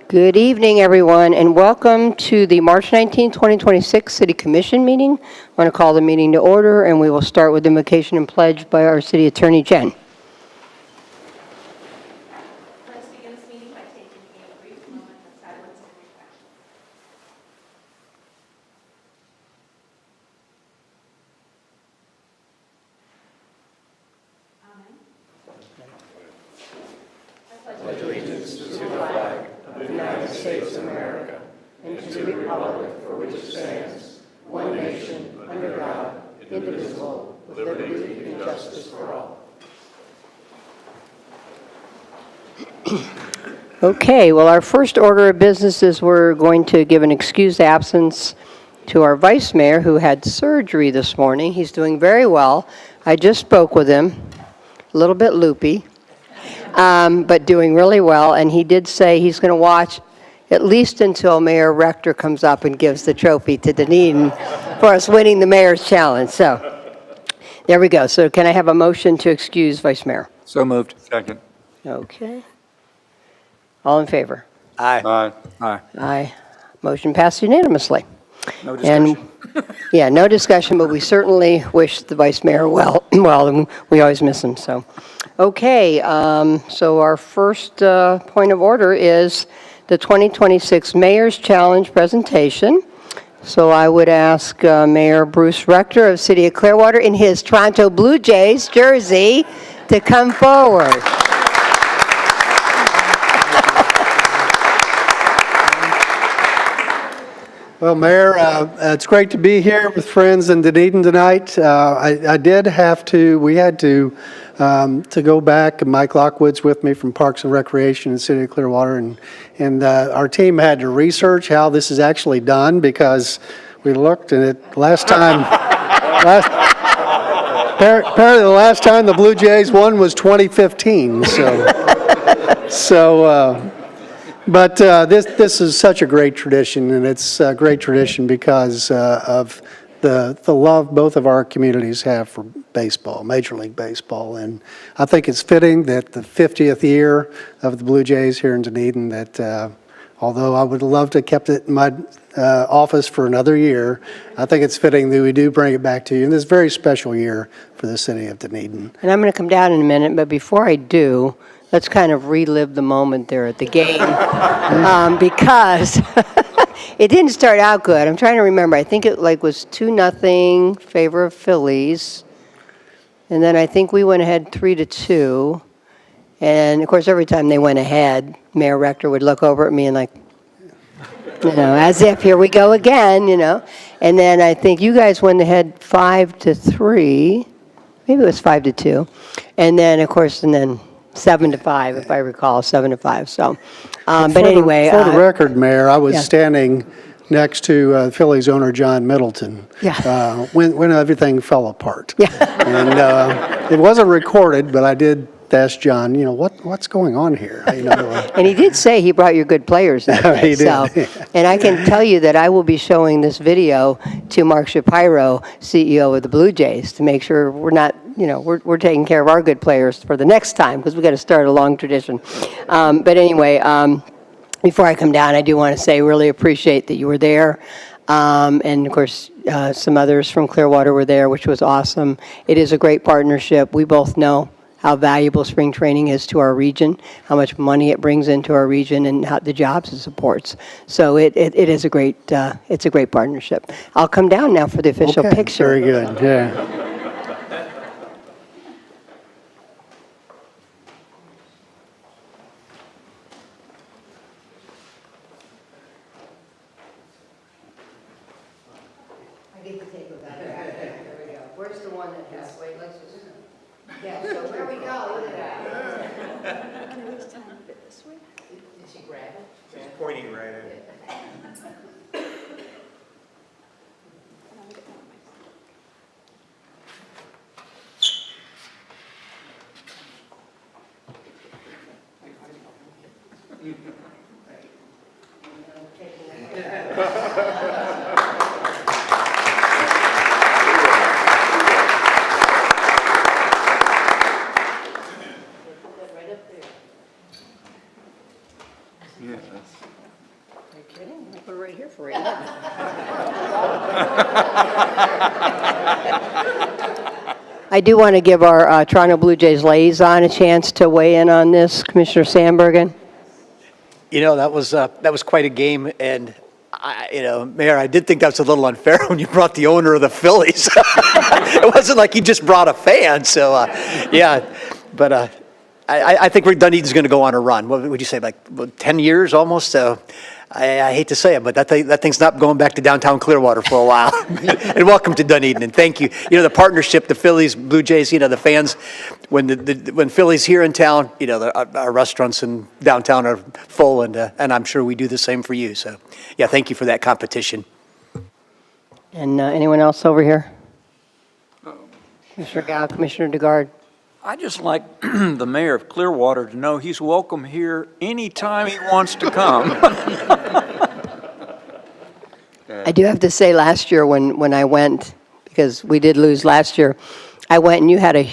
Good evening, everyone, and welcome to the March 19, 2026 City Commission meeting. I want to call the meeting to order, and we will start with invocation and pledge by our City Attorney, Jen. Let's begin this meeting by taking a brief moment of silence and reflection. Amen. I pledge allegiance to the flag of the United States of America and to the republic for which it stands, one nation, under God, indivisible, with liberty and justice for all. Okay, well, our first order of business is we're going to give an excused absence to our vice mayor who had surgery this morning. He's doing very well. I just spoke with him, a little bit loopy, but doing really well. And he did say he's going to watch at least until Mayor Rector comes up and gives the trophy to Dunedin for us winning the Mayor's Challenge. So there we go. So can I have a motion to excuse Vice Mayor? So moved. Second. Okay. All in favor? Aye. Aye. Aye. Aye. Motion passed unanimously. No discussion. Yeah, no discussion, but we certainly wish the Vice Mayor well, and we always miss him, so. Okay, so our first point of order is the 2026 Mayor's Challenge presentation. So I would ask Mayor Bruce Rector of City of Clearwater in his Toronto Blue Jays jersey to come forward. Well, Mayor, it's great to be here with friends in Dunedin tonight. We had to go back. Mike Lockwood's with me from Parks and Recreation in the City of Clearwater, and our team had to research how this is actually done because we looked and apparently the last time the Blue Jays won was 2015. But this is such a great tradition, and it's a great tradition because of the love both of our communities have for baseball, Major League Baseball. And I think it's fitting that the 50th year of the Blue Jays here in Dunedin, that although I would love to have kept it in my office for another year, I think it's fitting that we do bring it back to you in this very special year for the city of Dunedin. And I'm going to come down in a minute, but before I do, let's kind of relive the moment there at the game because it didn't start out good. I'm trying to remember. I think it was 2-0 favor of Phillies, and then I think we went ahead 3-2. And of course, every time they went ahead, Mayor Rector would look over at me and as if here we go again, And then I think you guys went ahead 5-3. Maybe it was 5-2, and then of course, 7-5, if I recall, 7-5. So, but anyway. For the record, Mayor, I was standing next to Phillies owner John Middleton when everything fell apart. Yeah. And it wasn't recorded, but I did ask John, what's going on here? And he did say he brought your good players. He did. So, and I can tell you that I will be showing this video to Mark Shapiro, CEO of the Blue Jays, to make sure we're not, we're taking care of our good players for the next time, because we got to start a long tradition. But anyway, before I come down, I do want to say really appreciate that you were there. And of course, some others from Clearwater were there, which was awesome. It is a great partnership. We both know how valuable spring training is to our region, how much money it brings into our region, and how the jobs it supports. So it is a great it's a great partnership. I'll come down now for the official picture. Very good. Yeah. I get the tape of that. There we go. Where's the one that has? Wait, let's just. Yeah. So where we go? Look at that. Can we just turn a bit this way? Did she grab it? She's pointing right at it. Right up there. Yes. Put it right here for you. Look. I do want to give our Toronto Blue Jays liaison a chance to weigh in on this, Commissioner Sandbergen. You know, that was quite a game, and Mayor, I did think that was a little unfair when you brought the owner of the Phillies. It wasn't like you just brought a fan, so yeah. But I think Rick Dunedin's going to go on a run. What would you say, like 10 years almost? So I hate to say it, but that thing's not going back to downtown Clearwater for a while. And welcome to Dunedin, and thank you. You know, the partnership, the Phillies, Blue Jays, you know, the fans, when Philly's here in town, you know, our restaurants in downtown are full, and I'm sure we do the same for you. So, yeah, thank you for that competition. And anyone else over here? Commissioner Gao, Commissioner DeGard. I'd just like the mayor of Clearwater to know he's welcome here anytime he wants to come. I do have to say, last year when I went, because we did lose last year, I went and you had I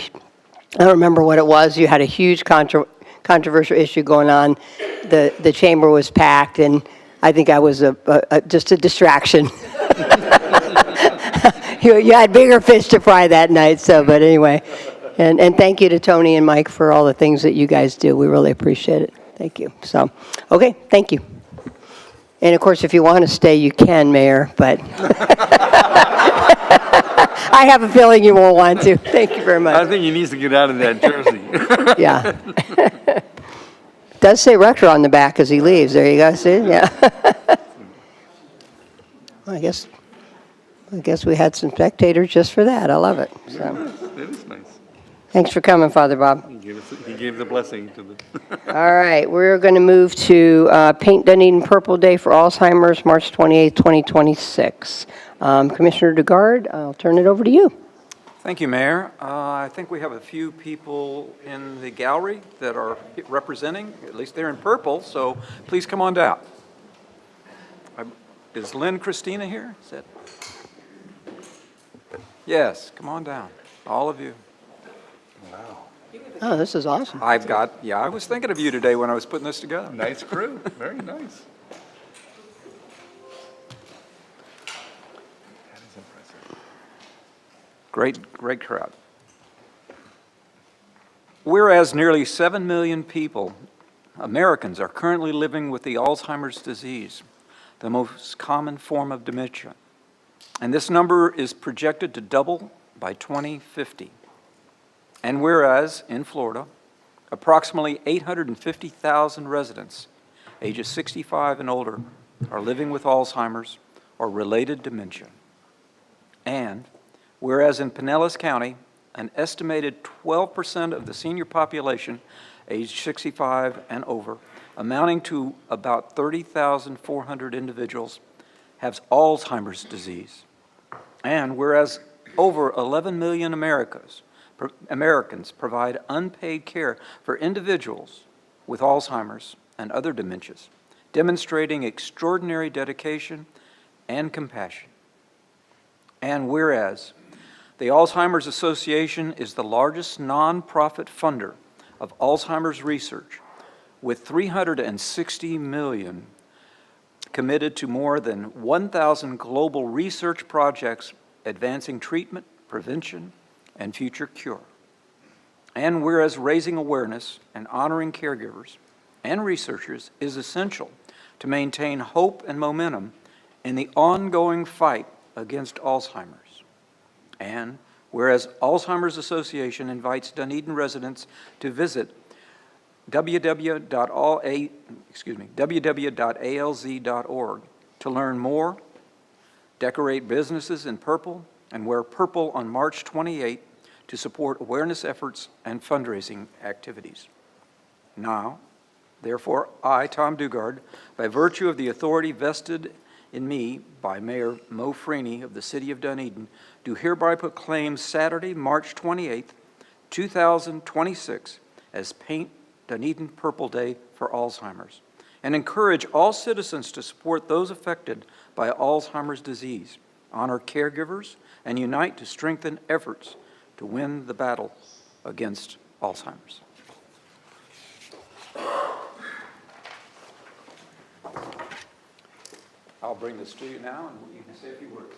don't remember what it was, you had a huge controversial issue going on. The chamber was packed, and I think I was just a distraction. You had bigger fish to fry that night, so, but anyway. And thank you to Tony and Mike for all the things that you guys do. We really appreciate it. Thank you. So, okay, thank you. And of course, if you want to stay, you can, Mayor, but I have a feeling you won't want to. Thank you very much. I think he needs to get out of that jersey. Yeah. Does say Rector on the back as he leaves. There you go, see? Yeah. Well, I guess we had some spectators just for that. I love it. So. That is nice. Thanks for coming, Father Bob. He gave the blessing to the. All right, we're going to move to Paint Dunedin Purple Day for Alzheimer's, March 28, 2026. Commissioner DeGard, I'll turn it over to you. Thank you, Mayor. I think we have a few people in the gallery that are representing, at least they're in purple, so please come on down. Is Lynn Christina here? Is that? Yes, come on down, all of you. Oh, this is awesome. I was thinking of you today when I was putting this together. Nice crew, very nice. That is impressive. Great crowd. Whereas nearly 7 million people, Americans, are currently living with the Alzheimer's disease, the most common form of dementia. And this number is projected to double by 2050. And whereas in Florida, approximately 850,000 residents ages 65 and older are living with Alzheimer's or related dementia. And whereas in Pinellas County, an estimated 12% of the senior population aged 65 and over, amounting to about 30,400 individuals, have Alzheimer's disease. And whereas over 11 million Americans provide unpaid care for individuals with Alzheimer's and other dementias, demonstrating extraordinary dedication and compassion. And whereas the Alzheimer's Association is the largest nonprofit funder of Alzheimer's research, with $360 million committed to more than 1,000 global research projects advancing treatment, prevention, and future cure. And whereas raising awareness and honoring caregivers and researchers is essential to maintain hope and momentum in the ongoing fight against Alzheimer's. And whereas Alzheimer's Association invites Dunedin residents to visit www.alz.org to learn more, decorate businesses in purple, and wear purple on March 28 to support awareness efforts and fundraising activities. Now, therefore, I, Tom DeGard, by virtue of the authority vested in me by Mayor Mo Freeney of the City of Dunedin, do hereby proclaim Saturday, March 28, 2026 as Paint Dunedin Purple Day for Alzheimer's, and encourage all citizens to support those affected by Alzheimer's disease, honor caregivers, and unite to strengthen efforts to win the battle against Alzheimer's. I'll bring this to you now, and you can say a few words.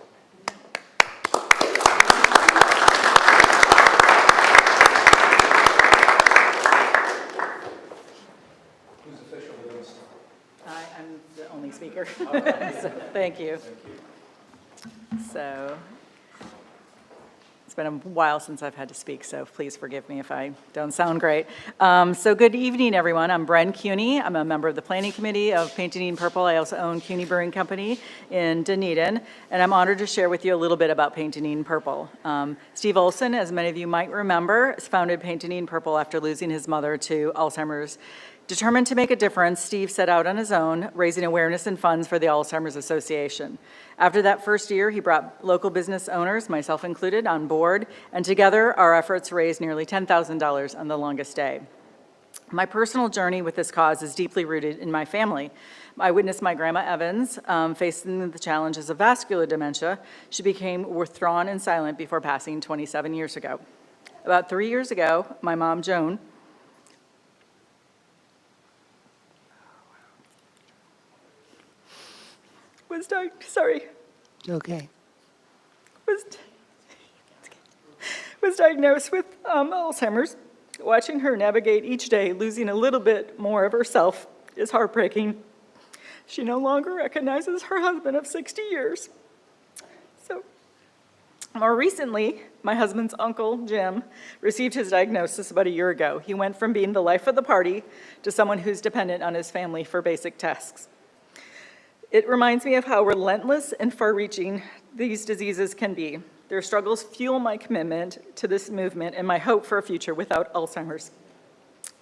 Who's officially going to start? I'm the only speaker. So, thank you. So, it's been a while since I've had to speak, so please forgive me if I don't sound great. So good evening, everyone. I'm Bren Cuny. I'm a member of the Planning Committee of Painted Eden Purple. I also own Cuny Brewing Company in Dunedin, and I'm honored to share with you a little bit about Painted Eden Purple. Steve Olson, as many of you might remember, founded Painted Eden Purple after losing his mother to Alzheimer's. Determined to make a difference, Steve set out on his own, raising awareness and funds for the Alzheimer's Association. After that first year, he brought local business owners, myself included, on board, and together our efforts raised nearly $10,000 on the longest day. My personal journey with this cause is deeply rooted in my family. I witnessed my grandma Evans facing the challenges of vascular dementia. She became withdrawn and silent before passing 27 years ago. About 3 years ago, my mom, Joan, Okay. was diagnosed with Alzheimer's. Watching her navigate each day, losing a little bit more of herself, is heartbreaking. She no longer recognizes her husband of 60 years. So, more recently, my husband's uncle, Jim, received his diagnosis about a year ago. He went from being the life of the party to someone who's dependent on his family for basic tasks. It reminds me of how relentless and far-reaching these diseases can be. Their struggles fuel my commitment to this movement and my hope for a future without Alzheimer's.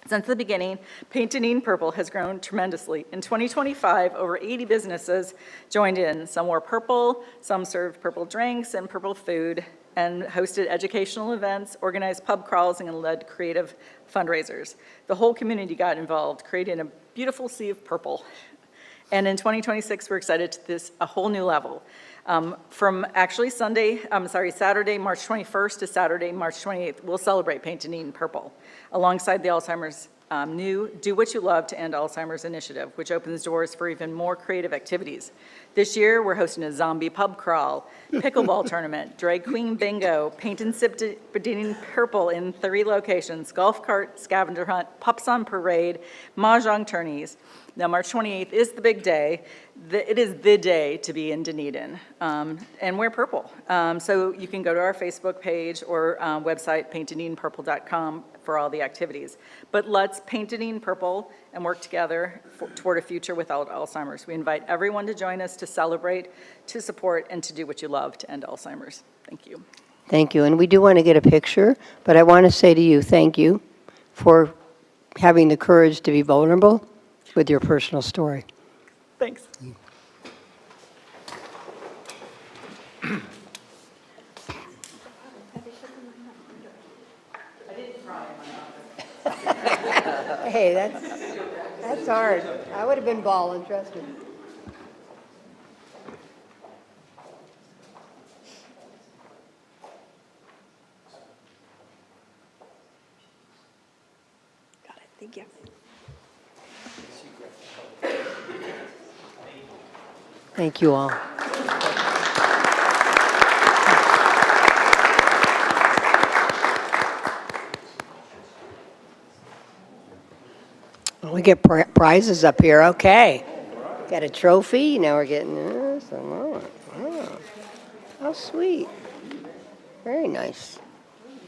Since the beginning, Painted Eden Purple has grown tremendously. In 2025, over 80 businesses joined in. Some wore purple, some served purple drinks and purple food, and hosted educational events, organized pub crawls, and led creative fundraisers. The whole community got involved, creating a beautiful sea of purple. And in 2026, we're excited to this a whole new level. From actually Saturday, March 21st to Saturday, March 28th, we'll celebrate Painted Eden Purple alongside the Alzheimer's new Do What You Love to End Alzheimer's initiative, which opens doors for even more creative activities. This year, we're hosting a zombie pub crawl, pickleball tournament, drag queen bingo, paint and sip Eden Purple in 3 locations, golf cart scavenger hunt, pups on parade, mahjong tourneys. Now, March 28th is the big day. It is the day to be in Dunedin, and wear purple. So you can go to our Facebook page or website, paintededenpurple.com, for all the activities. But let's paint Eden Purple and work together toward a future without Alzheimer's. We invite everyone to join us to celebrate, to support, and to do what you love to end Alzheimer's. Thank you. Thank you. And we do want to get a picture, but I want to say to you, thank you for having the courage to be vulnerable with your personal story. Thanks. Hey, that's hard. I would have been bawling, trust me. Got it. Thank you. Thank you all. We get prizes up here. Okay. Got a trophy. Now we're getting this. Oh, how sweet. Very nice.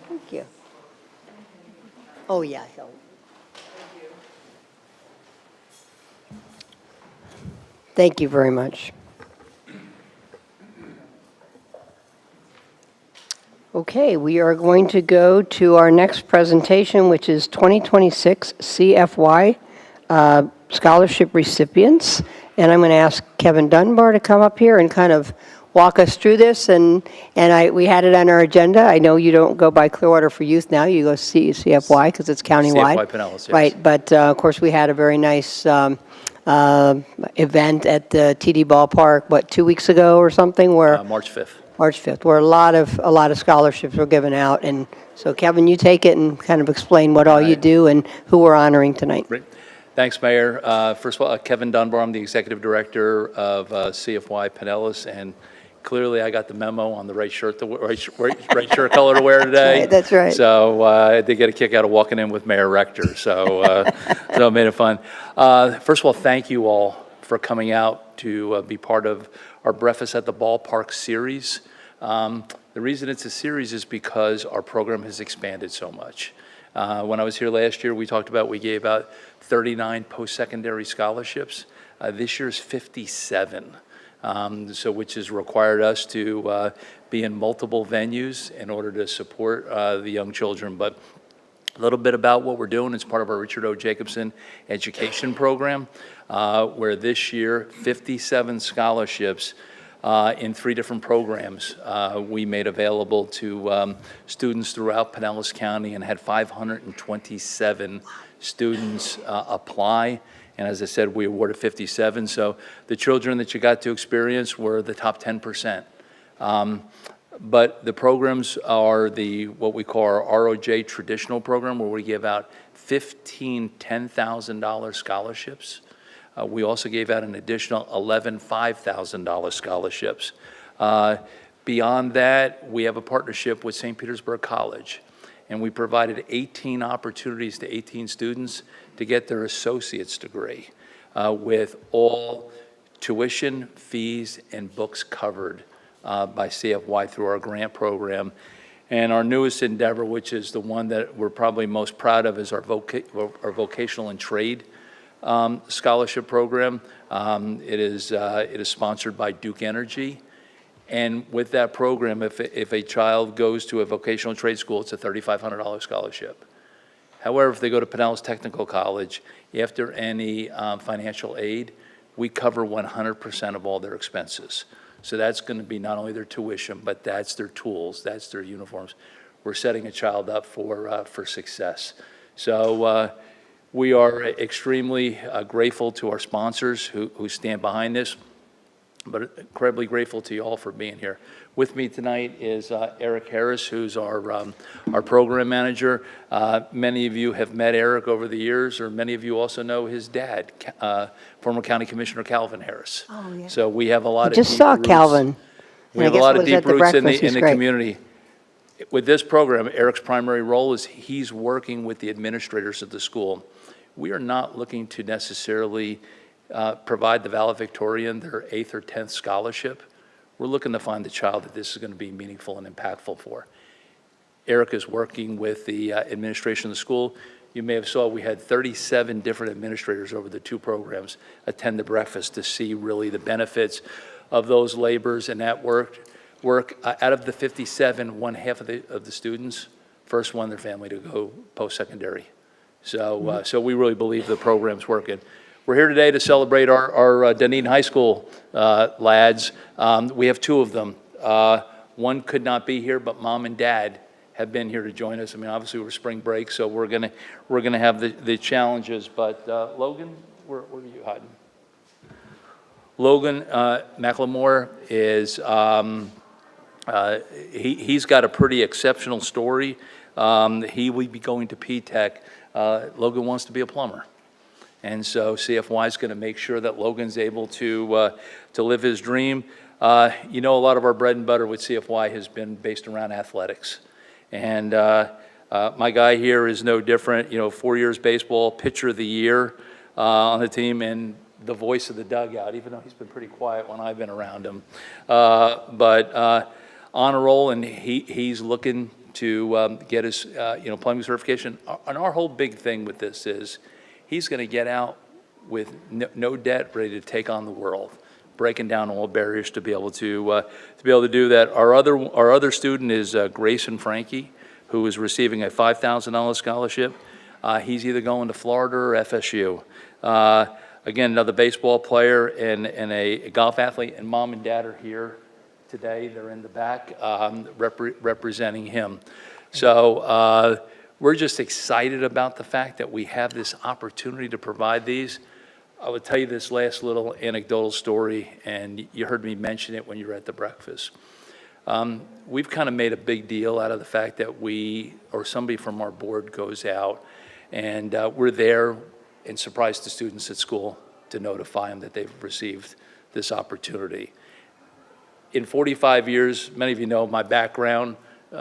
Thank you. Oh, yeah. Thank you very much. Okay, we are going to go to our next presentation, which is 2026 CFY scholarship recipients. And I'm going to ask Kevin Dunbar to come up here and kind of walk us through this. And we had it on our agenda. I know you don't go by Clearwater for Youth now. You go CFY because it's countywide. CFY Pinellas, yes. Right, but of course we had a very nice event at the TD Ballpark, 2 weeks ago or something, where March 5th. March 5th, where a lot of scholarships were given out. And so, Kevin, you take it and kind of explain what all you do and who we're honoring tonight. Right. Thanks, Mayor. First of all, Kevin Dunbar, I'm the Executive Director of CFY Pinellas, and clearly I got the memo on the right shirt, right shirt color to wear today. Right, that's right. So I did get a kick out of walking in with Mayor Rector, so so it made it fun. First of all, thank you all for coming out to be part of our Breakfast at the Ballpark series. The reason it's a series is because our program has expanded so much. When I was here last year, we talked about we gave out 39 post-secondary scholarships. This year's 57, so which has required us to be in multiple venues in order to support the young children. But a little bit about what we're doing as part of our Richard O. Jacobson education program, where this year 57 scholarships in 3 different programs we made available to students throughout Pinellas County, and had 527 students apply. And as I said, we awarded 57. So the children that you got to experience were the top 10%. But the programs are what we call our ROJ traditional program, where we give out 15 $10,000 scholarships. We also gave out an additional 11 $5,000 scholarships. Beyond that, we have a partnership with St. Petersburg College, and we provided 18 opportunities to 18 students to get their associate's degree with all tuition, fees, and books covered by CFY through our grant program. And our newest endeavor, which is the one that we're probably most proud of, is our vocational and trade scholarship program. It is sponsored by Duke Energy. And with that program, if a child goes to a vocational trade school, it's a $3,500 scholarship. However, if they go to Pinellas Technical College, after any financial aid, we cover 100% of all their expenses. So that's going to be not only their tuition, but that's their tools, that's their uniforms. We're setting a child up for success. So we are extremely grateful to our sponsors who stand behind this, but incredibly grateful to you all for being here. With me tonight is Eric Harris, who's our program manager. Many of you have met Eric over the years, or many of you also know his dad, former County Commissioner Calvin Harris. Oh, yeah. So we have a lot I of just deep saw roots. Calvin. We and I have a guess lot it of was at deep the roots in breakfast. the He's great. community. With this program, Eric's primary role is he's working with the administrators of the school. We are not looking to necessarily provide the valedictorian their 8th or 10th scholarship. We're looking to find the child that this is going to be meaningful and impactful for. Eric is working with the administration of the school. You may have saw we had 37 different administrators over the 2 programs attend the breakfast to see really the benefits of those labors and that work. Out of the 57, 1/2 of the students first won their family to go post-secondary. So, so we really believe the program's working. We're here today to celebrate our Dunedin High School lads. We have 2 of them. One could not be here, but mom and dad have been here to join us. I mean, obviously we're spring break, so we're gonna have the challenges. But Logan, where are you hiding? Logan McLemore is he's got a pretty exceptional story. He will be going to P-Tech. Logan wants to be a plumber. And so CFY is going to make sure that Logan's able to live his dream. You know, a lot of our bread and butter with CFY has been based around athletics. And my guy here is no different. You know, 4 years baseball, pitcher of the year on the team, and the voice of the dugout, even though he's been pretty quiet when I've been around him. But on a roll, and he's looking to get his plumbing certification. And our whole big thing with this is he's going to get out with no debt, ready to take on the world, breaking down all barriers to be able to do that. Our other student is Grayson Frankie, who is receiving a $5,000 scholarship. He's either going to Florida or FSU. Again, another baseball player and a golf athlete, and mom and dad are here today. They're in the back representing him. So we're just excited about the fact that we have this opportunity to provide these. I would tell you this last little anecdotal story, and you heard me mention it when you were at the breakfast. We've kind of made a big deal out of the fact that somebody from our board goes out, and we're there and surprise the students at school to notify them that they've received this opportunity. In 45 years, many of you know my background,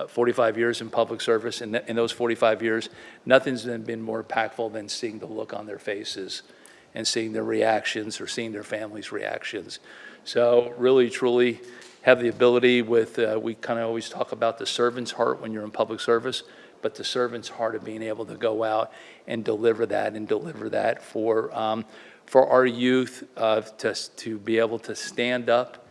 45 years in public service. In those 45 years, nothing's been more impactful than seeing the look on their faces and seeing their reactions or seeing their families' reactions. So really, truly have the ability with, we kind of always talk about the servant's heart when you're in public service, but the servant's heart of being able to go out and deliver that for our youth to be able to stand up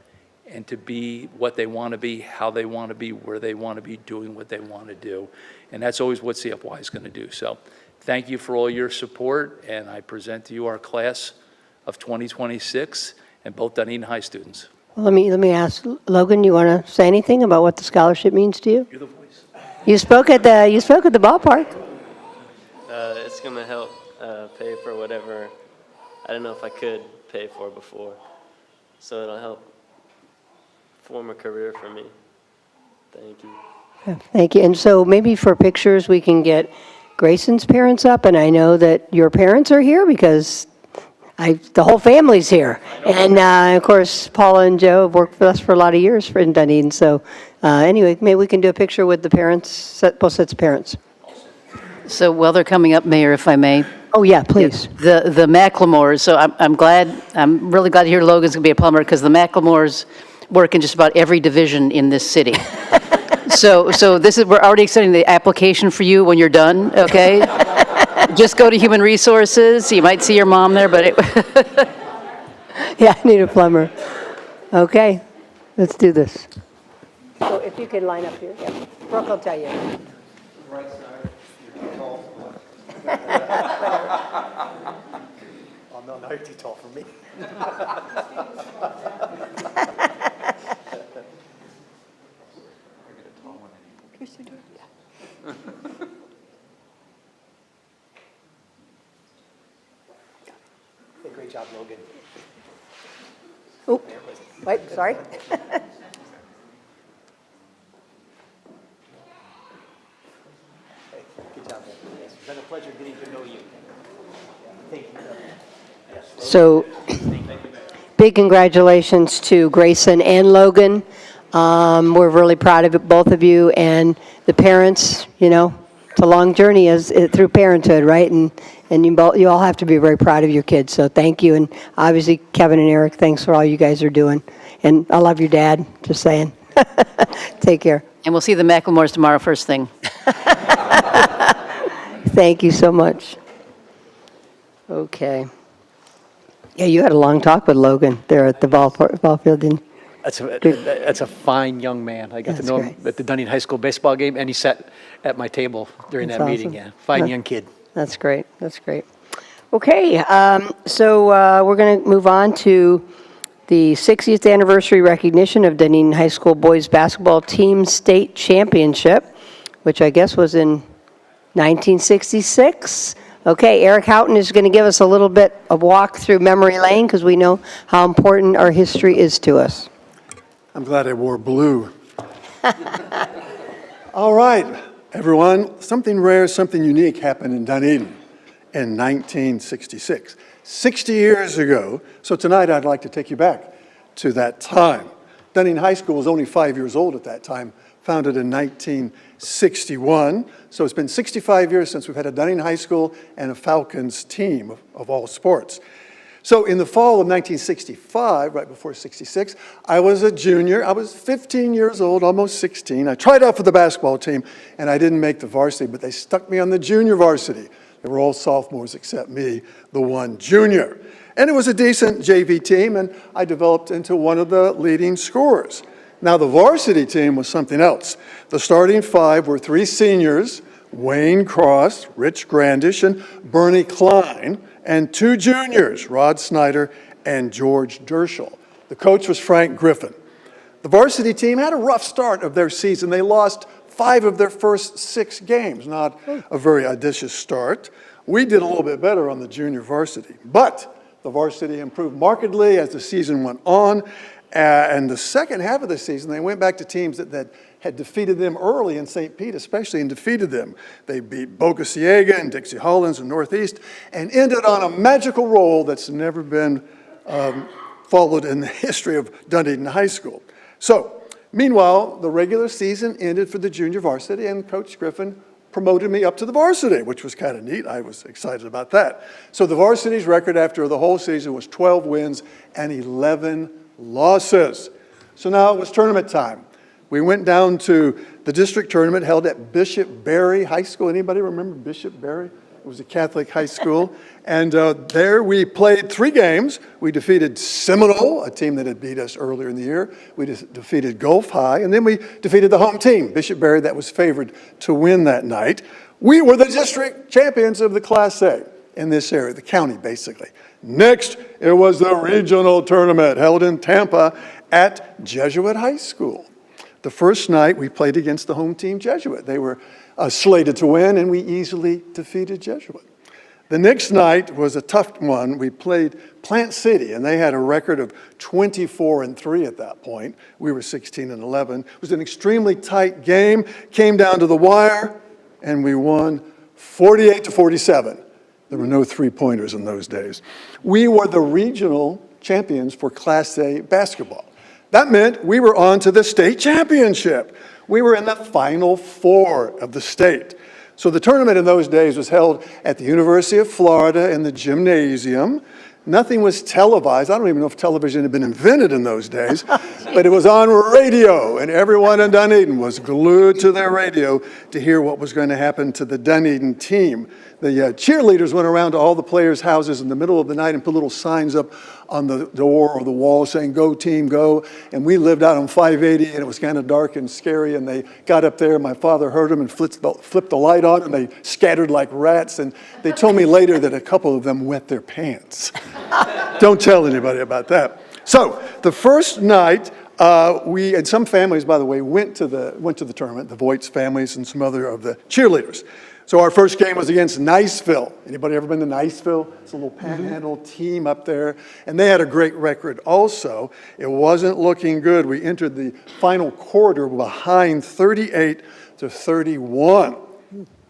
and to be what they want to be, how they want to be, where they want to be, doing what they want to do. And that's always what CFY is going to do. So thank you for all your support, and I present to you our class of 2026 and both Dunedin High students. Well, let me ask, Logan, you want to say anything about what the scholarship means to you? You're the voice. You spoke at the ballpark. It's going to help pay for whatever I don't know if I could pay for before. So it'll help form a career for me. Thank you. Yeah, thank you. And so maybe for pictures, we can get Grayson's parents up, and I know that your parents are here because the whole family's here. And of course, Paula and Joe have worked with us for a lot of years in Dunedin. So anyway, maybe we can do a picture with the parents, both sets of parents. So while they're coming up, Mayor, if I may. Oh, yeah, please. The Macklemores, so I'm really glad to hear Logan's going to be a plumber because the Macklemores work in just about every division in this city. So we're already extending the application for you when you're done, okay? Just go to Human Resources. You might see your mom there, but Yeah, I need a plumber. Okay, let's do this. So if you could line up here, yeah. Brooke will tell you. Right side, you're too tall. Oh, no, now you're too tall for me. Hey, great job, Logan. Oh, wait, sorry. Hey, good job, man. It's been a pleasure getting to know you. Thank you. So, big congratulations to Grayson and Logan. We're really proud of it, both of you, and the parents. You know, it's a long journey through parenthood, right? And you all have to be very proud of your kids. So thank you, and obviously Kevin and Eric, thanks for all you guys are doing. And I love your dad. Just saying. Take care. and we'll see the Macklemores tomorrow first thing. Thank you so much. Okay. Yeah, you had a long talk with Logan there at the ball field, didn't you? That's a fine young man. I got to That's know him great. at the Dunedin High School baseball game, and he sat at my table during That's that meeting. awesome. Yeah, fine Yeah. young kid. That's great. That's great. Okay, so we're going to move on to the 60th anniversary recognition of Dunedin High School boys basketball team state championship, which I guess was in 1966. Okay, Eric Houghton is going to give us a little bit of walk through memory lane because we know how important our history is to us. I'm glad I wore blue. All right, everyone. Something rare, something unique happened in Dunedin in 1966, 60 years ago. So tonight I'd like to take you back to that time. Dunedin High School was only 5 years old at that time, founded in 1961. So it's been 65 years since we've had a Dunedin High School and a Falcons team of all sports. So in the fall of 1965, right before 66, I was a junior. I was 15 years old, almost 16. I tried out for the basketball team, and I didn't make the varsity, but they stuck me on the junior varsity. They were all sophomores except me, the one junior. And it was a decent JV team, and I developed into one of the leading scorers. Now, the varsity team was something else. The starting five were three seniors, Wayne Cross, Rich Grandish, and Bernie Klein, and two juniors, Rod Snyder and George Derschel. The coach was Frank Griffin. The varsity team had a rough start of their season. They lost 5 of their first 6 games, not a very audacious start. We did a little bit better on the junior varsity, but the varsity improved markedly as the season went on. And the second half of the season, they went back to teams that had defeated them early in St. Pete, especially, and defeated them. They beat Boca Ciega and Dixie Hollins and Northeast, and ended on a magical roll that's never been followed in the history of Dunedin High School. So, meanwhile, the regular season ended for the junior varsity, and Coach Griffin promoted me up to the varsity, which was kind of neat. I was excited about that. So the varsity's record after the whole season was 12 wins and 11 losses. So now it was tournament time. We went down to the district tournament held at Bishop Barry High School. Anybody remember Bishop Barry? It was a Catholic high school. And there we played 3 games. We defeated Seminole, a team that had beat us earlier in the year. We defeated Gulf High. And then we defeated the home team, Bishop Barry, that was favored to win that night. We were the district champions of the Class A in this area, the county, basically. Next, it was the regional tournament held in Tampa at Jesuit High School. The first night, we played against the home team, Jesuit. They were slated to win, and we easily defeated Jesuit. The next night was a tough one. We played Plant City, and they had a record of 24-3 at that point. We were 16-11. It was an extremely tight game, came down to the wire, and we won 48-47. There were no three-pointers in those days. We were the regional champions for Class A basketball. That meant we were on to the state championship. We were in the Final Four of the state. So the tournament in those days was held at the University of Florida in the gymnasium. Nothing was televised. I don't even know if television had been invented in those days, but it was on radio, and everyone in Dunedin was glued to their radio to hear what was going to happen to the Dunedin team. The cheerleaders went around to all the players' houses in the middle of the night and put little signs up on the door or the wall saying, "Go team, go." And we lived out on 580, and it was kind of dark and scary, and they got up there. My father heard them and flipped the light on, and they scattered like rats. And they told me later that a couple of them wet their pants. Don't tell anybody about that. So the first night, we, and some families, by the way, went to the tournament, the Voight's families and some other of the cheerleaders. So our first game was against Niceville. Anybody ever been to Niceville? It's a little panhandle team up there. And they had a great record also. It wasn't looking good. We entered the final quarter behind 38-31.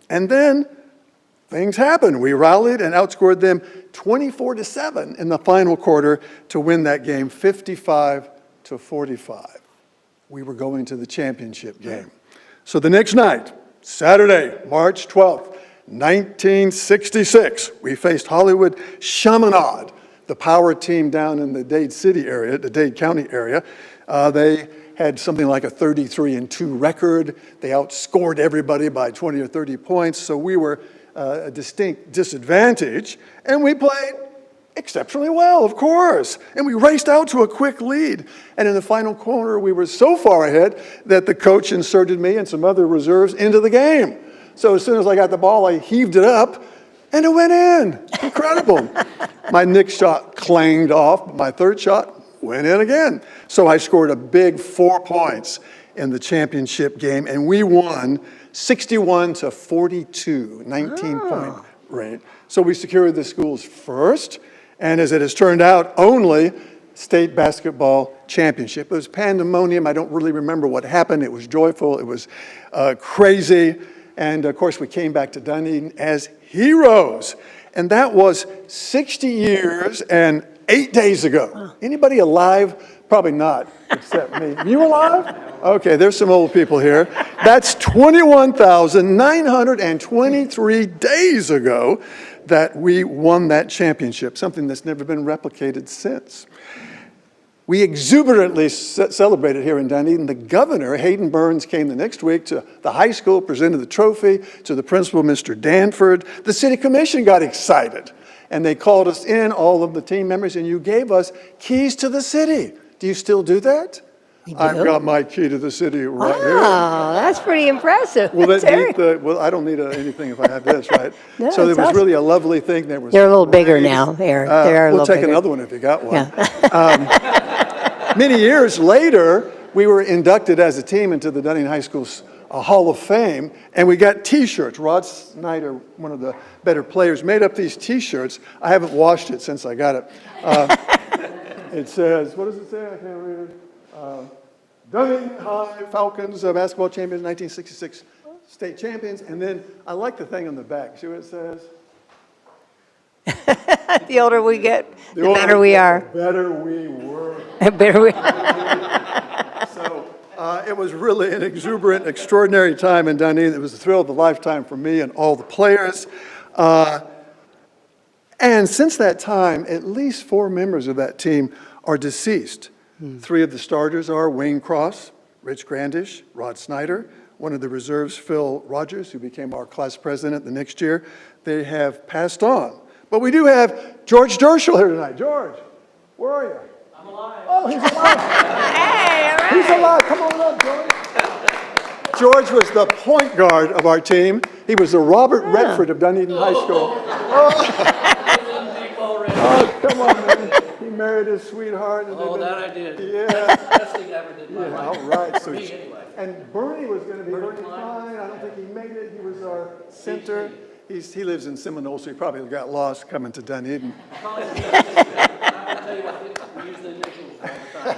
And then things happened. We rallied and outscored them 24-7 in the final quarter to win that game 55-45. We were going to the championship game. So the next night, Saturday, March 12th, 1966, we faced Hollywood Chaminade, the power team down in the Dade City area, the Dade County area. They had something like a 33-2 record. They outscored everybody by 20 or 30 points, so we were a distinct disadvantage, and we played exceptionally well, of course. And we raced out to a quick lead. And in the final quarter, we were so far ahead that the coach inserted me and some other reserves into the game. So as soon as I got the ball, I heaved it up, and it went in. Incredible. My next shot clanged off, but my third shot went in again. So I scored a big 4 points in the championship game, and we won 61-42, 19-point rate. So we secured the school's first, and as it has turned out, only state basketball championship. It was pandemonium. I don't really remember what happened. It was joyful. It was crazy. And of course, we came back to Dunedin as heroes. And that was 60 years and 8 days ago. Anybody alive? Probably not, except me. You alive? Okay, there's some old people here. That's 21,923 days ago that we won that championship, something that's never been replicated since. We exuberantly celebrated here in Dunedin. The governor, Hayden Burns, came the next week to the high school, presented the trophy to the principal, Mr. Danford. The city commission got excited, and they called us in, all of the team members, and you gave us keys to the city. Do you still do that? I've got my key to the city right here. Oh, that's pretty impressive. Will that Terry. meet the, well, I don't need anything if I have this, right? No, So it was it's awesome. really a lovely thing. There was They're a little bigger parades. now, Eric. They are a We'll little take bigger. another one if you got one. Yeah. Many years later, we were inducted as a team into the Dunedin High School's Hall of Fame, and we got T-shirts. Rod Snyder, one of the better players, made up these T-shirts. I haven't washed it since I got it. It says, what does it say? I can't read it. Dunedin High Falcons basketball champions, 1966 state champions. And then I like the thing on the back. See what it says? The older we get, the better we are. The better we were. Better we. So it was really an exuberant, extraordinary time in Dunedin. It was a thrill of a lifetime for me and all the players. And since that time, at least 4 members of that team are deceased. 3 of the starters are Wayne Cross, Rich Grandish, Rod Snyder. One of the reserves, Phil Rogers, who became our class president the next year. They have passed on. But we do have George Dershel here tonight. George, where are you? I'm alive. Oh, he's alive. Hey, all right. He's alive. Come on up, George. George was the point guard of our team. He was the Robert Redford of Dunedin High School. Oh, come on, man. He married his sweetheart. Oh, that I did. Yeah. Best thing I ever did in my life. All right. So, Me, anyway. and Bernie was going to be Bernie Klein. I don't think he made it. He was our center. He lives in Seminole, so he probably got lost coming to Dunedin. I'll tell you what, we use the initials all the time.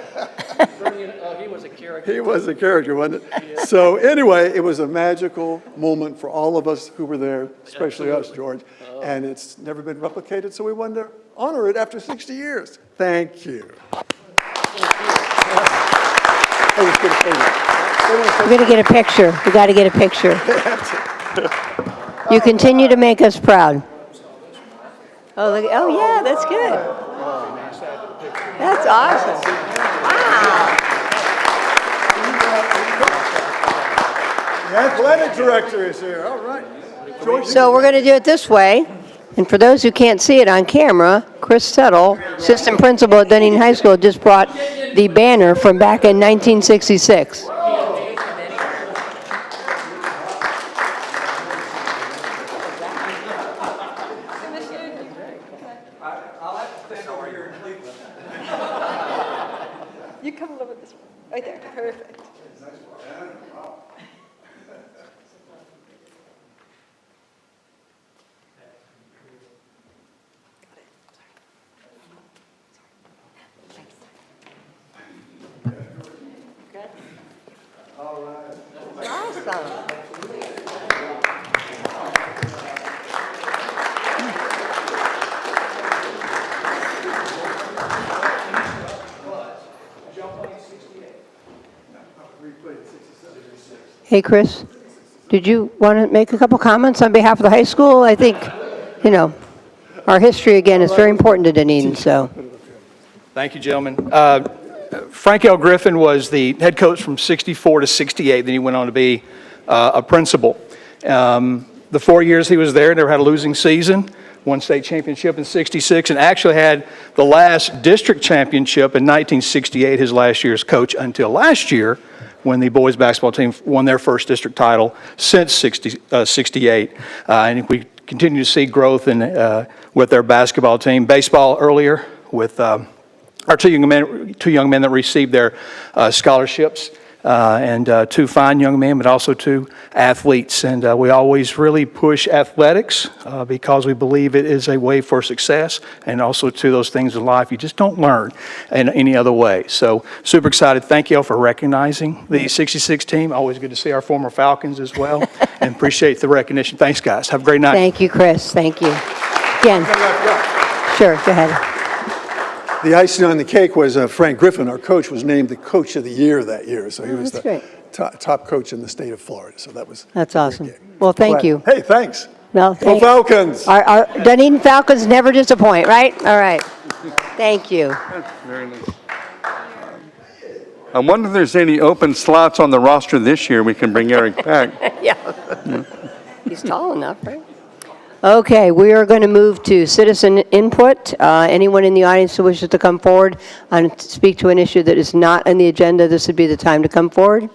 He was a character. He was a character, wasn't it? So anyway, it was a magical moment for all of us who were there, especially us, George. And it's never been replicated, so we wanted to honor it after 60 years. Thank you. We're going to get a picture. We got to get a picture. You continue to make us proud. Oh, look, oh yeah, that's good. That's awesome. Wow. The athletic director is here. All right. George, So we're going to do it this way. And for those who can't see it on camera, Chris Settle, assistant principal at Dunedin High School, just brought the banner from back in 1966. You come a little bit this way. Right there. Perfect. Awesome. Hey, Chris, did you want to make a couple comments on behalf of the high school? I think, you know, our history, again, is very important to Dunedin, so. Thank you, gentlemen. Frank L. Griffin was the head coach from 64 to 68. Then he went on to be a principal. The 4 years he was there, never had a losing season. Won state championship in 66 and actually had the last district championship in 1968, his last year as coach, until last year when the boys basketball team won their first district title since 68. And we continue to see growth in, with their basketball team. Baseball earlier with our two young men that received their scholarships. And 2 fine young men, but also 2 athletes. And we always really push athletics because we believe it is a way for success, and also to those things in life you just don't learn in any other way. So super excited. Thank you all for recognizing the 66 team. Always good to see our former Falcons as well, and appreciate the recognition. Thanks, guys. Have a great night. Thank you, Chris. Thank you. Again. Sure, go ahead. the icing on the cake was Frank Griffin, our coach, was named the coach of the year that year. So he was that's the great. top coach in the state of Florida. So that was That's a great awesome. game. Well, thank Glad- you. Hey, thanks. Well, Go Falcons. Our Dunedin Falcons never disappoint, right? All right. Thank you. Very nice. I wonder if there's any open slots on the roster this year we can bring Eric back. Yeah. He's tall enough, right? Okay, we are going to move to citizen input. Anyone in the audience who wishes to come forward and speak to an issue that is not on the agenda, this would be the time to come forward.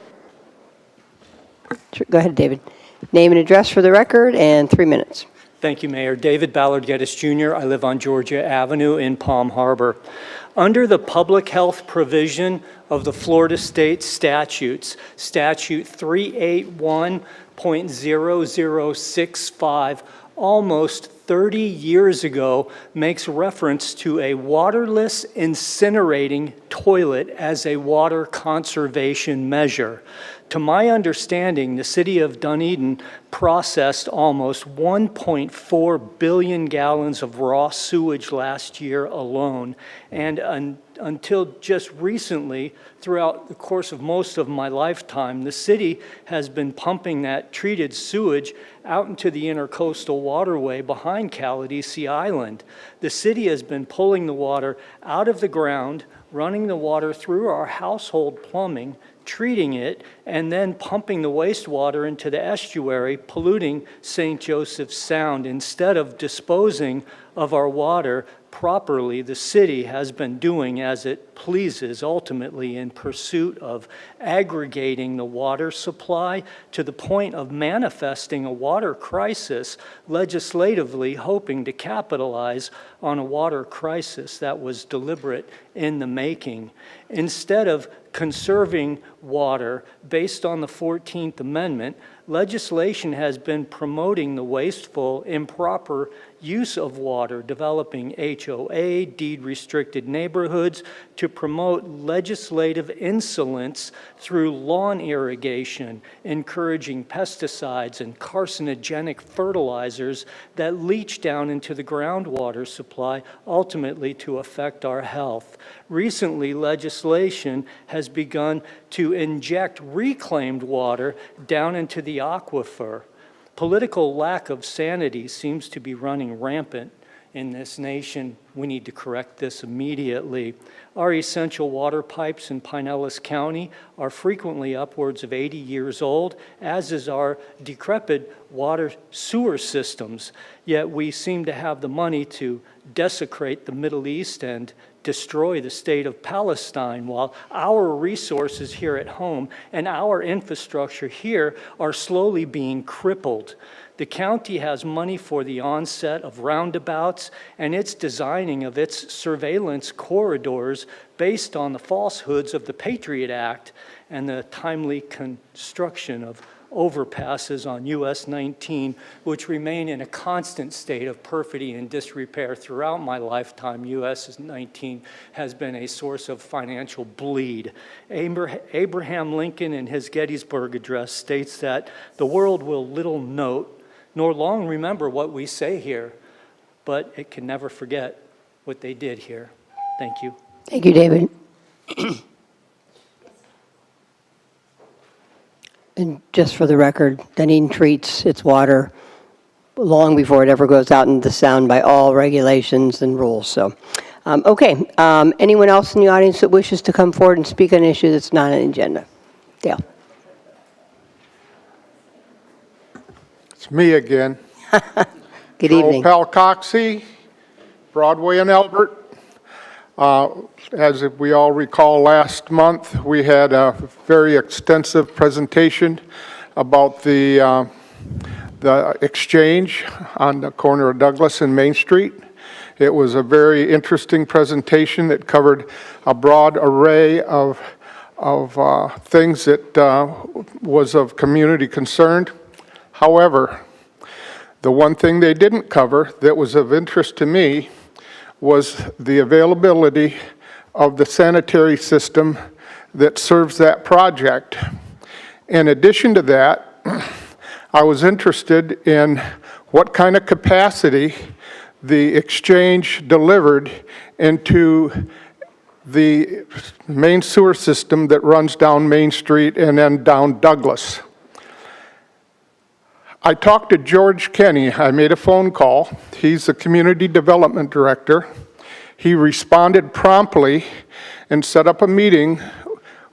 Sure, go ahead, David. Name and address for the record, and 3 minutes. Thank you, Mayor. David Ballard Geddes Jr. I live on Georgia Avenue in Palm Harbor. Under the public health provision of the Florida State statutes, Statute 381.0065, almost 30 years ago makes reference to a waterless incinerating toilet as a water conservation measure. To my understanding, the city of Dunedin processed almost 1.4 billion gallons of raw sewage last year alone. And until just recently, throughout the course of most of my lifetime, the city has been pumping that treated sewage out into the intercoastal waterway behind Caladesi Island. The city has been pulling the water out of the ground, running the water through our household plumbing, treating it, and then pumping the wastewater into the estuary, polluting St. Joseph's Sound. Instead of disposing of our water properly, the city has been doing as it pleases, ultimately in pursuit of aggregating the water supply to the point of manifesting a water crisis, legislatively hoping to capitalize on a water crisis that was deliberate in the making. Instead of conserving water based on the 14th Amendment, legislation has been promoting the wasteful, improper use of water, developing HOA, deed-restricted neighborhoods to promote legislative insolence through lawn irrigation, encouraging pesticides and carcinogenic fertilizers that leach down into the groundwater supply, ultimately to affect our health. Recently, legislation has begun to inject reclaimed water down into the aquifer. Political lack of sanity seems to be running rampant in this nation. We need to correct this immediately. Our essential water pipes in Pinellas County are frequently upwards of 80 years old, as is our decrepit water sewer systems. Yet we seem to have the money to desecrate the Middle East and destroy the state of Palestine, while our resources here at home and our infrastructure here are slowly being crippled. The county has money for the onset of roundabouts and its designing of its surveillance corridors based on the falsehoods of the Patriot Act and the timely construction of overpasses on US 19, which remain in a constant state of perfidy and disrepair. Throughout my lifetime, US 19 has been a source of financial bleed. Abraham Lincoln, in his Gettysburg Address, states that the world will little note nor long remember what we say here, but it can never forget what they did here. Thank you. Thank you, David. And just for the record, Dunedin treats its water long before it ever goes out into the Sound by all regulations and rules. So, okay. Anyone else in the audience that wishes to come forward and speak on an issue that's not on the agenda? Dale. It's me again. Good evening. Joel Palcoxy, Broadway and Albert. As we all recall, last month we had a very extensive presentation about the exchange on the corner of Douglas and Main Street. It was a very interesting presentation that covered a broad array of things that was of community concern. However, the one thing they didn't cover that was of interest to me was the availability of the sanitary system that serves that project. In addition to that, I was interested in what kind of capacity the exchange delivered into the main sewer system that runs down Main Street and then down Douglas. I talked to George Kenny. I made a phone call. He's the community development director. He responded promptly and set up a meeting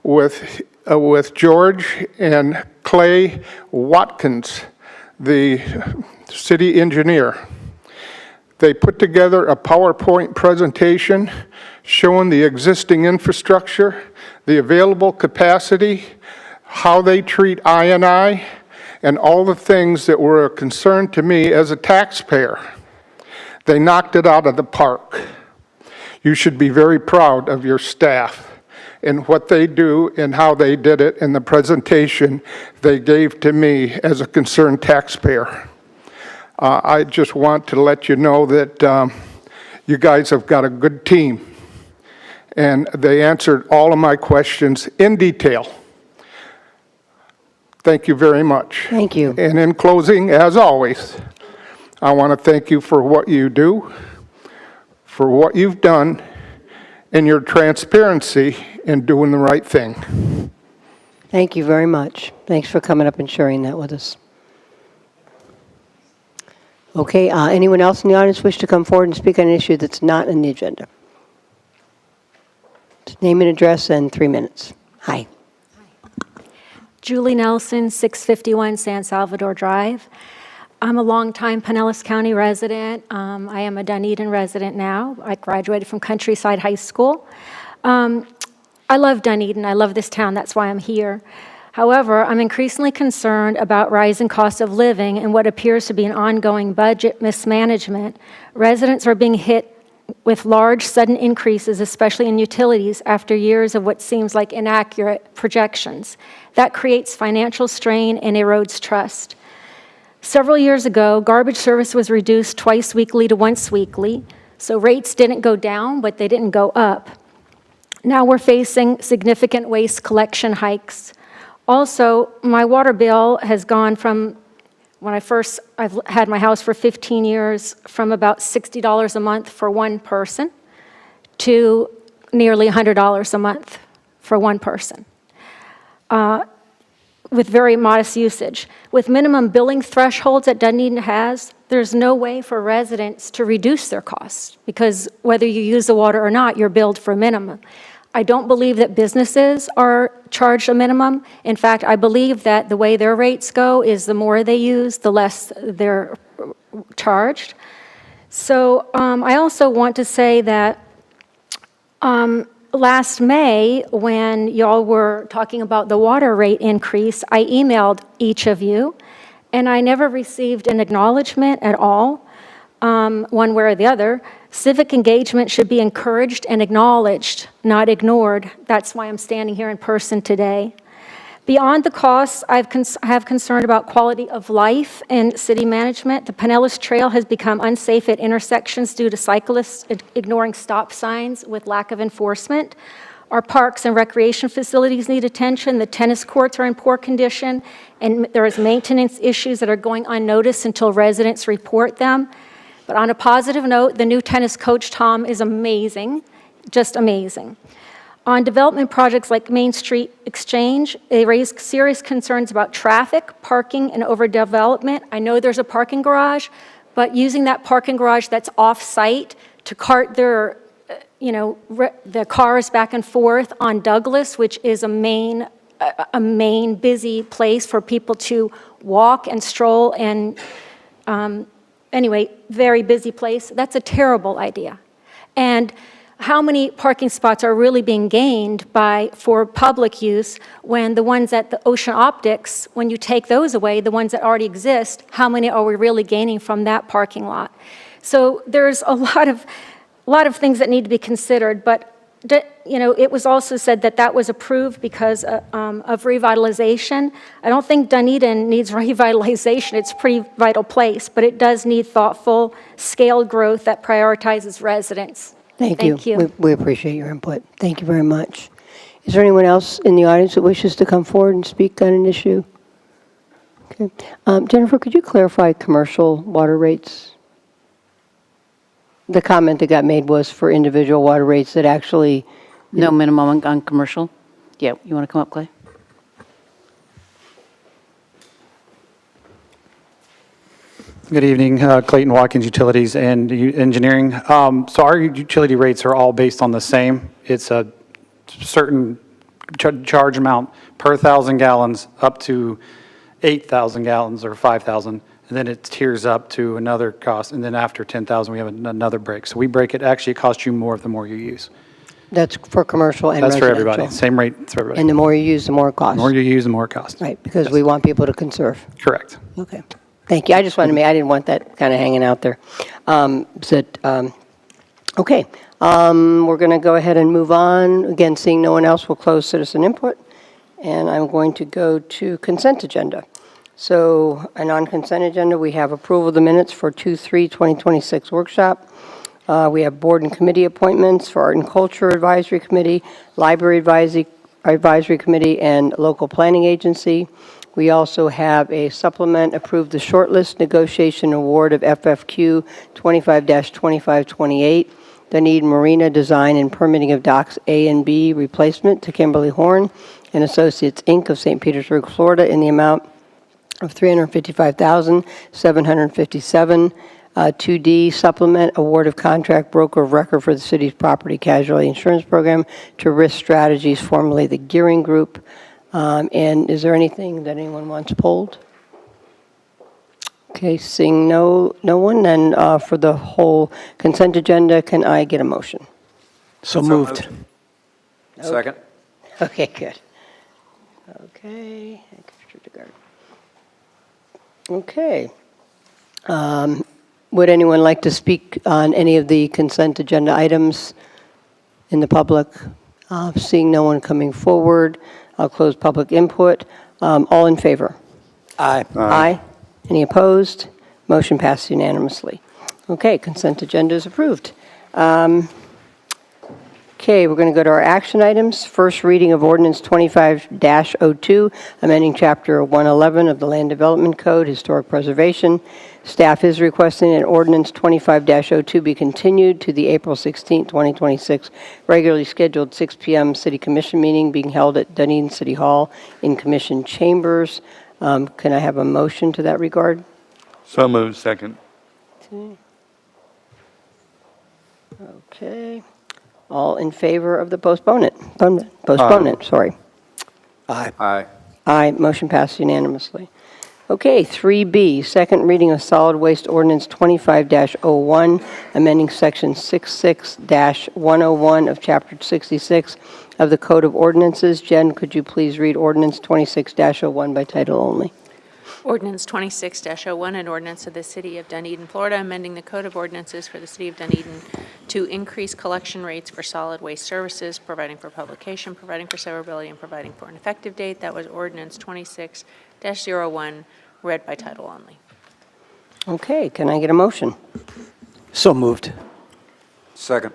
with George and Clay Watkins, the city engineer. They put together a PowerPoint presentation showing the existing infrastructure, the available capacity, how they treat I&I, and all the things that were a concern to me as a taxpayer. They knocked it out of the park. You should be very proud of your staff and what they do and how they did it in the presentation they gave to me as a concerned taxpayer. I just want to let you know that you guys have got a good team. And they answered all of my questions in detail. Thank you very much. Thank you. And in closing, as always, I want to thank you for what you do, for what you've done, and your transparency in doing the right thing. Thank you very much. Thanks for coming up and sharing that with us. Okay, anyone else in the audience wish to come forward and speak on an issue that's not on the agenda? Name and address and 3 minutes. Hi. Julie Nelson, 651 San Salvador Drive. I'm a longtime Pinellas County resident. I am a Dunedin resident now. I graduated from Countryside High School. I love Dunedin. I love this town. That's why I'm here. However, I'm increasingly concerned about rising cost of living and what appears to be an ongoing budget mismanagement. Residents are being hit with large, sudden increases, especially in utilities, after years of what seems like inaccurate projections. That creates financial strain and erodes trust. Several years ago, garbage service was reduced twice weekly to once weekly, so rates didn't go down, but they didn't go up. Now we're facing significant waste collection hikes. Also, my water bill has gone from, I've had my house for 15 years, from about $60 a month for one person to nearly $100 a month for one person, with very modest usage. With minimum billing thresholds that Dunedin has, there's no way for residents to reduce their costs, because whether you use the water or not, you're billed for a minimum. I don't believe that businesses are charged a minimum. In fact, I believe that the way their rates go is the more they use, the less they're charged. So I also want to say that last May, when y'all were talking about the water rate increase, I emailed each of you, and I never received an acknowledgement at all, one way or the other. Civic engagement should be encouraged and acknowledged, not ignored. That's why I'm standing here in person today. Beyond the costs, I have concern about quality of life and city management. The Pinellas Trail has become unsafe at intersections due to cyclists ignoring stop signs with lack of enforcement. Our parks and recreation facilities need attention. The tennis courts are in poor condition, and there is maintenance issues that are going unnoticed until residents report them. But on a positive note, the new tennis coach, Tom, is amazing, just amazing. On development projects like Main Street Exchange, they raise serious concerns about traffic, parking, and overdevelopment. I know there's a parking garage, but using that parking garage that's off-site to cart their, the cars back and forth on Douglas, which is a main busy place for people to walk and stroll and, anyway, very busy place. That's a terrible idea. And how many parking spots are really being gained for public use when the ones at the Ocean Optics, when you take those away, the ones that already exist, how many are we really gaining from that parking lot? So there's a lot of things that need to be considered, but it was also said that that was approved because of revitalization. I don't think Dunedin needs revitalization. It's a pretty vital place, but it does need thoughtful, scaled growth that prioritizes residents. Thank you. We appreciate your input. Thank you very much. Is there anyone else in the audience that wishes to come forward and speak on an issue? Okay. Jennifer, could you clarify commercial water rates? The comment that got made was for individual water rates that actually... No minimum on commercial? Yeah, you want to come up, Clay? Good evening, Clayton Watkins Utilities and Engineering. So our utility rates are all based on the same. It's a certain charge amount per 1,000 gallons up to 8,000 gallons or 5,000. And then it tiers up to another cost. And then after 10,000, we have another break. So we break it. Actually, it costs you more the more you use. That's for commercial and That's residential? for everybody. Same rate for everybody. And the more you use, the more it costs? The more you use, the more it costs. Right, because we want people to conserve. Correct. Okay. Thank you. I just wanted to I didn't want that kind of hanging out there. Okay. We're going to go ahead and move on. Again, seeing no one else, we'll close citizen input. And I'm going to go to consent agenda. So, a non-consent agenda, we have approval of the minutes for 2/3/2026 workshop. We have board and committee appointments for Art and Culture Advisory Committee, Library Advisory Committee, and Local Planning Agency. We also have a supplement, approve the shortlist negotiation award of FFQ 25-2528, Dunedin Marina Design and Permitting of Docks A and B Replacement to Kimberly Horn and Associates, Inc. of St. Petersburg, Florida, in the amount of $355,757. 2D supplement, award of contract broker of record for the city's property casualty insurance program to Risk Strategies, formerly the Gearing Group. And is there anything that anyone wants pulled? Okay, seeing no one, then for the whole consent agenda, can I get a motion? So moved. Second. Okay, good. Okay. Okay. Would anyone like to speak on any of the consent agenda items in the public? Seeing no one coming forward, I'll close public input. All in favor? Aye. Aye. Any opposed? Motion passed unanimously. Okay, consent agenda is approved. Okay, we're going to go to our action items. First reading of ordinance 25-02, amending Chapter 111 of the Land Development Code, Historic Preservation. Staff is requesting an ordinance 25-02 be continued to the April 16, 2026 regularly scheduled 6 p.m. City Commission meeting being held at Dunedin City Hall in Commission Chambers. Can I have a motion to that regard? So moved. Second. Okay. All in favor of the postponement, sorry. Aye. Aye. Aye, motion passed unanimously. Okay, 3B, second reading of solid waste ordinance 25-01, amending section 66-101 of chapter 66 of the Code of Ordinances. Jen, could you please read ordinance 26-01 by title only? Ordinance 26-01, an ordinance of the City of Dunedin, Florida, amending the Code of Ordinances for the City of Dunedin to increase collection rates for solid waste services, providing for publication, providing for severability, and providing for an effective date. That was ordinance 26-01, read by title only. Okay, can I get a motion? So moved. Second.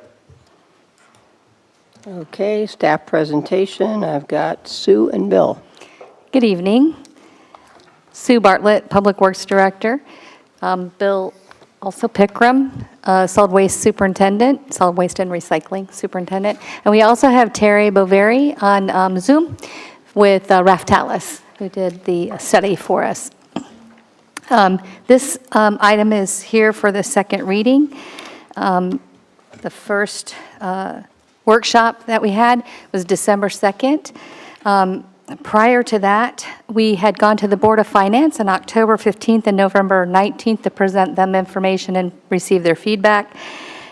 Okay, staff presentation. I've got Sue and Bill. Good evening. Sue Bartlett, Public Works Director. Bill also Pickram, Solid Waste Superintendent, Solid Waste and Recycling Superintendent. And we also have Terry Boveri on Zoom with Raftalis, who did the study for us. This item is here for the second reading. The first workshop that we had was December 2nd. Prior to that, we had gone to the Board of Finance on October 15th and November 19th to present them information and receive their feedback.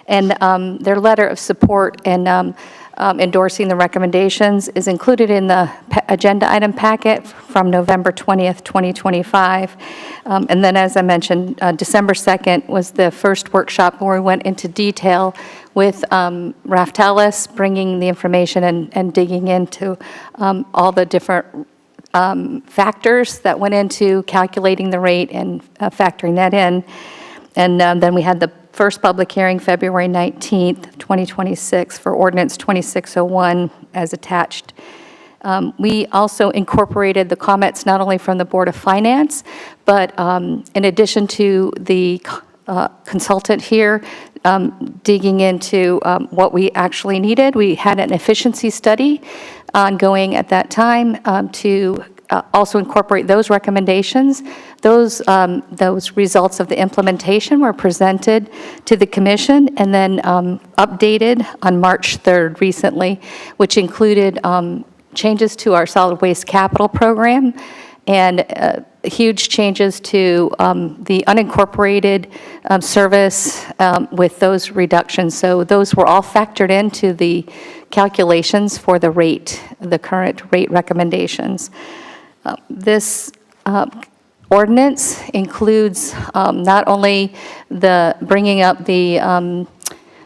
And their letter of support and endorsing the recommendations is included in the agenda item packet from November 20th, 2025. And then, as I mentioned, December 2nd was the first workshop where we went into detail with Raftalis, bringing the information and digging into all the different factors that went into calculating the rate and factoring that in. And then we had the first public hearing February 19th, 2026 for ordinance 2601 as attached. We also incorporated the comments not only from the Board of Finance, but in addition to the consultant here digging into what we actually needed. We had an efficiency study ongoing at that time to also incorporate those recommendations. Those results of the implementation were presented to the commission and then updated on March 3rd recently, which included changes to our solid waste capital program and huge changes to the unincorporated service with those reductions. So those were all factored into the calculations for the rate, the current rate recommendations. This ordinance includes not only the bringing up the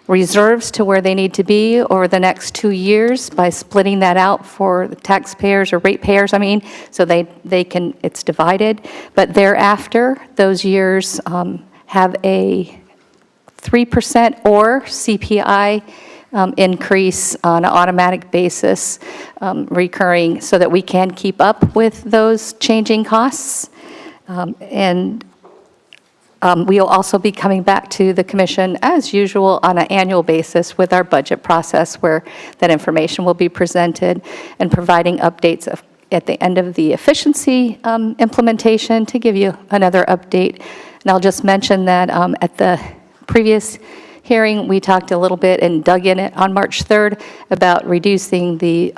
reserves to where they need to be over the next 2 years by splitting that out for the taxpayers or ratepayers, so they can, it's divided. But thereafter, those years have a 3% or CPI increase on an automatic basis, recurring, so that we can keep up with those changing costs. We will also be coming back to the commission, as usual, on an annual basis with our budget process, where that information will be presented, and providing updates at the end of the efficiency implementation to give you another update. And I'll just mention that at the previous hearing, we talked a little bit and dug in it on March 3rd about reducing the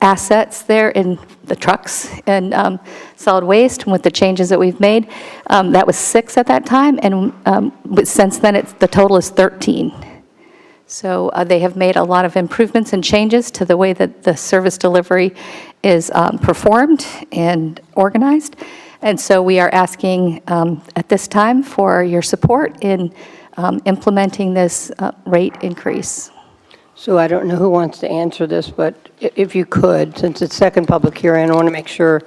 assets there in the trucks and solid waste, and with the changes that we've made. That was 6 at that time, and since then, the total is 13. So they have made a lot of improvements and changes to the way that the service delivery is performed and organized. And so we are asking at this time for your support in implementing this rate increase. So I don't know who wants to answer this, but if you could, since it's second public hearing, I want to make sure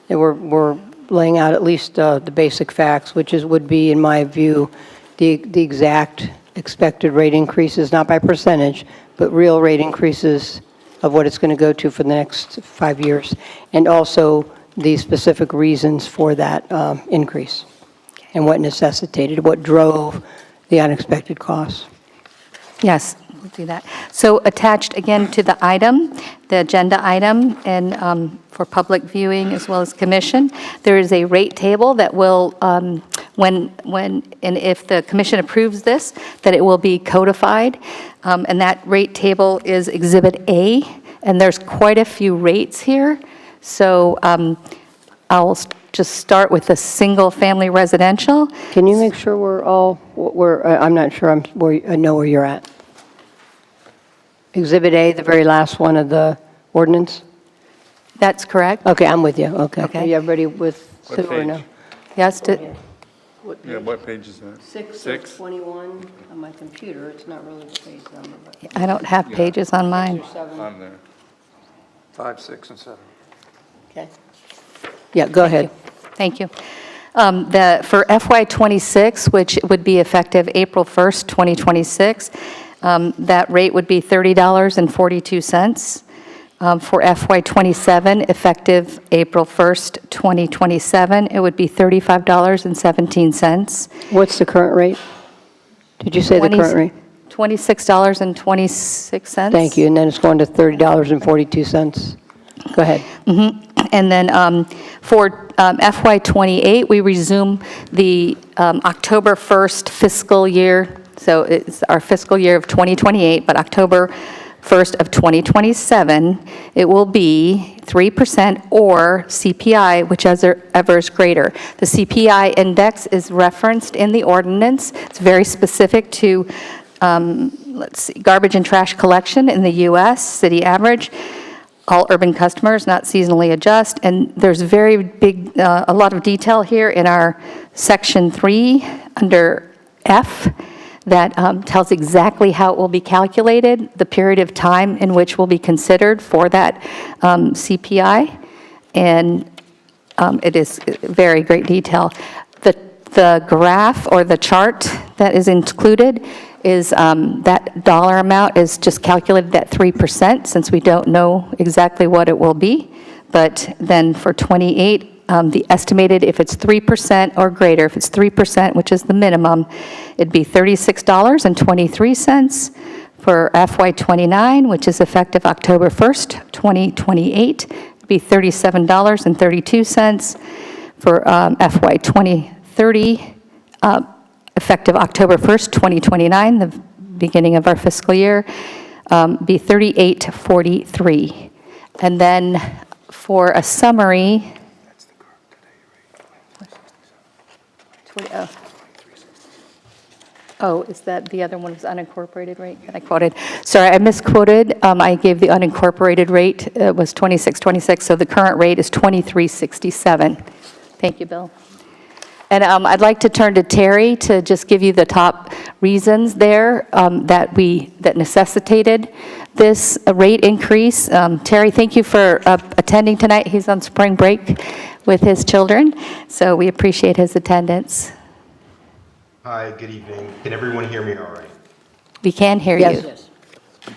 that we're laying out at least the basic facts, which would be, in my view, the exact expected rate increases, not by percentage, but real rate increases of what it's going to go to for the next 5 years, and also the specific reasons for that increase, and what necessitated, what drove the unexpected costs. Yes, we'll do that. So attached again to the item, the agenda item, and for public viewing as well as commission, there is a rate table that will, when and if the commission approves this, that it will be codified. And that rate table is Exhibit A, and there's quite a few rates here. So I'll just start with the single-family residential. Can you make sure I'm not sure I know where you're at. Exhibit A, the very last one of the ordinance? That's correct. Okay, I'm with you. Okay. Okay. Are you everybody with What Sue or page? no? Yes, Yeah, what page is that? 6 of 21 on my computer. It's not really the page number, but I don't have pages on mine. 6 or 7. On there. 5, 6, and 7. Okay. Yeah, go ahead. Thank you. For FY26, which would be effective April 1st, 2026, that rate would be $30.42. For FY27, effective April 1st, 2027, it would be $35.17. What's the current rate? Did you say the current rate? $26.26. Thank you. And then it's going to $30.42. Go ahead. And then for FY28, we resume the October 1st fiscal year. So it's our fiscal year of 2028, but October 1st of 2027, it will be 3% or CPI, whichever is greater. The CPI index is referenced in the ordinance. It's very specific to, garbage and trash collection in the U.S., city average. All urban customers, not seasonally adjust. And there's very big, a lot of detail here in our Section 3 under F that tells exactly how it will be calculated, the period of time in which will be considered for that CPI. And it is very great detail. The graph or the chart that is included is that dollar amount is just calculated at 3%, since we don't know exactly what it will be. But then for 28, the estimated, if it's 3% or greater, if it's 3%, which is the minimum, it'd be $36.23. For FY29, which is effective October 1st, 2028, it'd be $37.32. For FY2030, effective October 1st, 2029, the beginning of our fiscal year, be $38.43. And then for a summary, is that the other one was unincorporated rate that I quoted? Sorry, I misquoted. I gave the unincorporated rate, it was 26.26, so the current rate is 23.67. Thank you, Bill. And I'd like to turn to Terry to just give you the top reasons there that necessitated this rate increase. Terry, thank you for attending tonight. He's on spring break with his children, so we appreciate his attendance. Hi, good evening. Can everyone hear me all right? We can hear you. Yes.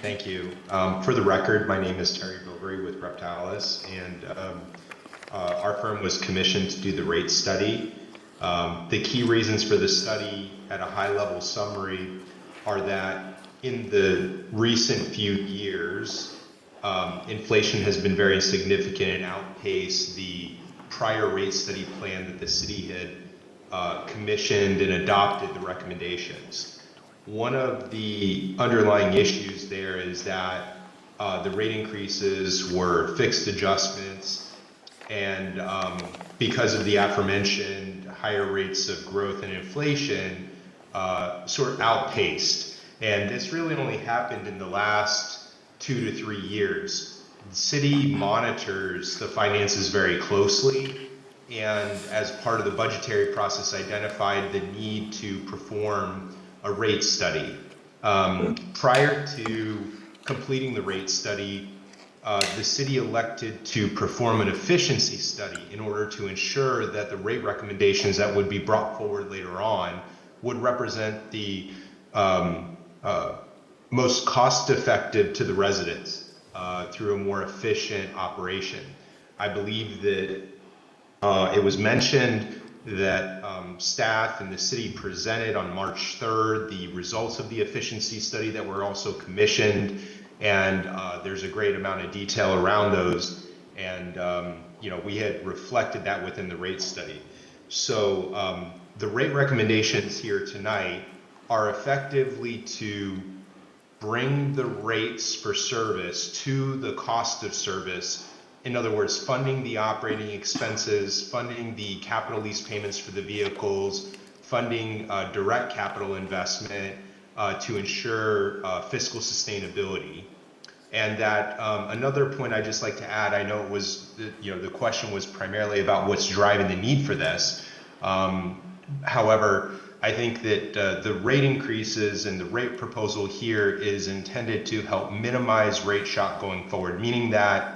Thank you. For the record, my name is Terry Bilberry with Reptalis, and our firm was commissioned to do the rate study. The key reasons for the study at a high-level summary are that in the recent few years, inflation has been very significant and outpaced the prior rate study plan that the city had commissioned and adopted the recommendations. One of the underlying issues there is that the rate increases were fixed adjustments, and because of the aforementioned higher rates of growth and inflation, sort of outpaced. And this really only happened in the last 2 to 3 years. The city monitors the finances very closely, and as part of the budgetary process identified the need to perform a rate study. Prior to completing the rate study, the city elected to perform an efficiency study in order to ensure that the rate recommendations that would be brought forward later on would represent the most cost-effective to the residents through a more efficient operation. I believe that it was mentioned that staff and the city presented on March 3rd the results of the efficiency study that were also commissioned, and there's a great amount of detail around those, and we had reflected that within the rate study. So the rate recommendations here tonight are effectively to bring the rates for service to the cost of service. In other words, funding the operating expenses, funding the capital lease payments for the vehicles, funding direct capital investment to ensure fiscal sustainability. And that another point I'd just like to add, I know it was, the question was primarily about what's driving the need for this. However, I think that the rate increases and the rate proposal here is intended to help minimize rate shock going forward, meaning that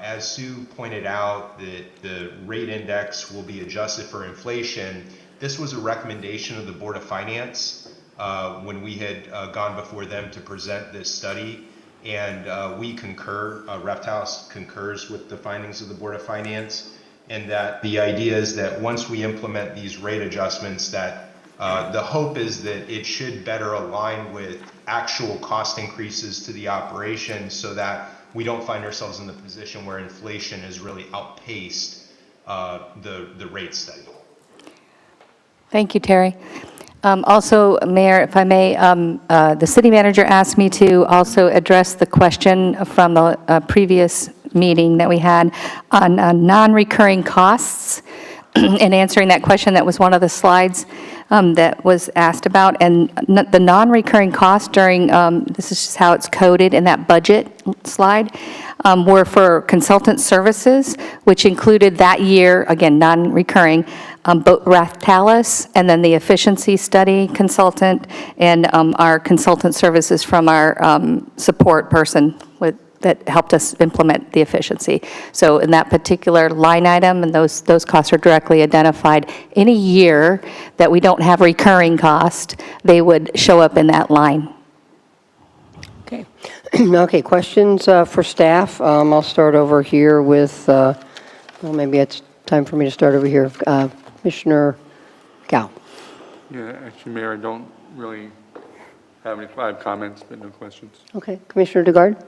as Sue pointed out, that the rate index will be adjusted for inflation. This was a recommendation of the Board of Finance when we had gone before them to present this study, and we concur, Reptalis concurs with the findings of the Board of Finance, and that the idea is that once we implement these rate adjustments, that the hope is that it should better align with actual cost increases to the operation, so that we don't find ourselves in the position where inflation has really outpaced the rate study. Thank you, Terry. Also, Mayor, if I may, the city manager asked me to also address the question from the previous meeting that we had on non-recurring costs. And answering that question, that was one of the slides that was asked about. And the non-recurring costs during, this is just how it's coded in that budget slide, were for consultant services, which included that year, again, non-recurring, Reptalis, and then the efficiency study consultant, and our consultant services from our support person that helped us implement the efficiency. So in that particular line item, and those costs are directly identified, any year that we don't have recurring cost, they would show up in that line. Okay. Okay, questions for staff? I'll start over here with, well, maybe it's time for me to start over here. Commissioner Gao. Yeah, actually, Mayor, I don't really have any, I have comments, but no questions. Okay, Commissioner DeGard?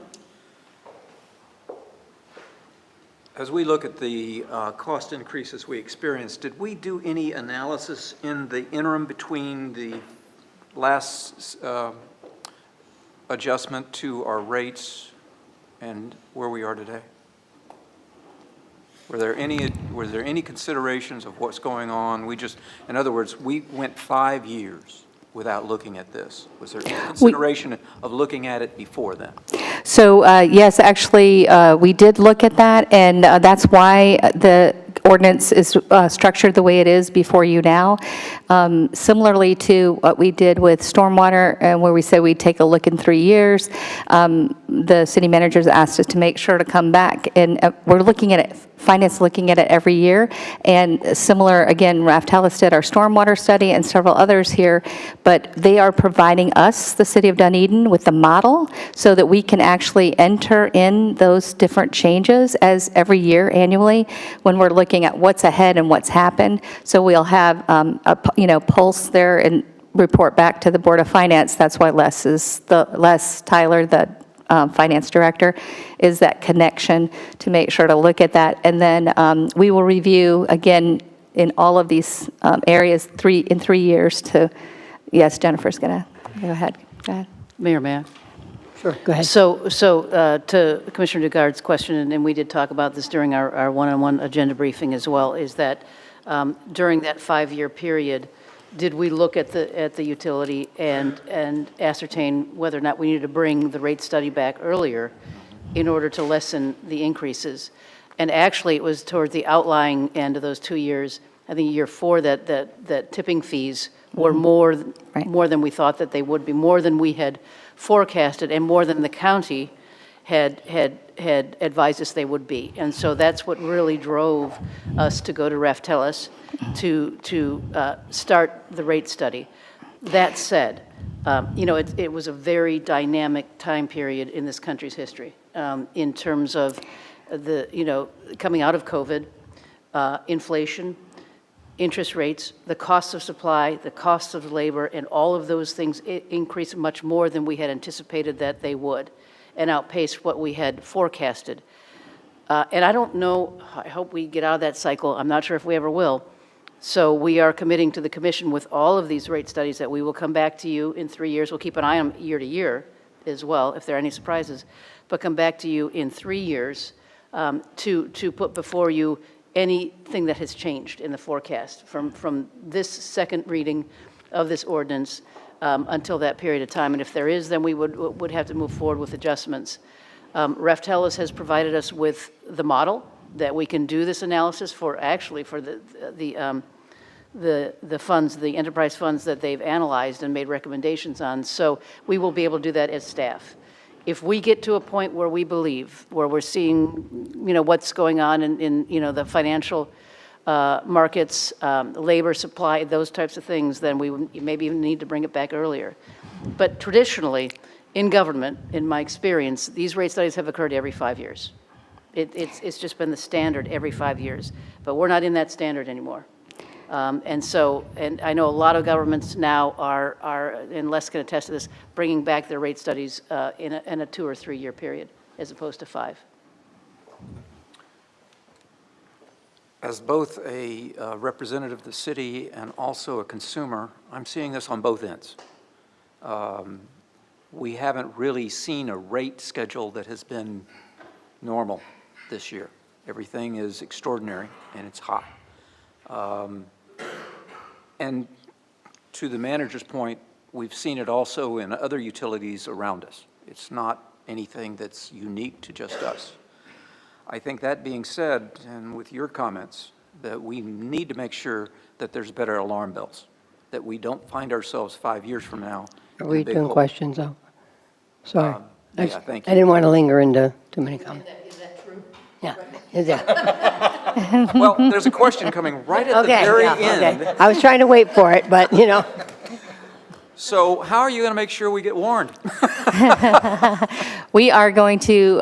As we look at the cost increases we experienced, did we do any analysis in the interim between the last adjustment to our rates and where we are today? Were there any considerations of what's going on? In other words, we went 5 years without looking at this. Was there any consideration of looking at it before then? So yes, actually, we did look at that, and that's why the ordinance is structured the way it is before you now. Similarly to what we did with stormwater, where we said we'd take a look in 3 years, the city managers asked us to make sure to come back, and we're looking at it, finance looking at it every year, and similar, again, Raftellus did our stormwater study and several others here, but they are providing us, the city of Dunedin, with the model so that we can actually enter in those different changes as every year annually when we're looking at what's ahead and what's happened. So we'll have a pulse there and report back to the Board of Finance. That's why Les Tyler, the finance director, is that connection to make sure to look at that. And then we will review again in all of these areas in 3 years to, yes, Jennifer's going to go ahead. Go ahead. Mayor, may I? Sure, go ahead. So to Commissioner Dugard's question, and we did talk about this during our one-on-one agenda briefing as well, is that during that 5-year period, did we look at the utility and ascertain whether or not we needed to bring the rate study back earlier in order to lessen the increases? And actually, it was toward the outlying end of those 2 years, I think year 4, that tipping fees were more than we thought that they would be, more than we had forecasted, and more than the county had advised us they would be. And so that's what really drove us to go to Raftellus to start the rate study. That said, it was a very dynamic time period in this country's history in terms of coming out of COVID, inflation, interest rates, the cost of supply, the cost of labor, and all of those things increased much more than we had anticipated that they would, and outpaced what we had forecasted. And I don't know, I hope we get out of that cycle. I'm not sure if we ever will. So we are committing to the commission with all of these rate studies that we will come back to you in 3 years. We'll keep an eye on year to year as well, if there are any surprises, but come back to you in 3 years to put before you anything that has changed in the forecast from this second reading of this ordinance until that period of time. And if there is, then we would have to move forward with adjustments. Raftellus has provided us with the model that we can do this analysis for the funds, the enterprise funds that they've analyzed and made recommendations on. So we will be able to do that as staff. If we get to a point where we believe, where we're seeing, what's going on in the financial markets, labor supply, those types of things, then we maybe even need to bring it back earlier. But traditionally, in government, in my experience, these rate studies have occurred every 5 years. It's just been the standard every 5 years. But we're not in that standard anymore. And I know a lot of governments now are, and Les can attest to this, bringing back their rate studies in a 2 or 3 year period, as opposed to 5. As both a representative of the city and also a consumer, I'm seeing this on both ends. We haven't really seen a rate schedule that has been normal this year. Everything is extraordinary and it's high. And to the manager's point, we've seen it also in other utilities around us. It's not anything that's unique to just us. I think that being said, and with your comments, that we need to make sure that there's better alarm bells, that we don't find ourselves 5 years from now. Are we doing questions, though? Sorry. Yeah, thank you. I didn't want to linger into too many comments. Is that true? Yeah. Is that? Well, there's a question coming right at the very end. Okay. I was trying to wait for it, but, So how are you going to make sure we get warned? We are going to,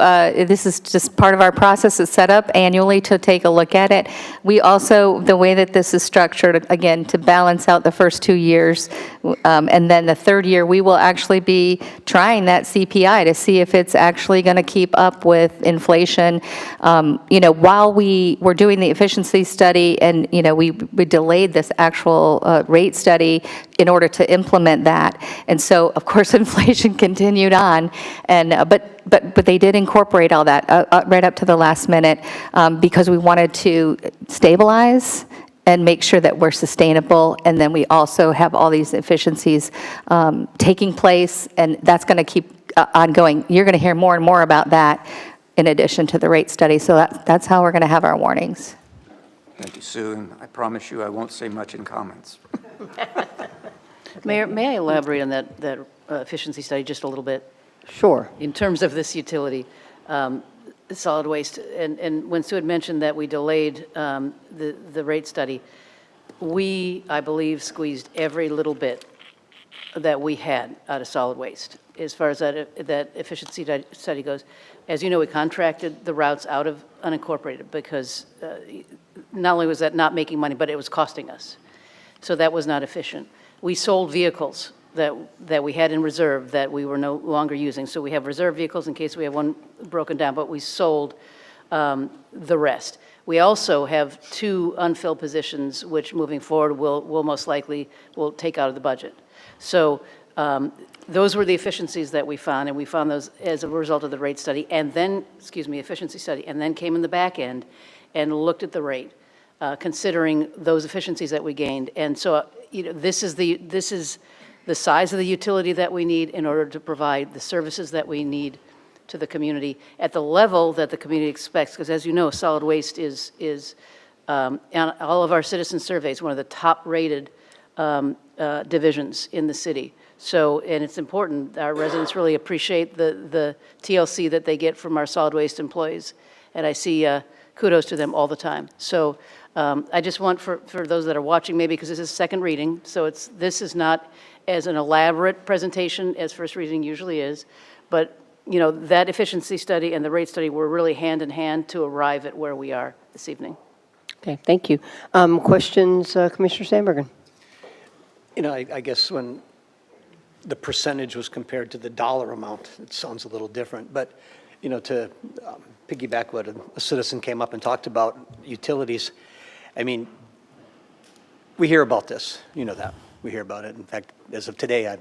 this is just part of our process. It's set up annually to take a look at it. We also, the way that this is structured, again, to balance out the first 2 years, and then the third year, we will actually be trying that CPI to see if it's actually going to keep up with inflation. While we were doing the efficiency study and, we delayed this actual rate study in order to implement that. And so, of course, inflation continued on, and but they did incorporate all that right up to the last minute because we wanted to stabilize and make sure that we're sustainable, and then we also have all these efficiencies taking place, and that's going to keep ongoing. You're going to hear more and more about that in addition to the rate study, so that's how we're going to have our warnings. Thank you, Sue, and I promise you I won't say much in comments. Mayor, may I elaborate on that efficiency study just a little bit? Sure. In terms of this utility, solid waste, and when Sue had mentioned that we delayed the rate study, we, I believe, squeezed every little bit that we had out of solid waste as far as that efficiency study goes. As you know, we contracted the routes out of unincorporated because not only was that not making money, but it was costing us. So that was not efficient. We sold vehicles that we had in reserve that we were no longer using. So we have reserve vehicles in case we have one broken down, but we sold the rest. We also have 2 unfilled positions, which moving forward will most likely will take out of the budget. So those were the efficiencies that we found, and we found those as a result of the rate study, and then, efficiency study, and then came in the back end and looked at the rate, considering those efficiencies that we gained. And so, this is the size of the utility that we need in order to provide the services that we need to the community at the level that the community expects. Because as you know, solid waste is on all of our citizen surveys, one of the top-rated divisions in the city. So, and it's important, our residents really appreciate the TLC that they get from our solid waste employees. And I see kudos to them all the time. So I just want for those that are watching, maybe because this is second reading, so this is not as an elaborate presentation as first reading usually is, but that efficiency study and the rate study were really hand in hand to arrive at where we are this evening. Okay, thank you. Questions, Commissioner Sandbergen? I guess when the percentage was compared to the dollar amount, it sounds a little different. But, to piggyback what a citizen came up and talked about, utilities, I mean, we hear about this. You know that. We hear about it. In fact, as of today, I've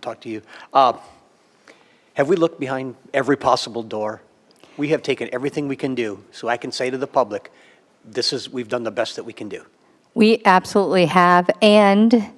talked to you. Have we looked behind every possible door? We have taken everything we can do, so I can say to the public, we've done the best that we can do. We absolutely have, and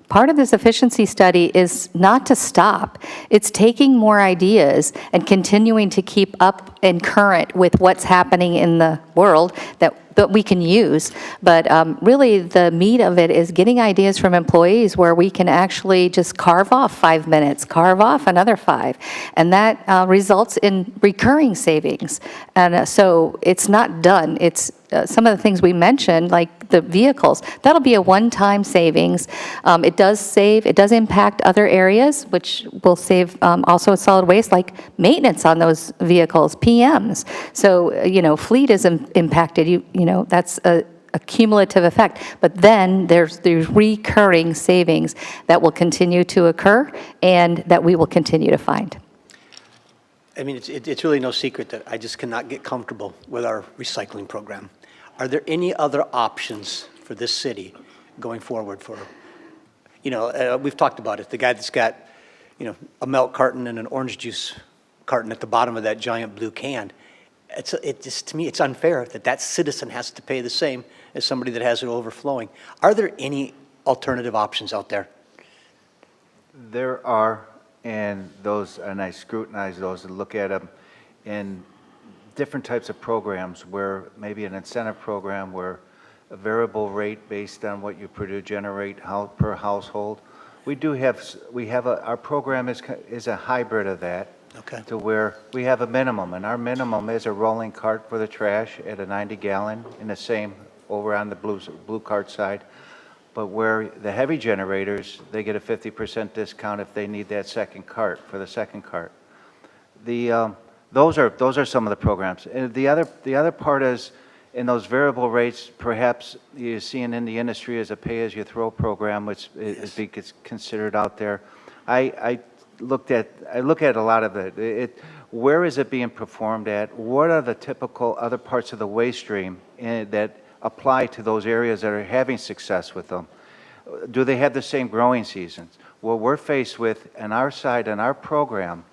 part of this efficiency study is not to stop. It's taking more ideas and continuing to keep up and current with what's happening in the world that we can use. But really, the meat of it is getting ideas from employees where we can actually just carve off 5 minutes, carve off another 5, and that results in recurring savings. And so it's not done. It's some of the things we mentioned, like the vehicles, that'll be a one-time savings. It does impact other areas, which will save also solid waste, like maintenance on those vehicles, PMs. So, fleet is impacted. That's a cumulative effect. But then there's the recurring savings that will continue to occur and that we will continue to find. I mean, it's really no secret that I just cannot get comfortable with our recycling program. Are there any other options for this city going forward for, we've talked about it, the guy that's got, a milk carton and an orange juice carton at the bottom of that giant blue can. To me, it's unfair that citizen has to pay the same as somebody that has it overflowing. Are there any alternative options out there? There are, and I scrutinize those and look at them in different types of programs where maybe an incentive program where a variable rate based on what you generate per household. Our program is a hybrid of that. Okay. To where we have a minimum, and our minimum is a rolling cart for the trash at a 90-gallon, and the same over on the blue cart side. But where the heavy generators, they get a 50% discount if they need that second cart for the second cart. Those are some of the programs. And the other part is in those variable rates, perhaps you're seeing in the industry as a pay-as-you-throw program, which gets considered out there. I look at a lot of it. Where is it being performed at? What are the typical other parts of the waste stream that apply to those areas that are having success with them? Do they have the same growing seasons? What we're faced with on our side, in our program,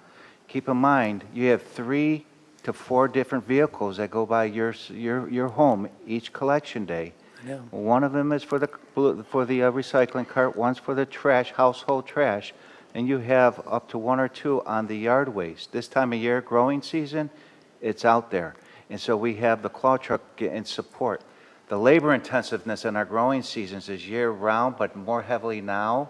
keep in mind, you have 3 to 4 different vehicles that go by your home each collection day. Yeah. One of them is for the recycling cart, one's for the trash, household trash, and you have up to 1 or 2 on the yard waste. This time of year, growing season, it's out there. And so we have the claw truck in support. The labor intensiveness in our growing seasons is year-round, but more heavily now.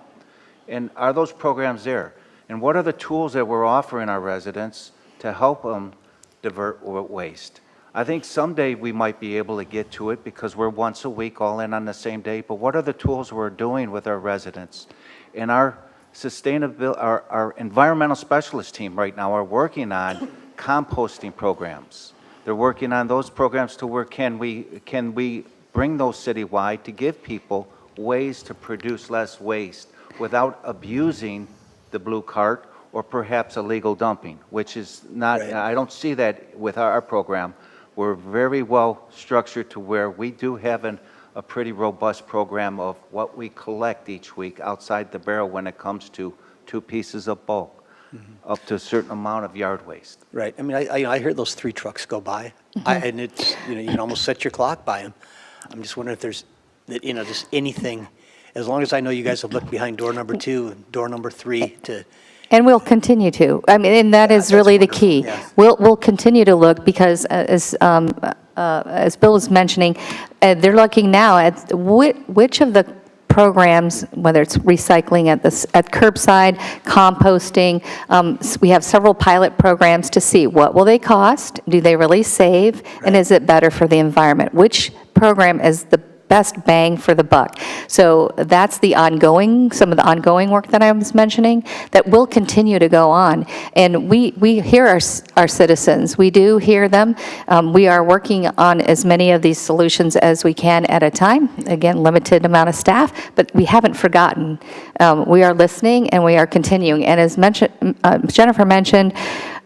And are those programs there? And what are the tools that we're offering our residents to help them divert waste? I think someday we might be able to get to it because we're once a week all in on the same day, but what are the tools we're doing with our residents? And our our environmental specialist team right now are working on composting programs. They're working on those programs to where can we bring those citywide to give people ways to produce less waste without abusing the blue cart or perhaps illegal dumping, which is not, I don't see that with our program. We're very well structured to where we do have a pretty robust program of what we collect each week outside the barrel when it comes to 2 pieces of bulk, up to a certain amount of yard waste. Right. I mean, I hear those 3 trucks go by, and it's, you can almost set your clock by them. I'm just wondering if there's, just anything, as long as I know you guys have looked behind door number 2 and door number 3 to. And we'll continue to. I mean, and that is really the key. Yeah. We'll continue to look because as Bill was mentioning, they're looking now at which of the programs, whether it's recycling at curbside, composting, we have several pilot programs to see what will they cost, do they really save, and is it better for the environment? Which program is the best bang for the buck? So that's some of the ongoing work that I was mentioning that will continue to go on. And we hear our citizens. We do hear them. We are working on as many of these solutions as we can at a time. Again, limited amount of staff, but we haven't forgotten. We are listening and we are continuing. And as Jennifer mentioned,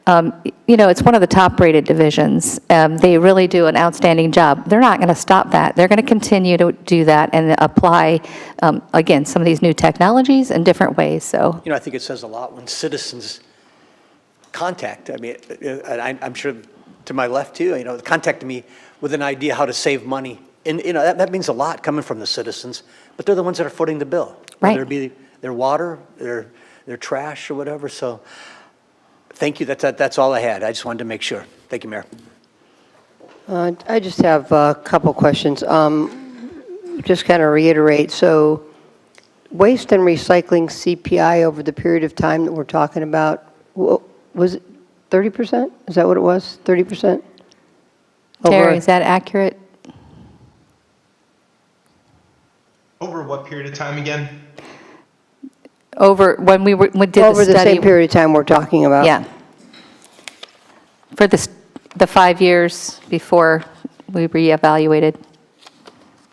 it's one of the top-rated divisions. They really do an outstanding job. They're not going to stop that. They're going to continue to do that and apply, again, some of these new technologies in different ways. So, I think it says a lot when citizens contact. I mean, and I'm sure to my left too. Contacting me with an idea how to save money, and that means a lot coming from the citizens. But they're the ones that are footing the bill, whether it be their water, their trash, or whatever. So. Thank you. That's all I had. I just wanted to make sure. Thank you, Mayor. I just have a couple questions. Just kind of reiterate, so waste and recycling CPI over the period of time that we're talking about, was it 30%? Is that what it was? 30%? Terry, is that accurate? Over what period of time again? Over when we did the study. Over the same period of time we're talking about. Yeah. For the 5 years before we reevaluated.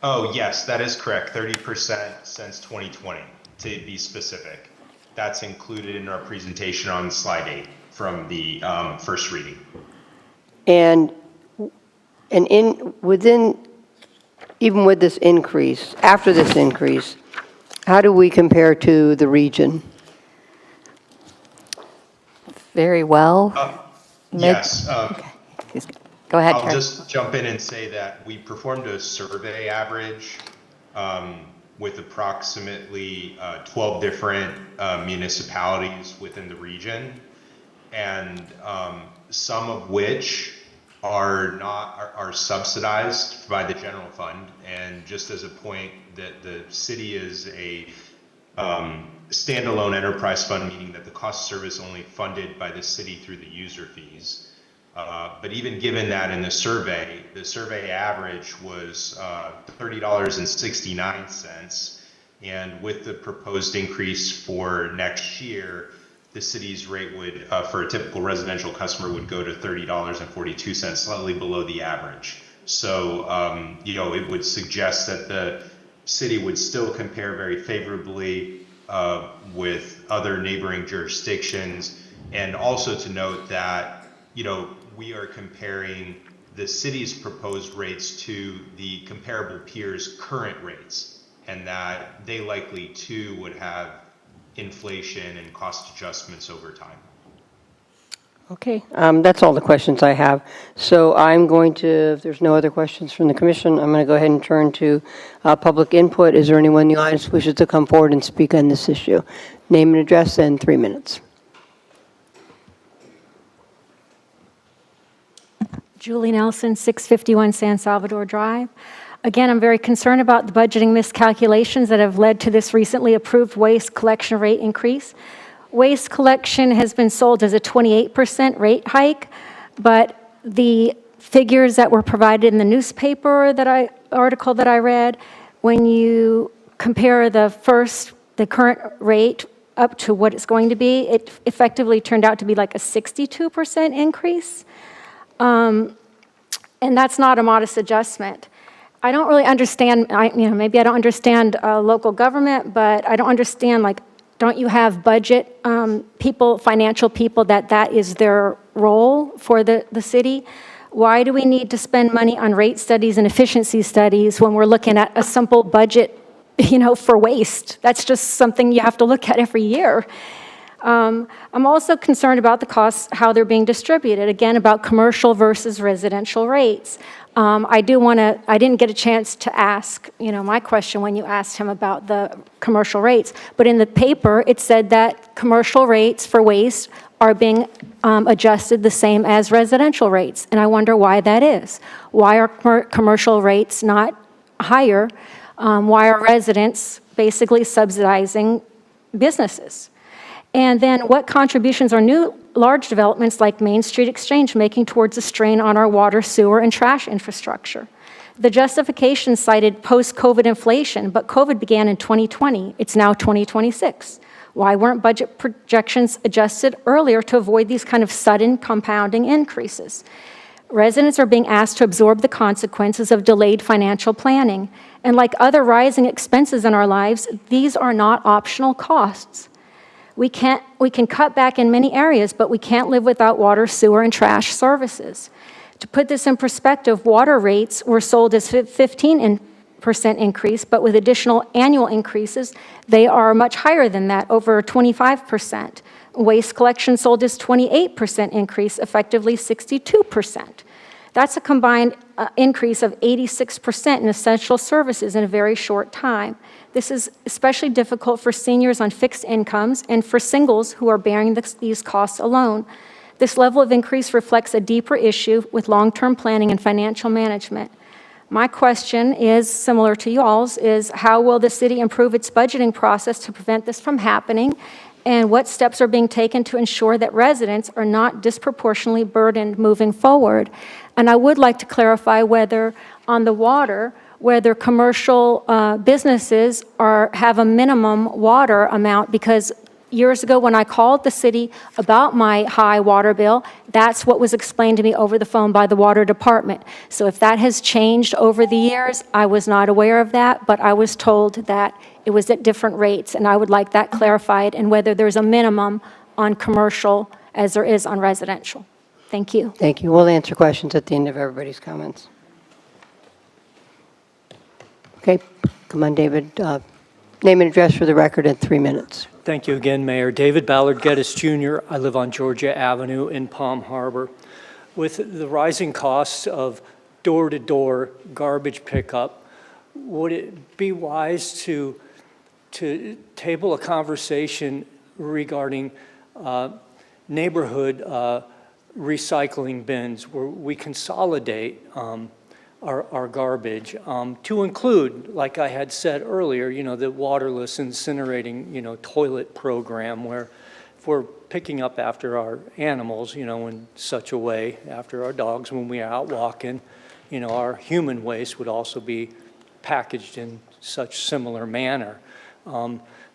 Oh, yes, that is correct. 30% since 2020, to be specific. That's included in our presentation on slide 8 from the first reading. And even with this increase, after this increase, how do we compare to the region? Very well. Yes. Okay. Go ahead, I'll Terry. just jump in and say that we performed a survey average with approximately 12 different municipalities within the region, and some of which are subsidized by the general fund. And just as a point, that the city is a standalone enterprise fund, meaning that the cost of service only funded by the city through the user fees. But even given that in the survey average was $30.69, and with the proposed increase for next year, the city's rate would, for a typical residential customer, would go to $30.42, slightly below the average. So, it would suggest that the city would still compare very favorably with other neighboring jurisdictions. And also to note that, we are comparing the city's proposed rates to the comparable peers' current rates, and that they likely too would have inflation and cost adjustments over time. Okay, that's all the questions I have. So I'm going to, if there's no other questions from the commission, I'm going to go ahead and turn to public input. Is there anyone in the audience who wishes to come forward and speak on this issue? Name and address and 3 minutes. Julie Nelson, 651 San Salvador Drive. Again, I'm very concerned about the budgeting miscalculations that have led to this recently approved waste collection rate increase. Waste collection has been sold as a 28% rate hike, but the figures that were provided in the newspaper article that I read, when you compare the current rate up to what it's going to be, it effectively turned out to be like a 62% increase. And that's not a modest adjustment. I don't really understand, maybe I don't understand local government, but I don't understand, like, don't you have budget people, financial people, that is their role for the city? Why do we need to spend money on rate studies and efficiency studies when we're looking at a simple budget, for waste? That's just something you have to look at every year. I'm also concerned about the costs, how they're being distributed, again, about commercial versus residential rates. I didn't get a chance to ask, my question when you asked him about the commercial rates, but in the paper, it said that commercial rates for waste are being adjusted the same as residential rates, and I wonder why that is. Why are commercial rates not higher? Why are residents basically subsidizing businesses? And then what contributions are new large developments like Main Street Exchange making towards the strain on our water, sewer, and trash infrastructure? The justification cited post-COVID inflation, but COVID began in 2020. It's now 2026. Why weren't budget projections adjusted earlier to avoid these kind of sudden compounding increases? Residents are being asked to absorb the consequences of delayed financial planning. And like other rising expenses in our lives, these are not optional costs. We can cut back in many areas, but we can't live without water, sewer, and trash services. To put this in perspective, water rates were sold as 15% increase, but with additional annual increases, they are much higher than that, over 25%. Waste collection sold as 28% increase, effectively 62%. That's a combined increase of 86% in essential services in a very short time. This is especially difficult for seniors on fixed incomes and for singles who are bearing these costs alone. This level of increase reflects a deeper issue with long-term planning and financial management. My question is similar to y'all's, is how will the city improve its budgeting process to prevent this from happening? And what steps are being taken to ensure that residents are not disproportionately burdened moving forward? And I would like to clarify whether on the water, whether commercial businesses have a minimum water amount, because years ago when I called the city about my high water bill, that's what was explained to me over the phone by the water department. So if that has changed over the years, I was not aware of that, but I was told that it was at different rates, and I would like that clarified, and whether there's a minimum on commercial as there is on residential. Thank you. Thank you. We'll answer questions at the end of everybody's comments. Okay, come on, David. Name and address for the record in 3 minutes. Thank you again, Mayor. David Ballard Geddes Jr. I live on Georgia Avenue in Palm Harbor. With the rising costs of door-to-door garbage pickup, would it be wise to table a conversation regarding neighborhood recycling bins where we consolidate our garbage to include, like I had said earlier, the waterless incinerating, toilet program where if we're picking up after our animals, in such a way, after our dogs when we are out walking, our human waste would also be packaged in such similar manner.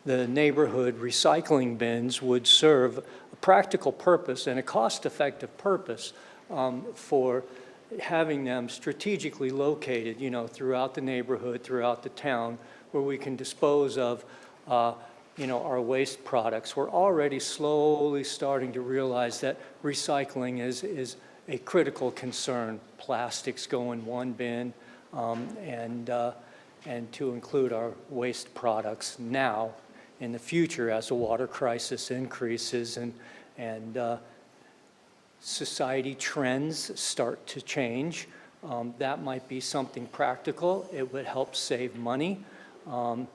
The neighborhood recycling bins would serve a practical purpose and a cost-effective purpose for having them strategically located, throughout the neighborhood, throughout the town, where we can dispose of, our waste products. We're already slowly starting to realize that recycling is a critical concern. Plastics go in one bin, and to include our waste products now. In the future, as the water crisis increases and society trends start to change, that might be something practical. It would help save money. I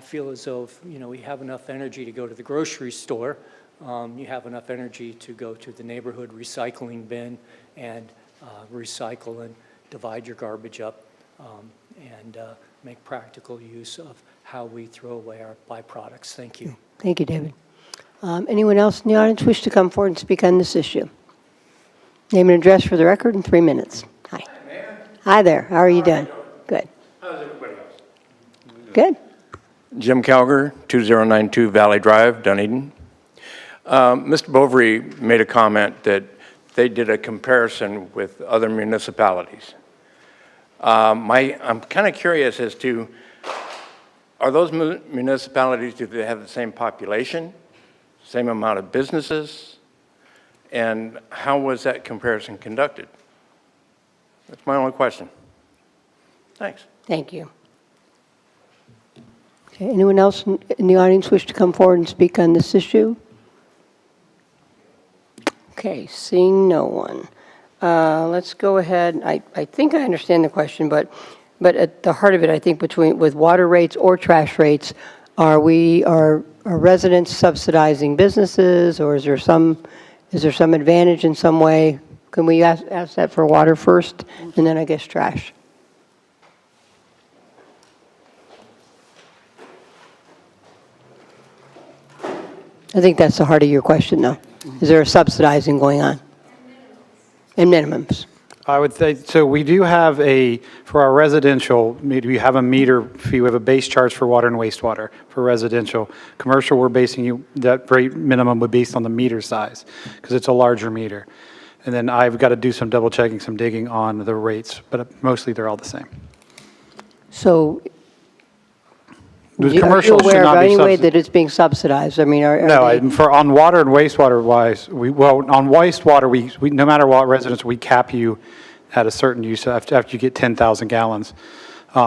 feel as though we have enough energy to go to the grocery store. You have enough energy to go to the neighborhood recycling bin and recycle divide your garbage up, and make practical use of how we throw away our byproducts. Thank you. Thank you, David. Anyone else in the audience wish to come forward and speak on this issue? Name and address for the record in 3 minutes. Hi. Hi there. How are you doing? Good. How's everybody else? Good. Jim Calger, 2092 Valley Drive, Dunedin. Mr. Bovary made a comment that they did a comparison with other municipalities. I'm kind of curious as to, are those municipalities, do they have the same population, same amount of businesses? And how was that comparison conducted? That's my only question. Thanks. Thank you. Okay, anyone else in the audience wish to come forward and speak on this issue? Okay, seeing no one. Let's go ahead. I think I understand the question, but at the heart of it, I think with water rates or trash rates, are residents subsidizing businesses, or is there some advantage in some way? Can we ask that for water first, and then I guess trash? I think that's the heart of your question, though. Is there a subsidizing going on? And minimums. I would say, so we do have for our residential, we have a meter fee, we have a base charge for water and wastewater for residential. Commercial, we're basing that rate minimum would be based on the meter size, because it's a larger meter. And then I've got to do some double checking, some digging on the rates, but mostly they're all the same. So, The are you commercial should aware of not be any way subsidized. that it's being subsidized? I mean, No, on water and wastewater wise, on wastewater, we no matter what residence, we cap you at a certain use after you get 10,000 gallons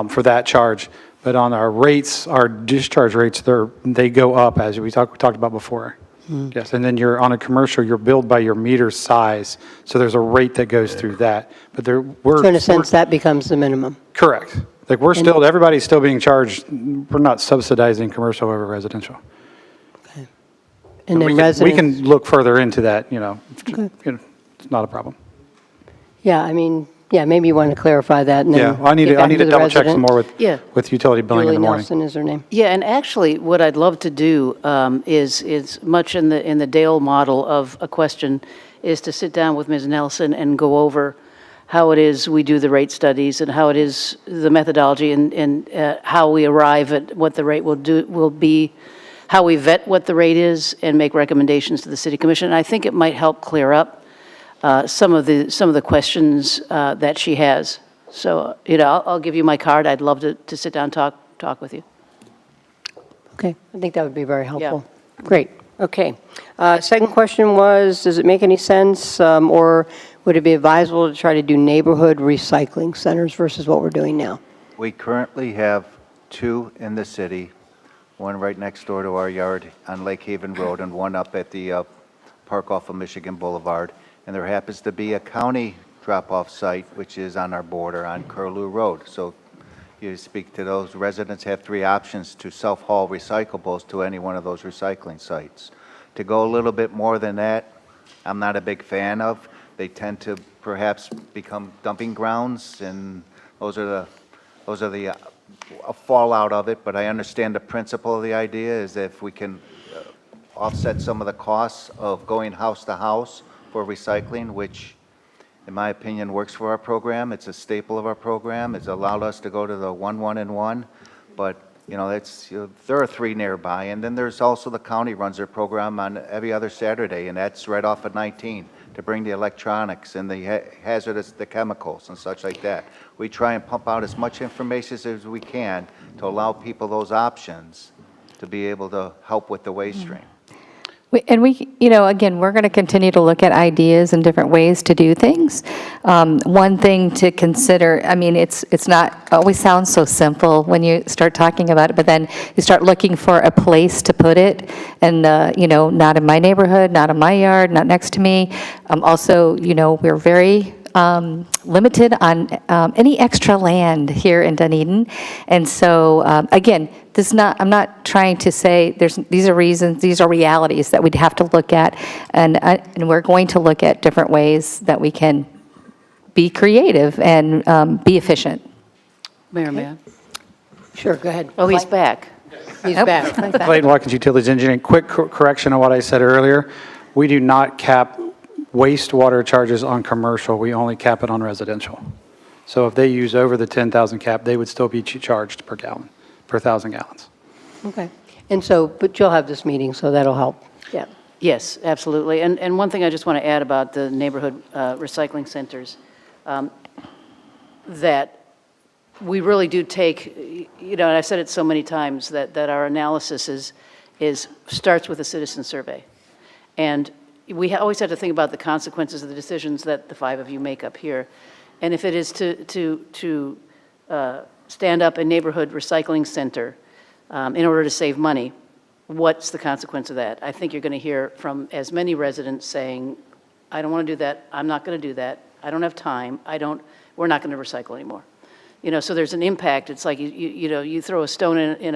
for that charge. But on our rates, our discharge rates, they go up as we talked about before. Yes, and then on a commercial, you're billed by your meter size, so there's a rate that goes through that. But so in a sense, that becomes the minimum. Correct. Like everybody's still being charged. We're not subsidizing commercial over residential. Okay. And then we residents. can look further into that. Okay. It's not a problem. Yeah, I mean, maybe you want to clarify that. And then Yeah, I need get to back the double check some resident. more with utility billing Julie in the morning. Nelson is her name. Yeah, and actually, what I'd love to do is much in the Dale model of a question, is to sit down with Ms. Nelson and go over how it is we do the rate studies and how it is the methodology and how we arrive at what the rate will be, how we vet what the rate is and make recommendations to the City Commission. And I think it might help clear up some of the questions that she has. So, I'll give you my card. I'd love to sit down and talk with you. Okay, I think that would be very helpful. Yeah. Great. Okay. Second question was, does it make any sense, or would it be advisable to try to do neighborhood recycling centers versus what we're doing now? We currently have 2 in the city, one right next door to our yard on Lake Haven Road and one up at the park off of Michigan Boulevard. And there happens to be a county drop-off site, which is on our border on Curlew Road. So you speak to those residents, have 3 options to self-haul recyclables to any one of those recycling sites. To go a little bit more than that, I'm not a big fan of. They tend to perhaps become dumping grounds, and those are the fallout of it. But I understand the principle of the idea is that if we can offset some of the costs of going house to house for recycling, which in my opinion works for our program. It's a staple of our program. It's allowed us to go to the 1, 1, and 1. But there are 3 nearby. And then there's also the county runs their program on every other Saturday, and that's right off at 19 to bring the electronics and the the chemicals and such like that. We try and pump out as much information as we can to allow people those options to be able to help with the waste stream. Again, we're going to continue to look at ideas and different ways to do things. One thing to consider, it's not always sounds so simple when you start talking about it, but then you start looking for a place to put it, and not in my neighborhood, not in my yard, not next to me. Also, we're very limited on any extra land here in Dunedin, and so again, I'm not trying to say these are reasons, these are realities that we'd have to look at, and we're going to look at different ways that we can be creative and be efficient. Mayor, may I? Sure, go ahead. Oh, he's back. He's Oh, back. he's back. Clayton Watkins Utilities Engineering. Quick correction on what I said earlier. We do not cap wastewater charges on commercial. We only cap it on residential. So if they use over the 10,000 cap, they would still be charged per gallon, per 1,000 gallons. Okay. And so, but you'll have this meeting, so that'll help. Yeah. Yes, absolutely. And one thing I just want to add about the neighborhood recycling centers, that we really do take, you know, and I've said it so many times, that our analysis starts with a citizen survey. And we always have to think about the consequences of the decisions that the 5 of you make up here. And if it is to stand up a neighborhood recycling center in order to save money, what's the consequence of that? I think you're going to hear from as many residents saying, I don't want to do that, I'm not going to do that, I don't have time, we're not going to recycle anymore. You know, so there's an impact. It's like, you know, you throw a stone in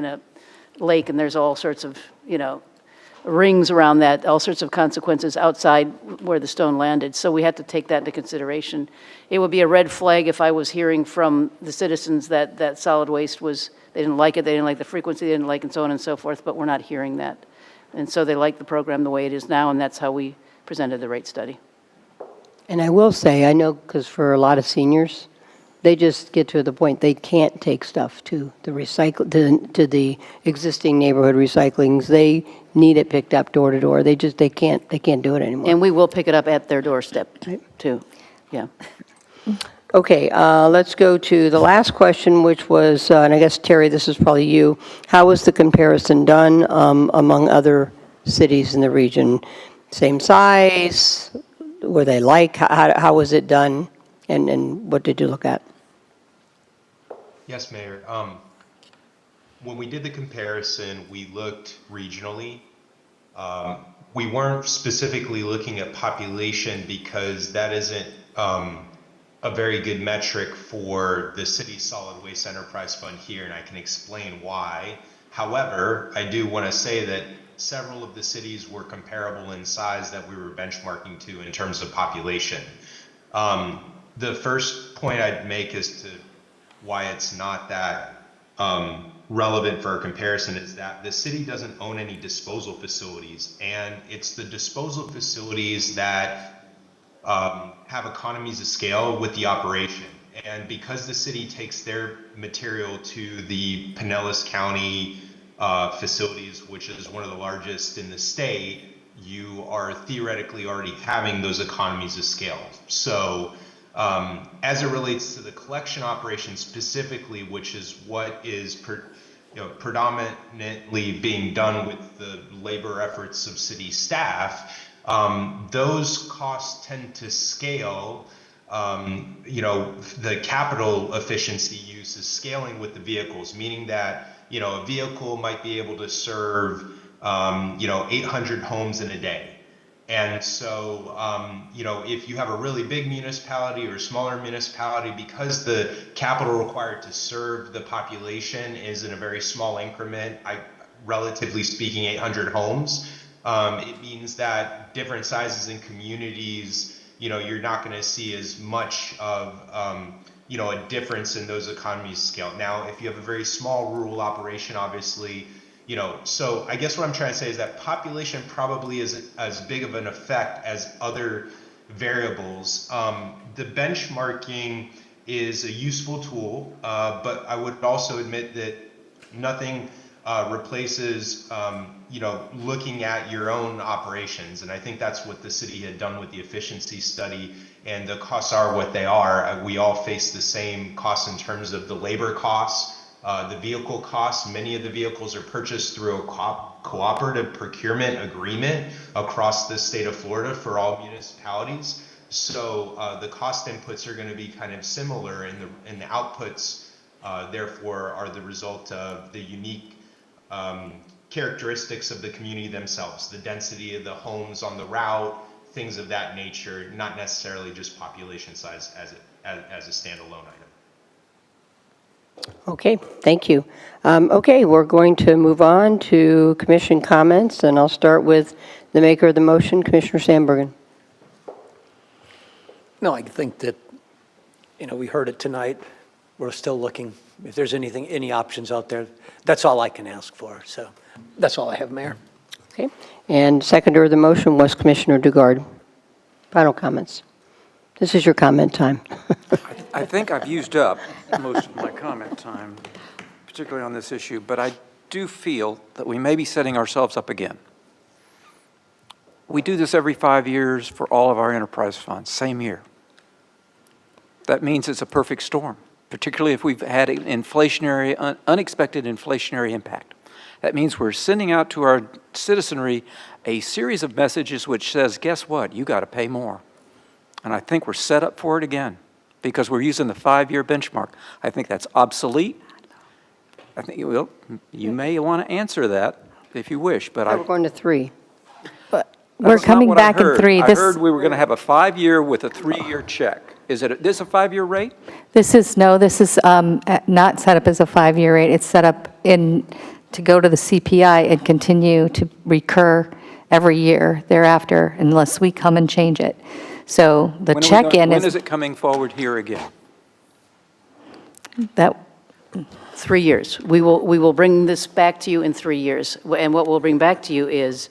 a lake and there's all sorts of, you know, rings around that, all sorts of consequences outside where the stone landed. So we had to take that into consideration. It would be a red flag if I was hearing from the citizens that solid waste was, they didn't like it, they didn't like the frequency, they didn't like it, and so on and so forth, but we're not hearing that. And so they like the program the way it is now, and that's how we presented the rate study. And I will say, I know, because for a lot of seniors, they just get to the point they can't take stuff to the to the existing neighborhood recyclings. They need it picked up door to door. They can't do it anymore. And we will pick it up at their doorstep, too. Yeah. Okay, let's go to the last question, which was, and I guess, Terry, this is probably you. How was the comparison done among other cities in the region? Same size? Were they like? How was it done? And what did you look at? Yes, Mayor. When we did the comparison, we looked regionally. We weren't specifically looking at population because that isn't a very good metric for the city's solid waste enterprise fund here, and I can explain why. However, I do want to say that several of the cities were comparable in size that we were benchmarking to in terms of population. The first point I'd make as to why it's not that relevant for a comparison is that the city doesn't own any disposal facilities, and it's the disposal facilities that have economies of scale with the operation. And because the city takes their material to the Pinellas County facilities, which is one of the largest in the state, you are theoretically already having those economies of scale. So as it relates to the collection operation specifically, which is what is predominantly being done with the labor efforts of city staff, those costs tend to scale. The capital efficiency use is scaling with the vehicles, meaning that, a vehicle might be able to serve, 800 homes in a day. And so, if you have a really big municipality or a smaller municipality, because the capital required to serve the population is in a very small increment, relatively speaking, 800 homes, it means that different sizes in communities, you're not going to see as much of, a difference in those economies of scale. Now, if you have a very small rural operation, obviously, so I guess what I'm trying to say is that population probably isn't as big of an effect as other variables. The benchmarking is a useful tool, but I would also admit that nothing replaces, looking at your own operations. And I think that's what the city had done with the efficiency study, and the costs are what they are. We all face the same costs in terms of the labor costs, the vehicle costs. Many of the vehicles are purchased through a cooperative procurement agreement across the state of Florida for all municipalities. So the cost inputs are going to be kind of similar, and the outputs therefore are the result of the unique characteristics of the community themselves, the density of the homes on the route, things of that nature, not necessarily just population size as a standalone item. Okay, thank you. Okay, we're going to move on to commission comments, and I'll start with the maker of the motion, Commissioner Sandbergen. No, I think that, we heard it tonight. We're still looking. If there's any options out there, that's all I can ask for. So that's all I have, Mayor. Okay. And seconder of the motion was Commissioner Dugard. Final comments. This is your comment time. I think I've used up most of my comment time, particularly on this issue, but I do feel that we may be setting ourselves up again. We do this every 5 years for all of our enterprise funds, same year. That means it's a perfect storm, particularly if we've had an unexpected inflationary impact. That means we're sending out to our citizenry a series of messages which says, guess what, you got to pay more. And I think we're set up for it again because we're using the 5-year benchmark. I think that's obsolete. I think you may want to answer that if you wish, but We're going to 3. We're coming back in 3. I heard we were going to have a 5-year with a 3-year check. Is this a 5-year rate? This is not set up as a 5-year rate. It's set up to go to the CPI and continue to recur every year thereafter unless we come and change it. So the check-in When is it coming forward here again? that 3 years. We will bring this back to you in 3 years. And what we'll bring back to you is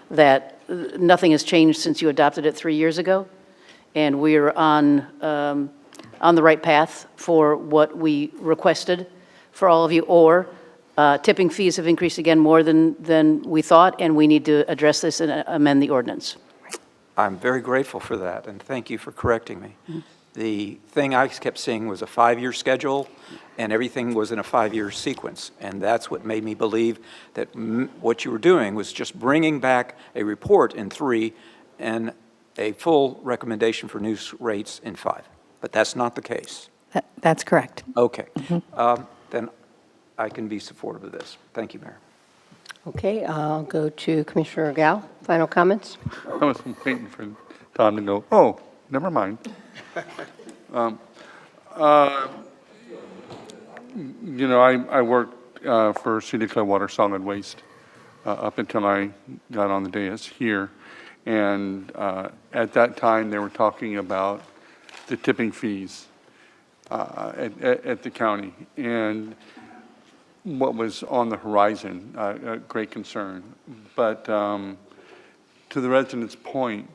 that nothing has changed since you adopted it 3 years ago. And we're on the right path for what we requested for all of you, or tipping fees have increased again more than we thought, and we need to address this and amend the ordinance. I'm very grateful for that, and thank you for correcting me. The thing I kept seeing was a 5-year schedule, and everything was in a 5-year sequence. And that's what made me believe that what you were doing was just bringing back a report in 3 and a full recommendation for new rates in 5. But that's not the case. That's correct. Okay. Then I can be supportive of this. Thank you, Mayor. Okay, I'll go to Commissioner Gal. Final comments? I was waiting for Tom to go, oh, never mind. I worked for City of Clearwater Solid Waste up until I got on the dais here. And at that time, they were talking about the tipping fees at the county. And what was on the horizon, a great concern. But to the resident's point,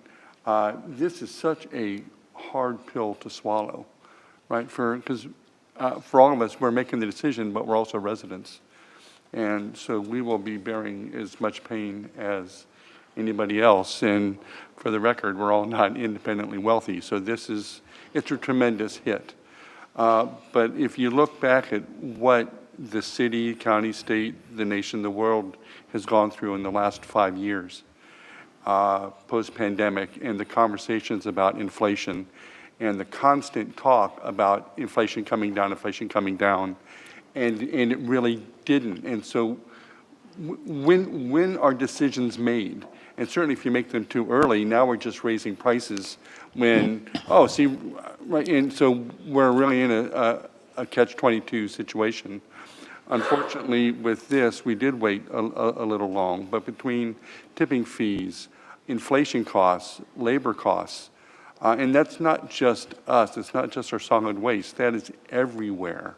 this is such a hard pill to swallow, right? Because for all of us, we're making the decision, but we're also residents. And so we will be bearing as much pain as anybody else. And for the record, we're all not independently wealthy. So it's a tremendous hit. But if you look back at what the city, county, state, the nation, the world has gone through in the last 5 years, post-pandemic, and the conversations about inflation, and the constant talk about inflation coming down, and it really didn't. And so when are decisions made? And certainly if you make them too early, now we're just raising prices when, right, and so we're really in a catch-22 situation. Unfortunately, with this, we did wait a little long, but between tipping fees, inflation costs, labor costs, and that's not just us, it's not just our solid waste, that is everywhere.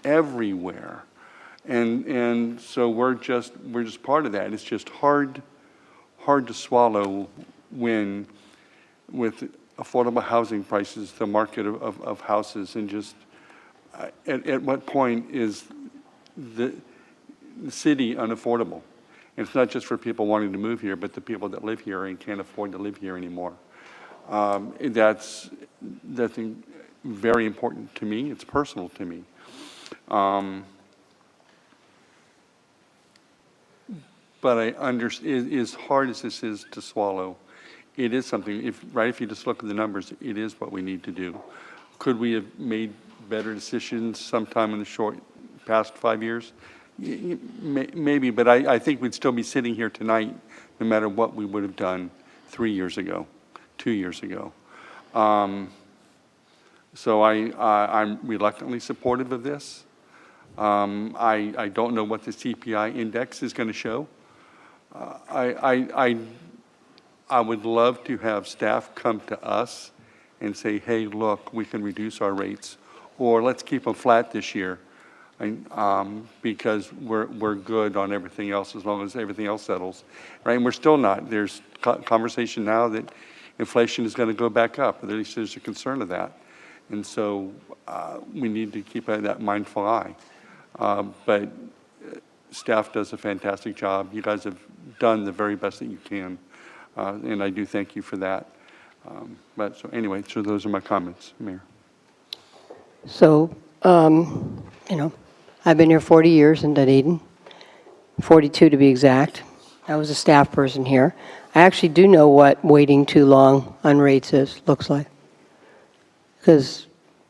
And so we're just part of that. It's just hard to swallow when, with affordable housing prices, the market of houses, and just at what point is the city unaffordable? And it's not just for people wanting to move here, but the people that live here and can't afford to live here anymore. That's very important to me. It's personal to me. But I understand, as hard as this is to swallow, it is something, if you just look at the numbers, it is what we need to do. Could we have made better decisions sometime in the past 5 years? Maybe, but I think we'd still be sitting here tonight no matter what we would have done 3 years ago, 2 years ago. So I'm reluctantly supportive of this. I don't know what the CPI index is going to show. I would love to have staff come to us and say, hey, look, we can reduce our rates, or let's keep them flat this year, because we're good on everything else as long as everything else settles, right? And we're still not. There's conversation now that inflation is going to go back up, at least there's a concern of that. And so we need to keep that mindful eye. But staff does a fantastic job. You guys have done the very best that you can, and I do thank you for that. But so anyway, so those are my comments, Mayor. So, you know, I've been here 40 years in Dunedin, 42 to be exact. I was a staff person here. I actually do know what waiting too long on rates looks like. Because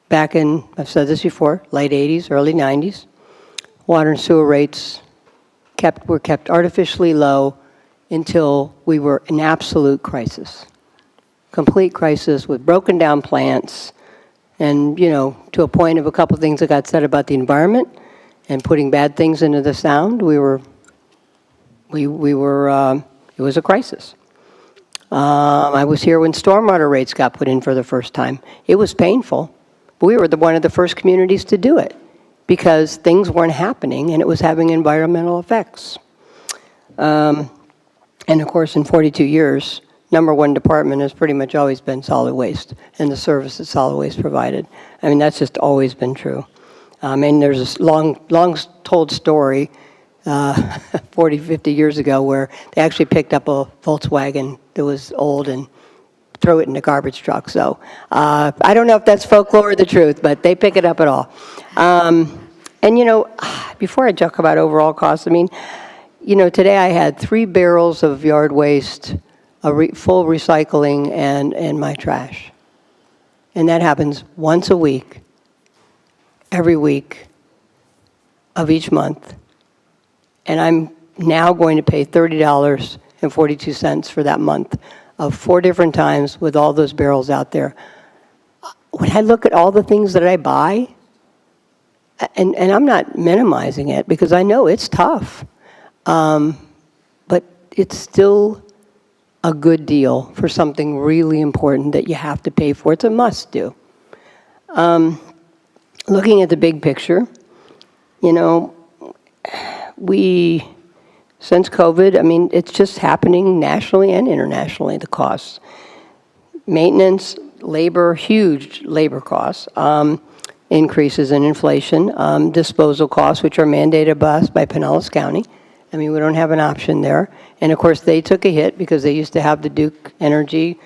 back in, I've said this before, late 80s, early 90s, water and sewer rates were kept artificially low until we were in absolute crisis. Complete crisis with broken down plants and, you know, to a point of a couple things that got said about the environment and putting bad things into the sound, it was a crisis. I was here when stormwater rates got put in for the first time. It was painful. We were one of the first communities to do it because things weren't happening and it was having environmental effects. And of course, in 42 years, number one department has pretty much always been solid waste and the service that solid waste provided. I mean, that's just always been true. And there's a long told story 40, 50 years ago where they actually picked up a Volkswagen that was old and threw it in a garbage truck. So I don't know if that's folklore or the truth, but they pick it up at all. And, you know, before I talk about overall costs, I mean, you know, today I had 3 barrels of yard waste, full recycling, and my trash. And that happens once a week, every week of each month. And I'm now going to pay $30.42 for that month of 4 different times with all those barrels out there. When I look at all the things that I buy, and I'm not minimizing it because I know it's tough, but it's still a good deal for something really important that you have to pay for. It's a must-do. Looking at the big picture, you know, since COVID, I mean, it's just happening nationally and internationally, the costs. Maintenance, labor, huge labor costs, increases in inflation, disposal costs, which are mandated by Pinellas County. I mean, we don't have an option there. And of course, they took a hit because they used to have the Duke Energy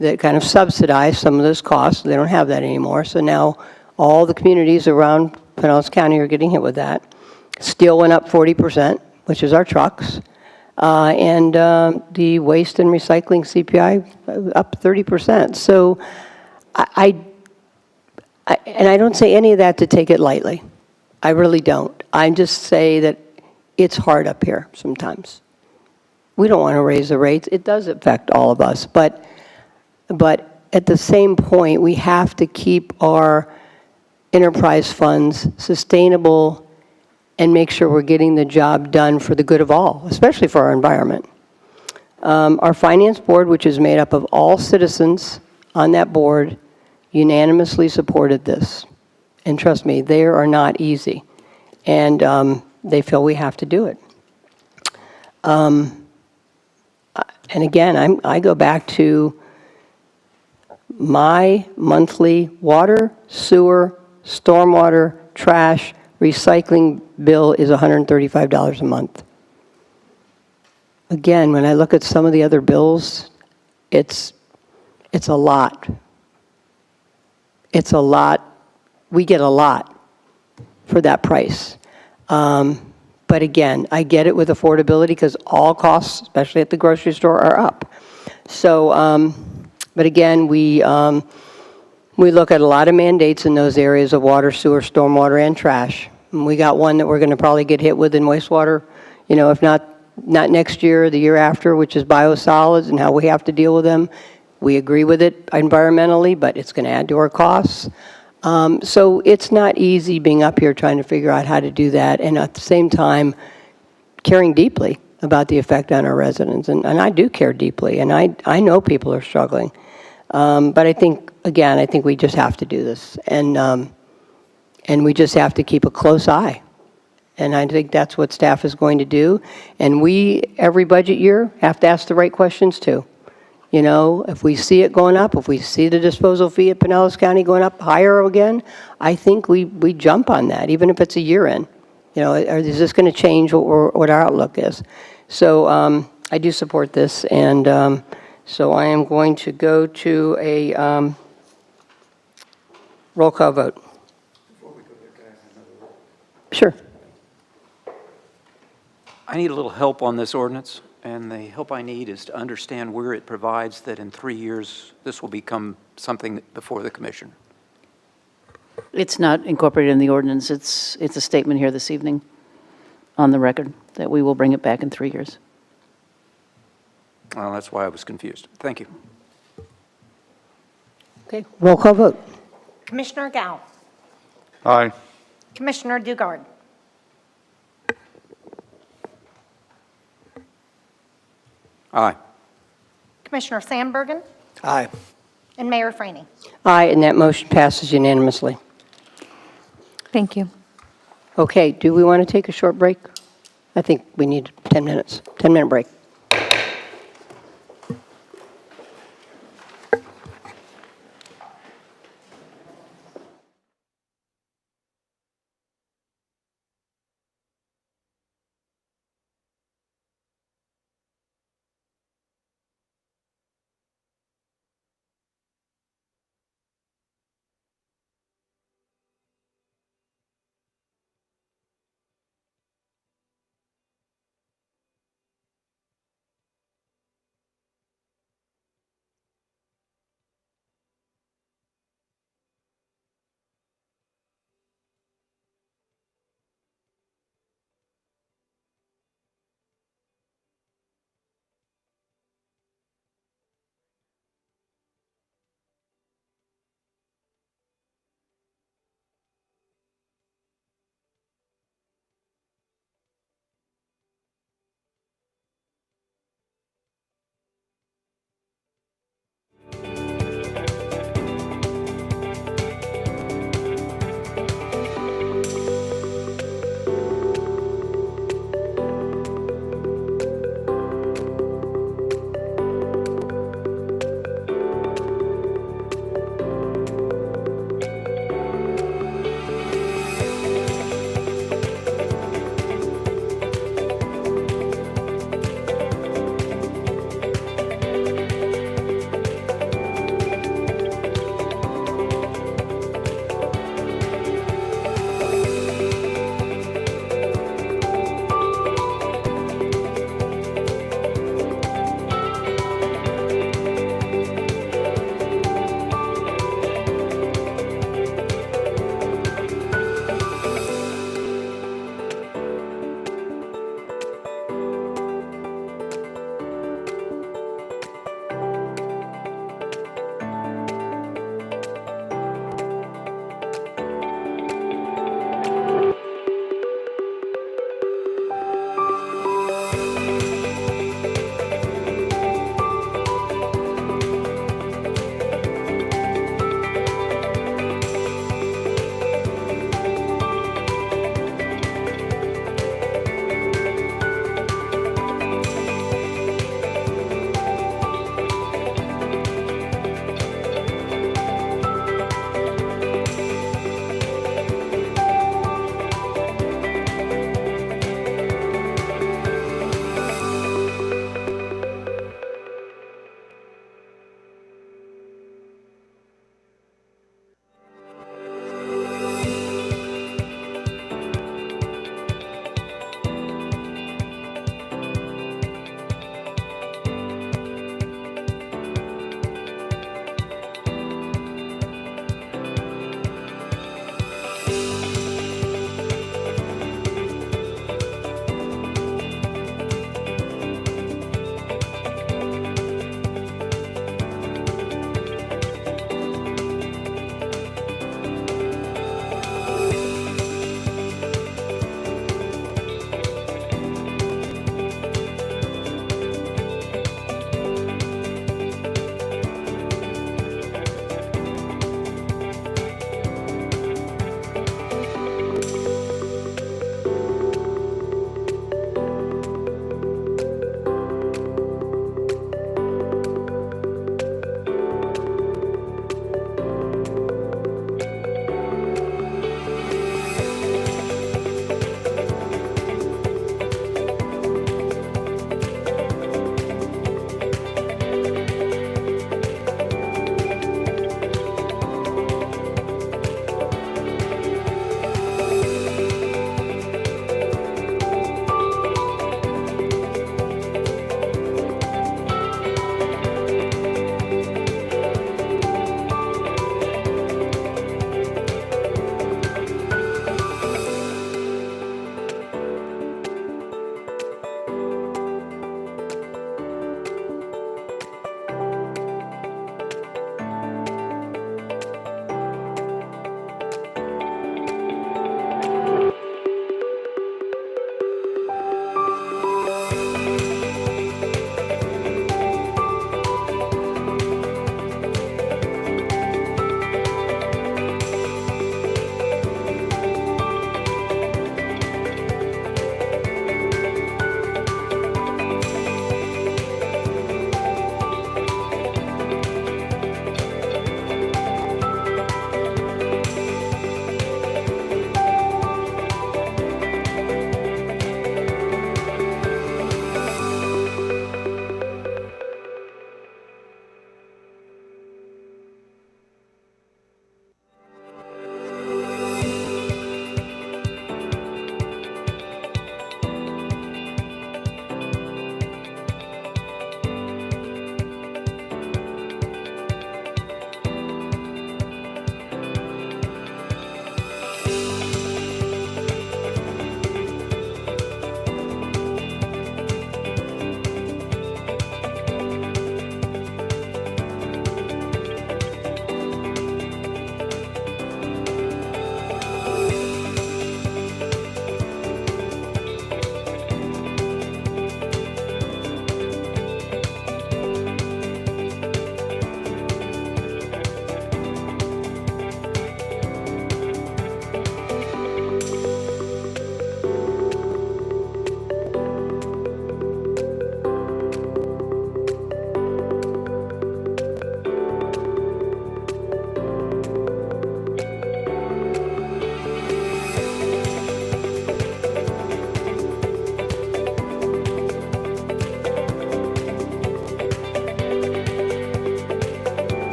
that kind of subsidized some of those costs. They don't have that anymore. So now all the communities around Pinellas County are getting hit with that. Steel went up 40%, which is our trucks. And the waste and recycling CPI up 30%. So and I don't say any of that to take it lightly. I really don't. I just say that it's hard up here sometimes. We don't want to raise the rates. It does affect all of us. But at the same point, we have to keep our enterprise funds sustainable and make sure we're getting the job done for the good of all, especially for our environment. Our finance board, which is made up of all citizens on that board, unanimously supported this. And trust me, they are not easy. And they feel we have to do it. And again, I go back to my monthly water, sewer, stormwater, trash, recycling bill is $135 a month. Again, when I look at some of the other bills, it's a lot. It's a lot. We get a lot for that price. But again, I get it with affordability because all costs, especially at the grocery store, are up. So, but again, we look at a lot of mandates in those areas of water, sewer, stormwater, and trash. And we got one that we're going to probably get hit with in wastewater, you know, if not next year, the year after, which is biosolids and how we have to deal with them. We agree with it environmentally, but it's going to add to our costs. So it's not easy being up here trying to figure out how to do that, and at the same time, caring deeply about the effect on our residents. And I do care deeply, and I know people are struggling. But I think, again, I think we just have to do this. And we just have to keep a close eye. And I think that's what staff is going to do. And we, every budget year, have to ask the right questions too. You know, if we see it going up, if we see the disposal fee at Pinellas County going up higher again, I think we jump on that, even if it's a year in. You know, is this going to change what our outlook is? So I do support this, and so I am going to go to a roll call vote. Sure. I need a little help on this ordinance, and the help I need is to understand where it provides that in 3 years, this will become something before the commission. It's not incorporated in the ordinance. It's a statement here this evening on the record that we will bring it back in 3 years. Well, that's why I was confused. Thank you. Okay, roll call vote. Commissioner Gao. Aye. Commissioner Dugard. Aye. Commissioner Sandbergen. Aye. And Mayor Franey. Aye, and that motion passes unanimously. Thank you. Okay, do we want to take a short break? I think we need 10 minutes, 10-minute break.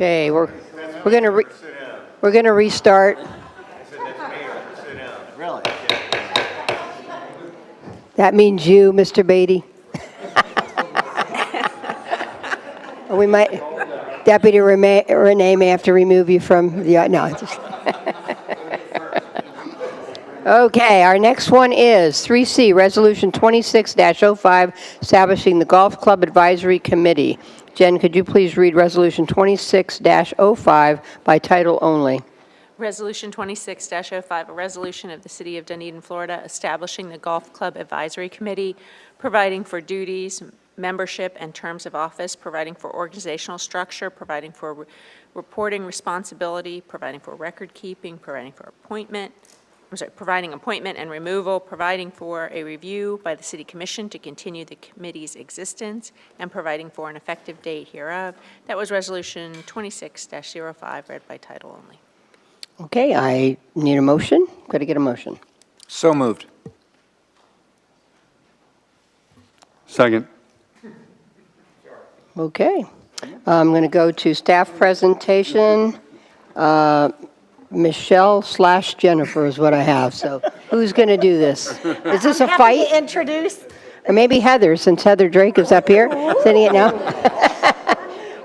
Okay, we're gonna restart. Really? That means you, Mr. Beatty. Or we might, Deputy Renee may have to remove you from the, no. Just Okay, our next one is 3C, Resolution 26-05, establishing the Golf Club Advisory Committee. Jen, could you please read Resolution 26-05 by title only? Resolution 26-05, a resolution of the City of Dunedin, Florida, establishing the Golf Club Advisory Committee, providing for duties, membership, and terms of office, providing for organizational structure, providing for reporting responsibility, providing for record keeping, providing appointment and removal, providing for a review by the City Commission to continue the committee's existence, and providing for an effective date hereof. That was Resolution 26-05, read by title only. Okay, I need a motion. Could I get a motion? So moved. Second. Okay. I'm going to go to staff presentation. Michelle/Jennifer is what I have. So who's going to do this? Is this a Happy fight? to introduce. Or maybe Heather, since Heather Drake is up here, sitting it now.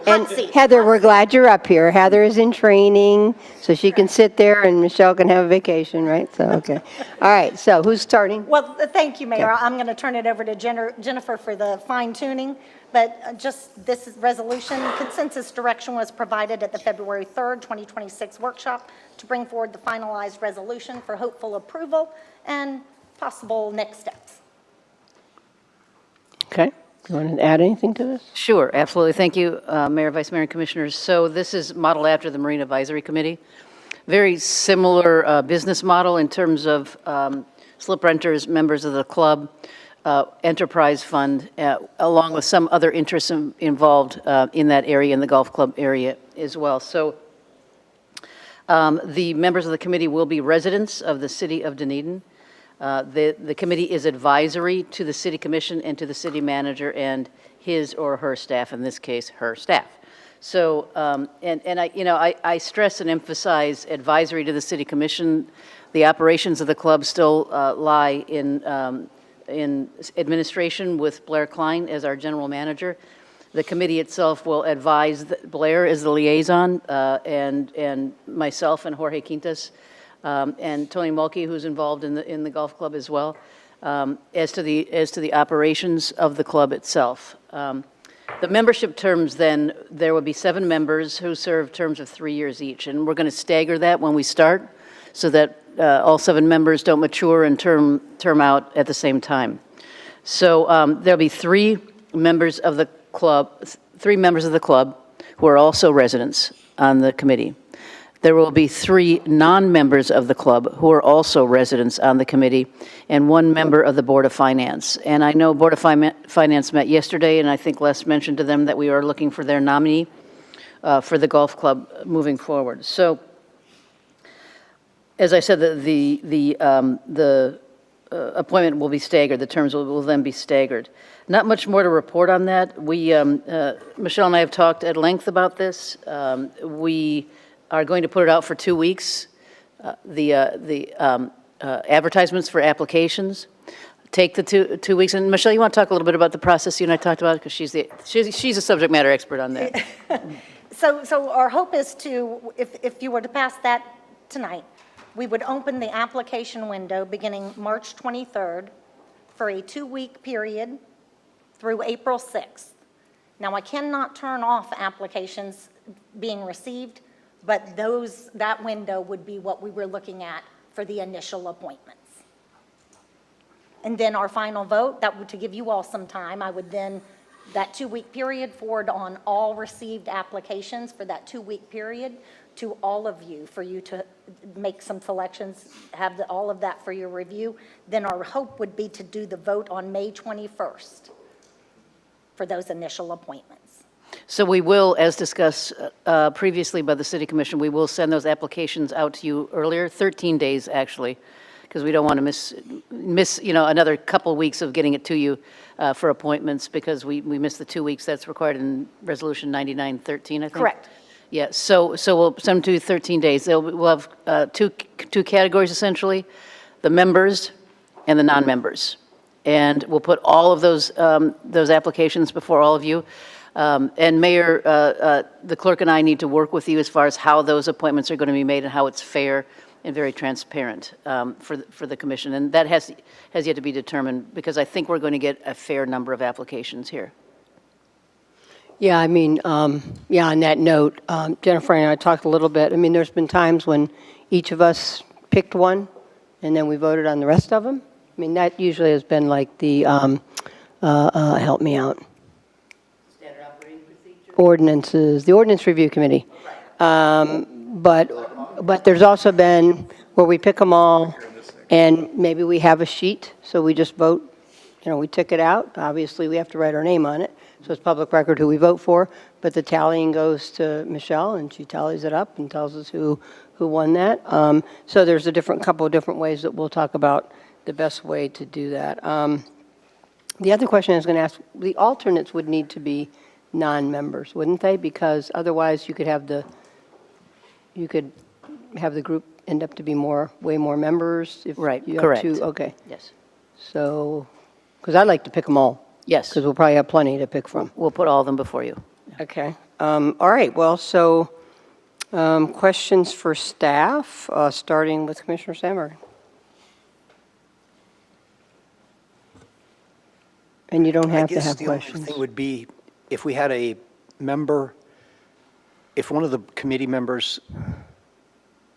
And Heather, we're glad you're up here. Heather is in training, so she can sit there and Michelle can have a vacation, right? So, okay. All right, so who's starting? Well, thank you, Mayor. I'm going to turn it over to Jennifer for the fine tuning, but just this resolution, consensus direction was provided at the February 3rd, 2026 workshop to bring forward the finalized resolution for hopeful approval and possible next steps. Okay. You want to add anything to this? Sure, absolutely. Thank you, Mayor, Vice Mayor, and Commissioners. So this is modeled after the Marine Advisory Committee. Very similar business model in terms of slip renters, members of the club, enterprise fund, along with some other interests involved in that area, in the golf club area as well. So the members of the committee will be residents of the City of Dunedin. The committee is advisory to the City Commission and to the city manager and his or her staff, in this case, her staff. So, I stress and emphasize advisory to the City Commission. The operations of the club still lie in administration with Blair Klein as our general manager. The committee itself will advise, Blair is the liaison, and myself and Jorge Quintas, and Tony Mulkey, who's involved in the golf club as well, as to the operations of the club itself. The membership terms, then, there will be 7 members who serve terms of 3 years each, and we're going to stagger that when we start, so that all 7 members don't mature and term out at the same time. So there'll be 3 members of the club, 3 members of the club who are also residents on the committee. There will be 3 non-members of the club who are also residents on the committee, and 1 member of the Board of Finance. And I know Board of Finance met yesterday, and I think Les mentioned to them that we are looking for their nominee for the golf club moving forward. So, as I said, the appointment will be staggered. The terms will then be staggered. Not much more to report on that. We, Michelle and I have talked at length about this. We are going to put it out for 2 weeks, advertisements for applications. Take the two weeks, and Michelle, you want to talk a little bit about the process you and I talked about, because she's a subject matter expert on that. So our hope is to, if you were to pass that tonight, we would open the application window beginning March 23rd for a 2-week period through April 6th. Now, I cannot turn off applications being received, but that window would be what we were looking at for the initial appointments. And then our final vote, that would, to give you all some time, I would then, that 2-week period, forward on all received applications for that 2-week period to all of you, for you to make some selections, have all of that for your review. Then our hope would be to do the vote on May 21st for those initial appointments. So we will, as discussed previously by the City Commission, we will send those applications out to you earlier, 13 days actually, because we don't want to miss another couple weeks of getting it to you for appointments, because we missed the 2 weeks that's required in Resolution 9913, I think. Correct. Yeah, so we'll send them to 13 days. We'll have two categories essentially, the members and the non-members. And we'll put all of those applications before all of you. And Mayor, the clerk and I need to work with you as far as how those appointments are going to be made and how it's fair and very transparent for the commission. And that has yet to be determined because I think we're going to get a fair number of applications here. Yeah, I mean, yeah, on that note, Jennifer and I talked a little bit. I mean, there's been times when each of us picked one and then we voted on the rest of them. I mean, that usually has been like the, help me out. Standard operating procedure? Ordinances, the Ordinance Review Committee. But there's also been where we pick them all and maybe we have a sheet, so we just vote, you know, we tick it out. Obviously, we have to write our name on it. So it's public record who we vote for, but the tallying goes to Michelle, and she tallies it up and tells us who won that. So there's a couple of different ways that we'll talk about the best way to do that. The other question I was going to ask, the alternates would need to be non-members, wouldn't they? Because otherwise you could have the group end up to be way more members. If Right, you have correct. two. Okay. Yes. So, because I'd like to pick them all. Yes. Because we'll probably have plenty to pick from. We'll put all of them before you. Okay. All right. Well, so questions for staff, starting with Commissioner Sandberg. And you don't have to have I guess the only questions. thing would be if we had a member, if one of the committee members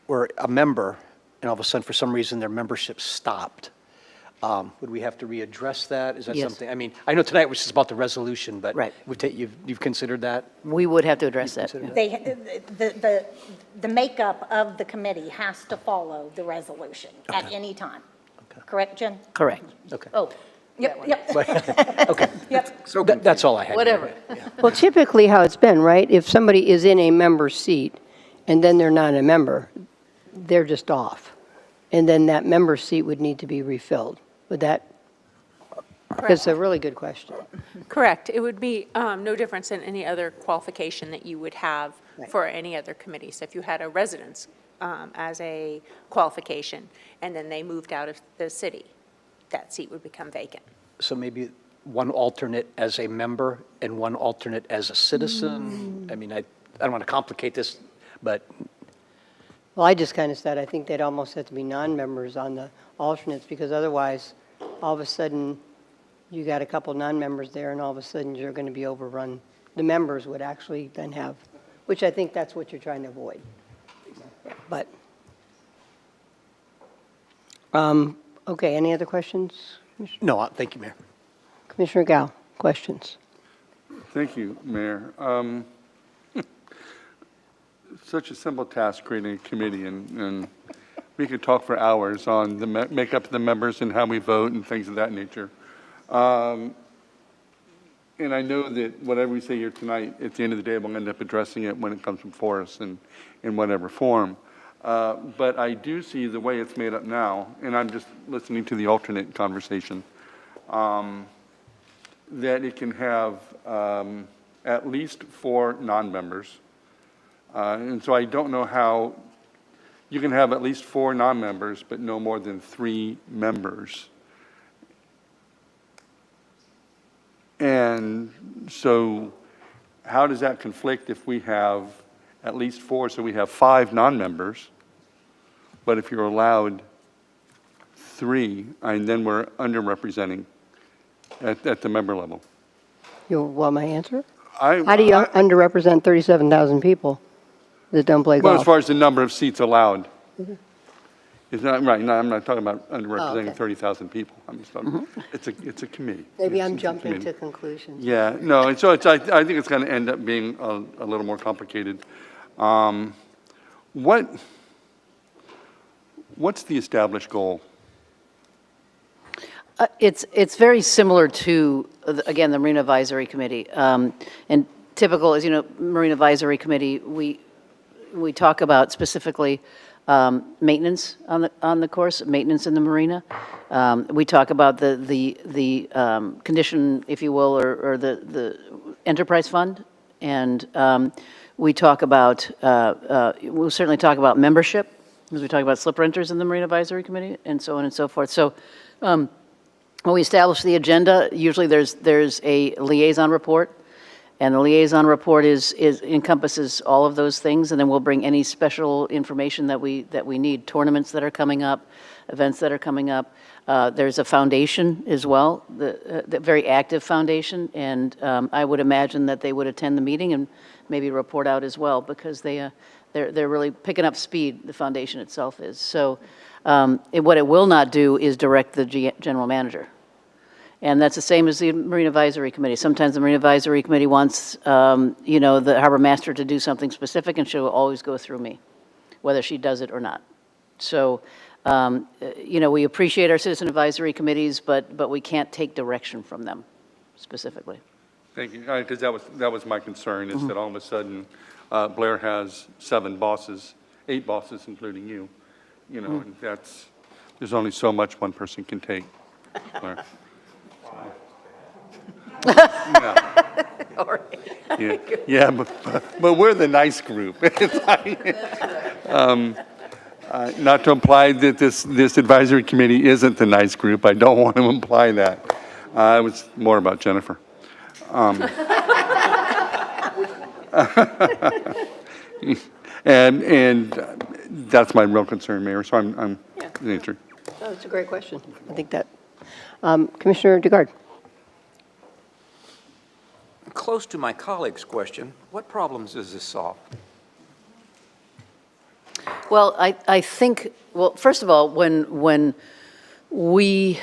were a member and all of a sudden for some reason their membership stopped, would we have to readdress that? Is that Yes. something, I mean, I know tonight was just about the resolution, but Right. you've considered that? We would have to address that. The makeup of the committee has to follow the resolution at any time. Correct, Jen? Correct. Okay. Oh, Yep. Okay. Yep. So that's all I had. whatever. Well, typically how it's been, right? If somebody is in a member seat and then they're not a member, they're just off. And then that member seat would need to be refilled. Would that? It's a really good question. Correct. It would be no difference than any other qualification that you would have for any other committee. So if you had a residence as a qualification, and then they moved out of the city, that seat would become vacant. So maybe one alternate as a member and one alternate as a citizen? I mean, I don't want to complicate this, but Well, I just kind of said I think they'd almost have to be non-members on the alternates because otherwise, all of a sudden, you got a couple non-members there and all of a sudden you're going to be overrun. The members would actually then have, which I think that's what you're trying to avoid. But, okay, any other questions? no, thank you, Mayor. Commissioner Gao, questions? Thank you, Mayor. Such a simple task, creating a committee, and we could talk for hours on the makeup of the members and how we vote and things of that nature. And I know that whatever we say here tonight, at the end of the day, we'll end up addressing it when it comes before us in whatever form. But I do see the way it's made up now, and I'm just listening to the alternate conversation, that it can have at least 4 non-members. And so I don't know how you can have at least 4 non-members, but no more than 3 members. And so how does that conflict if we have at least 4, so we have 5 non-members, but if you're allowed 3, and then we're underrepresenting at the member level? You want my answer? How How do you underrepresent 37,000 people that don't play Well, golf? as far as the number of seats allowed. It's not, right, no, I'm not talking about underrepresenting okay. 30,000 people. I'm just talking, it's a committee. Maybe I'm It's a jumping committee. to conclusions. Yeah, no, and so I think it's going to end up being a little more complicated. What's the established goal? It's very similar to, again, the Marina Advisory Committee. And typical, as you know, Marina Advisory Committee, we talk about specifically maintenance on the course, maintenance in the marina. We talk about the condition, if you will, or the enterprise fund. And we talk about, we'll certainly talk about membership, as we talk about slip renters in the Marine Advisory Committee, and so on and so forth. So when we establish the agenda, usually there's a liaison report, and the liaison report encompasses all of those things, and then we'll bring any special information that we need, tournaments that are coming up, events that are coming up. There's a foundation as well, the very active foundation, and I would imagine that they would attend the meeting and maybe report out as well, because they're really picking up speed, the foundation itself is. So what it will not do is direct the general manager. And that's the same as the Marine Advisory Committee. Sometimes the Marine Advisory Committee wants, the harbor master to do something specific, and she'll always go through me, whether she does it or not. So, we appreciate our citizen advisory committees, but we can't take direction from them specifically. Thank you, because that was my concern, is that all of a sudden, Blair has 8 bosses, including you, and there's only so much one person can take, Blair. Yeah, but we're the nice group. It's like, not to imply that this advisory committee isn't the nice group. I don't want to imply that. It was more about Jennifer. And that's my real concern, Mayor. So I'm nature. Oh, that's a great question. I think that Commissioner DeGard. Close to my colleague's question, what problems does this solve? Well, I think, first of all, when we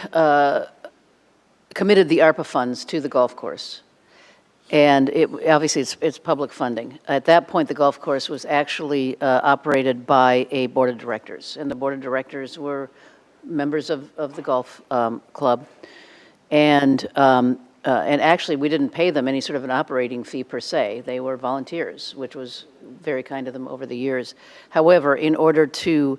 committed the ARPA funds to the golf course, and obviously it's public funding. At that point, the golf course was actually operated by a board of directors, and the board of directors were members of the golf club. And actually, we didn't pay them any sort of an operating fee per se. They were volunteers, which was very kind of them over the years. However, in order to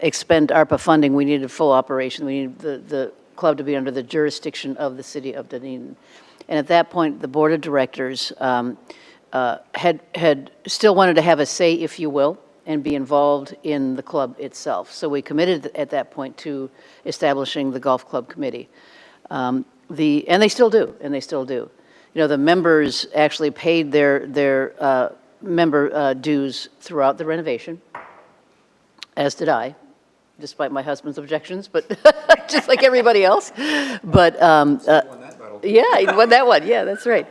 expend ARPA funding, we needed full operation. We needed the club to be under the jurisdiction of the city of Dunedin. And at that point, the board of directors had still wanted to have a say, if you will, and be involved in the club itself. So we committed at that point to establishing the golf club committee. And they still do, the members actually paid their member dues throughout the renovation, as did I, despite my husband's objections, but just like everybody else. But yeah, he won that one. Yeah, that's right.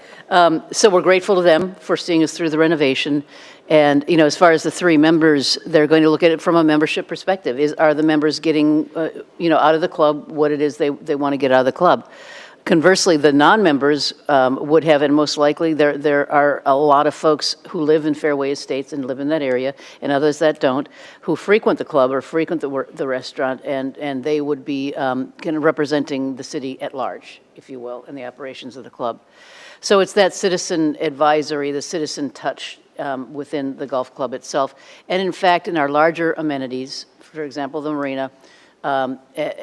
So we're grateful to them for seeing us through the renovation. And, as far as the 3 members, they're going to look at it from a membership perspective. Are the members getting, out of the club what it is they want to get out of the club? Conversely, the non-members would have, and most likely there are a lot of folks who live in Fairway Estates and live in that area, and others that don't, who frequent the club or frequent the restaurant, and they would be kind of representing the city at large, if you will, in the operations of the club. So it's that citizen advisory, the citizen touch within the golf club itself. And in fact, in our larger amenities, for example, the marina,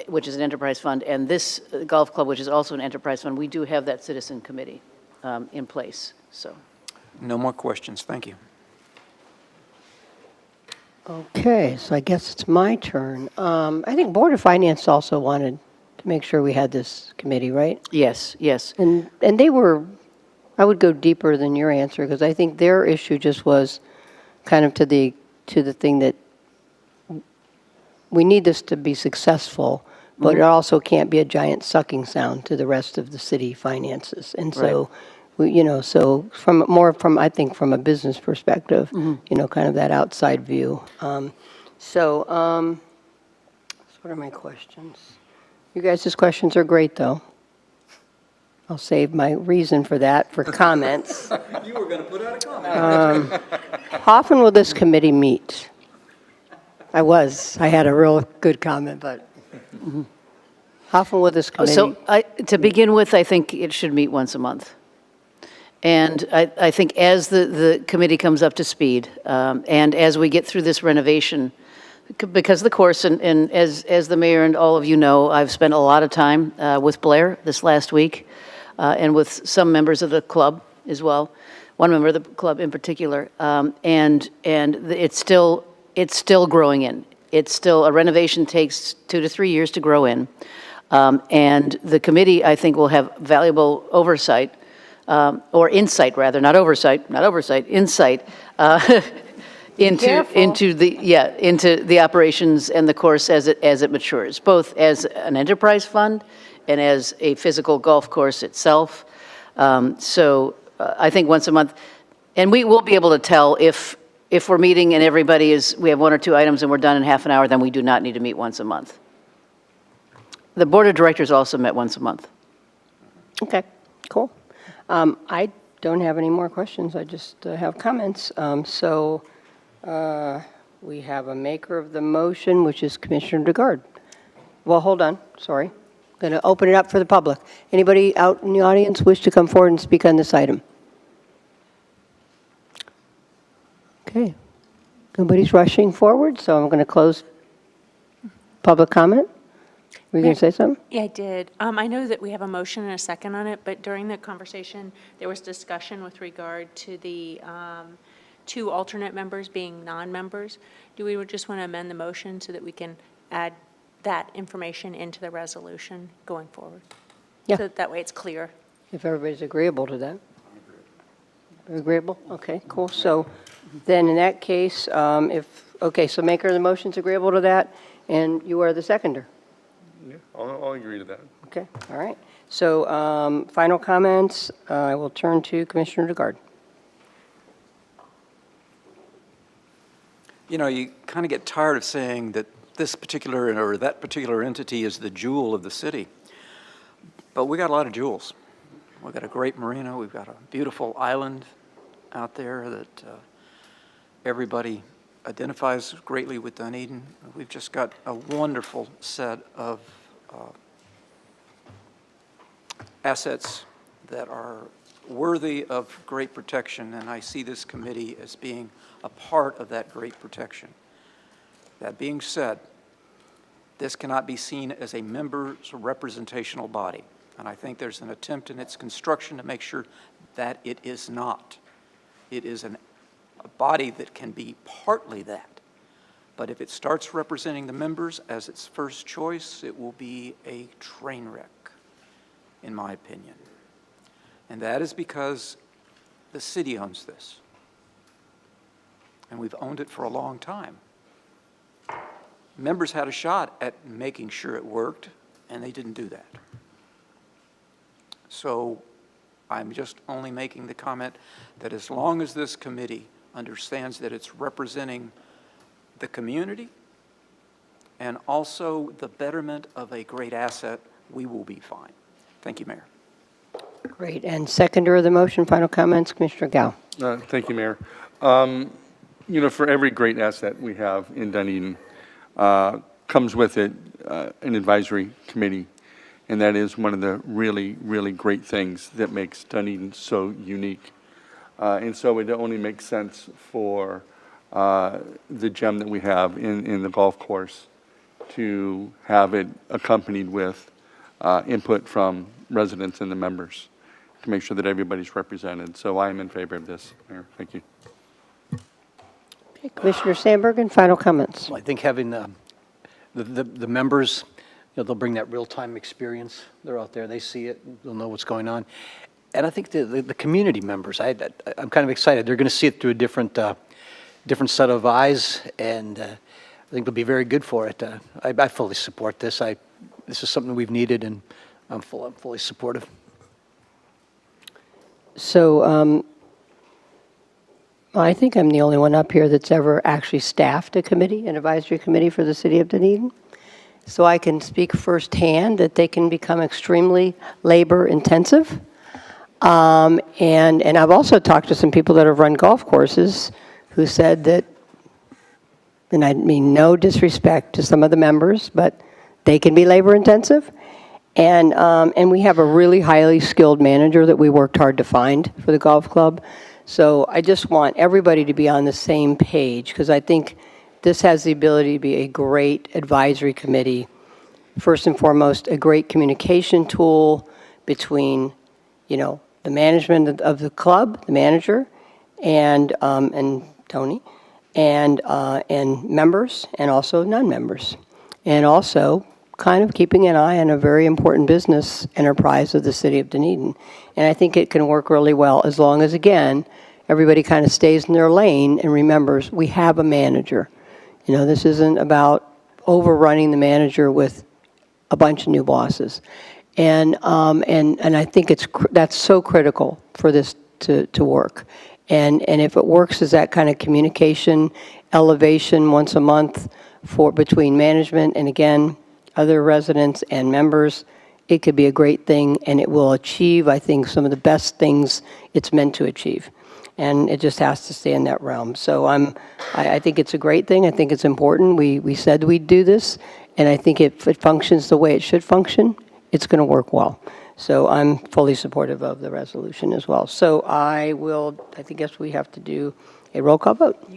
which is an enterprise fund, and this golf club, which is also an enterprise fund, we do have that citizen committee in place. So, no more questions. Thank you. Okay, so I guess it's my turn. I think Board of Finance also wanted to make sure we had this committee, right? Yes, yes. And they were, I would go deeper than your answer, because I think their issue just was kind of to the thing that we need this to be successful, but it also can't be a giant sucking sound to the rest of the city finances. And so, so I think from a business perspective, kind of that outside view. So what are my questions? You guys' questions are great, though. I'll save my reason for that for comments. You were going to put out a comment. How often will this committee meet? I had a real good comment, but how often will this committee? So to begin with, I think it should meet once a month. And I think as the committee comes up to speed, and as we get through this renovation, because of the course, and as the mayor and all of you know, I've spent a lot of time with Blair this last week, and with some members of the club as well, one member of the club in particular, it's still growing in. It's still, a renovation takes 2 to 3 years to grow in. And the committee, I think, will have valuable oversight, or insight, rather, not oversight, insight, into the operations and the course as it matures, both as an enterprise fund and as a physical golf course itself. I think once a month, and we will be able to tell if we're meeting and we have 1 or 2 items and we're done in half an hour, then we do not need to meet once a month. The board of directors also met once a month. Okay, cool. I don't have any more questions. I just have comments. We have a maker of the motion, which is Commissioner DeGard. Well, hold on, sorry. Going to open it up for the public. Anybody out in the audience wish to come forward and speak on this item? Okay. Nobody's rushing forward, so I'm going to close public comment. Were you going to say something? Yeah, I did. I know that we have a motion and a second on it, but during the conversation, there was discussion with regard to the 2 alternate members being non-members. Do we just want to amend the motion so that we can add that information into the resolution going forward? Yeah. So that way it's clear. If everybody's agreeable to that. Agreeable? Okay, cool. So then in that case, so maker of the motion's agreeable to that, and you are the seconder. Yeah, I'll agree to that. Okay, all right. So final comments, I will turn to Commissioner DeGard. You know, you kind of get tired of saying that this particular or that particular entity is the jewel of the city. But we got a lot of jewels. We've got a great marina. We've got a beautiful island out there that everybody identifies greatly with Dunedin. We've just got a wonderful set of assets that are worthy of great protection, and I see this committee as being a part of that great protection. That being said, this cannot be seen as a members' representational body, and I think there's an attempt in its construction to make sure that it is not. It is a body that can be partly that, but if it starts representing the members as its first choice, it will be a train wreck, in my opinion. And that is because the city owns this. And we've owned it for a long time. Members had a shot at making sure it worked, and they didn't do that. So I'm just only making the comment that as long as this committee understands that it's representing the community and also the betterment of a great asset, we will be fine. Thank you, Mayor. Great. And seconder of the motion, final comments, Commissioner Gao. Thank you, Mayor. You know, for every great asset we have in Dunedin, comes with it an advisory committee, and that is one of the really, really great things that makes Dunedin so unique. And so it only makes sense for the gem that we have in the golf course to have it accompanied with input from residents and the members to make sure that everybody's represented. So I am in favor of this, Mayor. Thank you. Okay, Commissioner Sandberg, final comments. I think having the members, they'll bring that real-time experience. They're out there, they see it, they'll know what's going on. And I think the community members, I'm kind of excited. They're going to see it through a different set of eyes, and I think it'll be very good for it. I fully support this. This is something we've needed, and I'm fully supportive. So I think I'm the only one up here that's ever actually staffed a committee, an advisory committee for the city of Dunedin. So I can speak firsthand that they can become extremely labor intensive. And I've also talked to some people that have run golf courses who said that, and I mean no disrespect to some of the members, but they can be labor intensive. And we have a really highly skilled manager that we worked hard to find for the golf club. So I just want everybody to be on the same page, because I think this has the ability to be a great advisory committee. First and foremost, a great communication tool between, the management of the club, the manager, and Tony, and members, and also non-members. And also kind of keeping an eye on a very important business enterprise of the city of Dunedin. And I think it can work really well as long as, again, everybody kind of stays in their lane and remembers we have a manager. You know, this isn't about overrunning the manager with a bunch of new bosses. And I think that's so critical for this to work. And if it works as that kind of communication, elevation once a month between management and, again, other residents and members, it could be a great thing, and it will achieve, I think, some of the best things it's meant to achieve. And it just has to stay in that realm. So I think it's a great thing. I think it's important. We said we'd do this, and I think if it functions the way it should function, it's going to work well. So I'm fully supportive of the resolution as well. So I guess we have to do a roll call vote.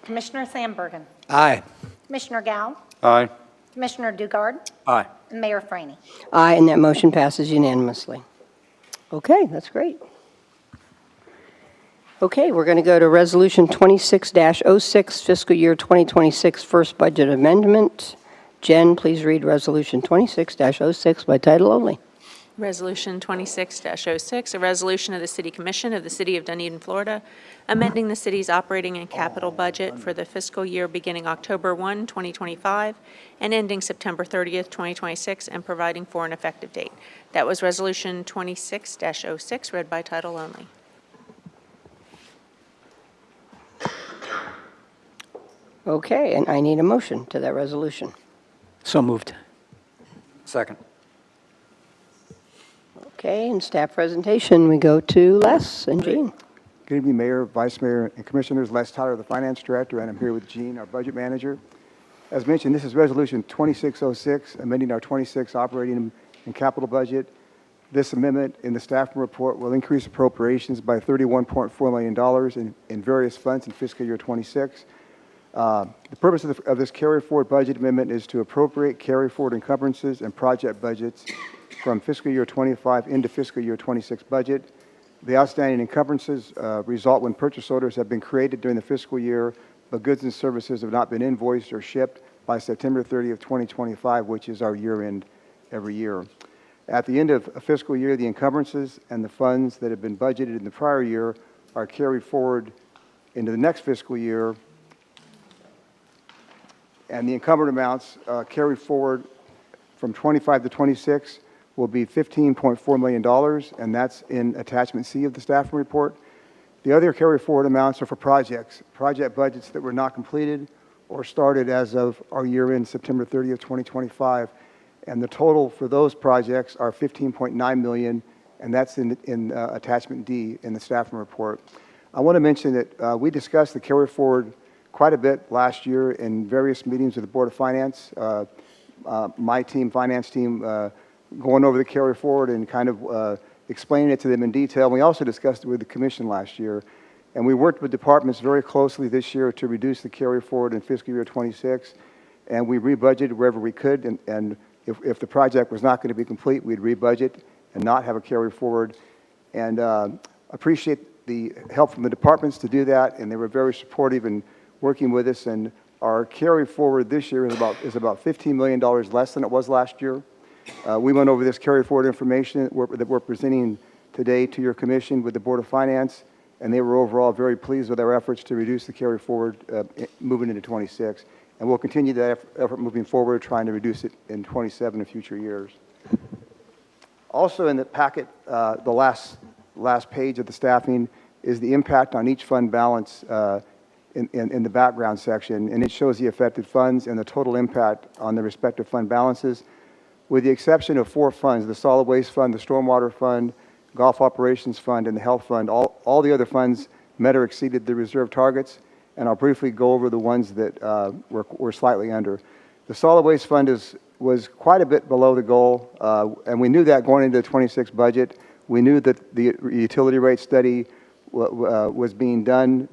Commissioner Sandbergen. Aye. Commissioner Gao. Aye. Commissioner Dugard. Aye. And Mayor Franey. Aye, and that motion passes unanimously. Okay, that's great. Okay, we're going to go to Resolution 26-06, Fiscal Year 2026 First Budget Amendment. Jen, please read Resolution 26-06 by title only. Resolution 26-06, a resolution of the City Commission of the City of Dunedin, Florida, amending the city's operating and capital budget for the fiscal year beginning October 1, 2025, and ending September 30th, 2026, and providing for an effective date. That was Resolution 26-06, read by title only. Okay, and I need a motion to that resolution. So moved. Second. Okay, and staff presentation, we go to Les and Jean. Good evening, Mayor, Vice Mayor, and Commissioners. Les Tyler, the Finance Director, and I'm here with Jean, our Budget Manager. As mentioned, this is Resolution 2606, amending our 26 operating and capital budget. This amendment in the staff report will increase appropriations by $31.4 million in various funds in fiscal year 26. The purpose of this carry-forward budget amendment is to appropriate carry-forward encumbrances and project budgets from fiscal year 25 into fiscal year 26 budget. The outstanding encumbrances result when purchase orders have been created during the fiscal year, but goods and services have not been invoiced or shipped by September 30th, 2025, which is our year end every year. At the end of a fiscal year, the encumbrances and the funds that have been budgeted in the prior year are carried forward into the next fiscal year, and the encumbered amounts carried forward from 25 to 26 will be $15.4 million, and that's in Attachment C of the staff report. The other carry forward amounts are for project budgets that were not completed or started as of our year end, September 30th, 2025. And the total for those projects are $15.9 million, and that's in Attachment D in the staff report. I want to mention that we discussed the carry forward quite a bit last year in various meetings with the Board of Finance. My team, finance team, going over the carry forward and kind of explaining it to them in detail. We also discussed it with the Commission last year. And we worked with departments very closely this year to reduce the carry forward in fiscal year 26. And we rebudgeted wherever we could. And if the project was not going to be complete, we'd rebudget and not have a carry forward. And appreciate the help from the departments to do that. And they were very supportive in working with us. And our carry forward this year is about $15 million less than it was last year. We went over this carry forward information that we're presenting today to your commission with the Board of Finance, and they were overall very pleased with our efforts to reduce the carry forward moving into 26. And we'll continue that effort moving forward, trying to reduce it in 27 and future years. Also in the packet, the last page of the staffing is the impact on each fund balance in the background section, and it shows the affected funds and the total impact on the respective fund balances. With the exception of 4 funds, the Solid Waste Fund, the Stormwater Fund, Golf Operations Fund, and the Health Fund, all the other funds met or exceeded the reserve targets, and I'll briefly go over the ones that were slightly under. The Solid Waste Fund was quite a bit below the goal, and we knew that going into the 26 budget. We knew that the utility rate study was being done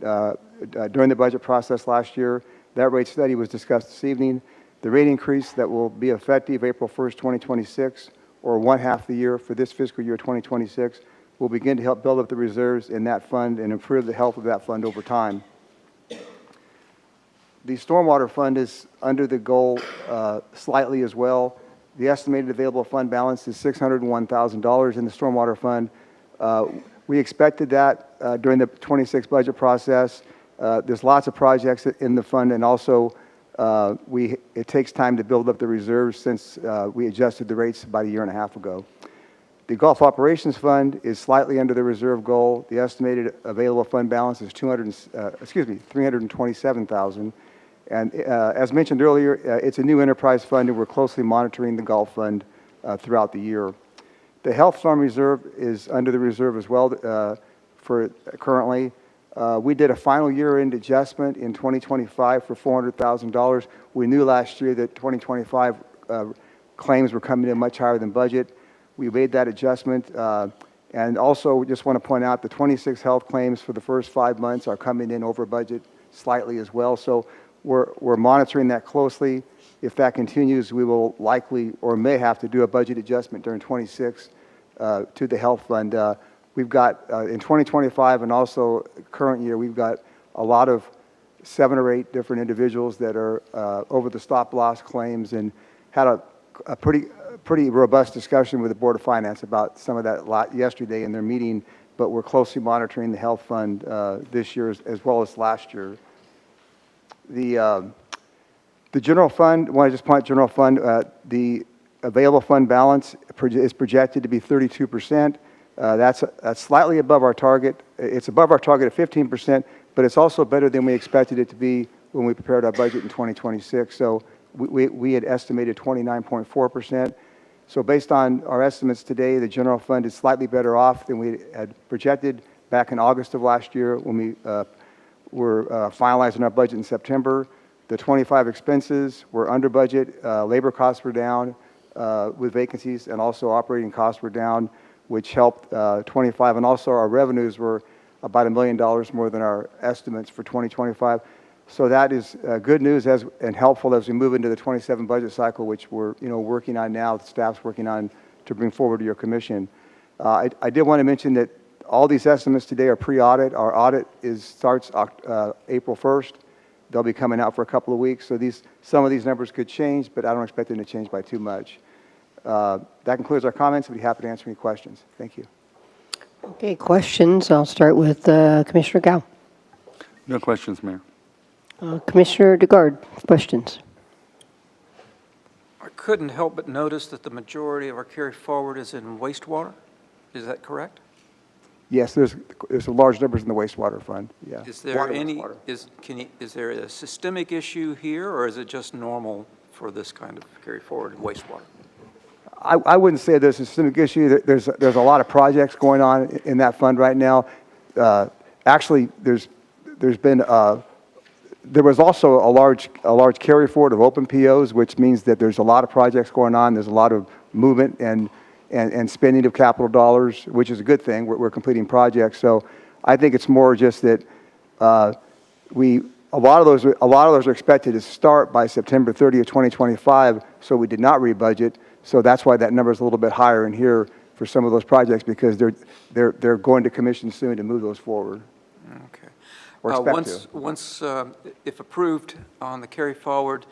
during the budget process last year. That rate study was discussed this evening. The rate increase that will be effective April 1st, 2026, or 1/2 the year for this fiscal year 2026, will begin to help build up the reserves in that fund and improve the health of that fund over time. The stormwater fund is under the goal slightly as well. The estimated available fund balance is $601,000 in the stormwater fund. We expected that during the 26 budget process. There's lots of projects in the fund, and also it takes time to build up the reserves since we adjusted the rates about a year and a half ago. The Gulf Operations Fund is slightly under the reserve goal. The estimated available fund balance is $327,000. And as mentioned earlier, it's a new enterprise fund, and we're closely monitoring the Gulf Fund throughout the year. The Health Fund Reserve is under the reserve as well for currently. We did a final year-end adjustment in 2025 for $400,000. We knew last year that 2025 claims were coming in much higher than budget. We made that adjustment. And also, we just want to point out the 26 health claims for the first 5 months are coming in over budget slightly as well. So we're monitoring that closely. If that continues, we will likely or may have to do a budget adjustment during 26 to the health fund. We've got, in 2025 and also current year, we've got a lot of 7 or 8 different individuals that are over the stop-loss claims, and had a pretty robust discussion with the Board of Finance about some of that yesterday in their meeting, but we're closely monitoring the health fund this year as well as last year. The general fund, I want to just point out general fund, the available fund balance is projected to be 32%. That's slightly above our target. It's above our target of 15%, but it's also better than we expected it to be when we prepared our budget in 2026. So we had estimated 29.4%. So based on our estimates today, the general fund is slightly better off than we had projected back in August of last year when we were finalizing our budget in September. The 25 expenses were under budget. Labor costs were down with vacancies, and also operating costs were down, which helped 25. And also our revenues were about $1 million more than our estimates for 2025. So that is good news and helpful as we move into the 27 budget cycle, which we're working on now. The staff's working on to bring forward to your commission. I did want to mention that all these estimates today are pre-audit. Our audit starts April 1st. They'll be coming out for a couple of weeks. So some of these numbers could change, but I don't expect them to change by too much. That concludes our comments. I'd be happy to answer any questions. Thank you. Okay, questions. I'll start with Commissioner Gao. No questions, Mayor. Commissioner DeGard, questions? I couldn't help but notice that the majority of our carry forward is in wastewater. Is that correct? Yes, there's large numbers in the wastewater fund. Yeah. Is there is there a systemic issue here, or is it just normal for this kind of carry forward in wastewater? I wouldn't say there's a systemic issue. There's a lot of projects going on in that fund right now. Actually, there was also a large carry forward of open POs, which means that there's a lot of projects going on. There's a lot of movement and spending of capital dollars, which is a good thing. We're completing projects. So I think it's more just that a lot of those are expected to start by September 30th, 2025. So we did not rebudget. So that's why that number is a little bit higher in here for some of those projects, because they're going to commission soon to move those forward. Okay. Or expect Once, if approved on the carry forward,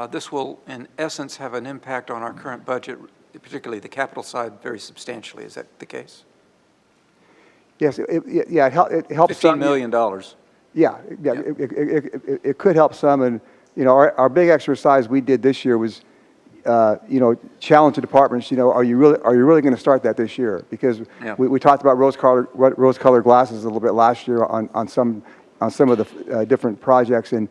this will in essence have an impact on our current budget, particularly the capital side, very substantially. Is that the case? Yes, it helps. $15 million. Yeah. It could help some, and our big exercise we did this year was, challenge the departments. Are you really going to start that this year? Because we talked about rose-colored glasses a little bit last year on some of the different projects, and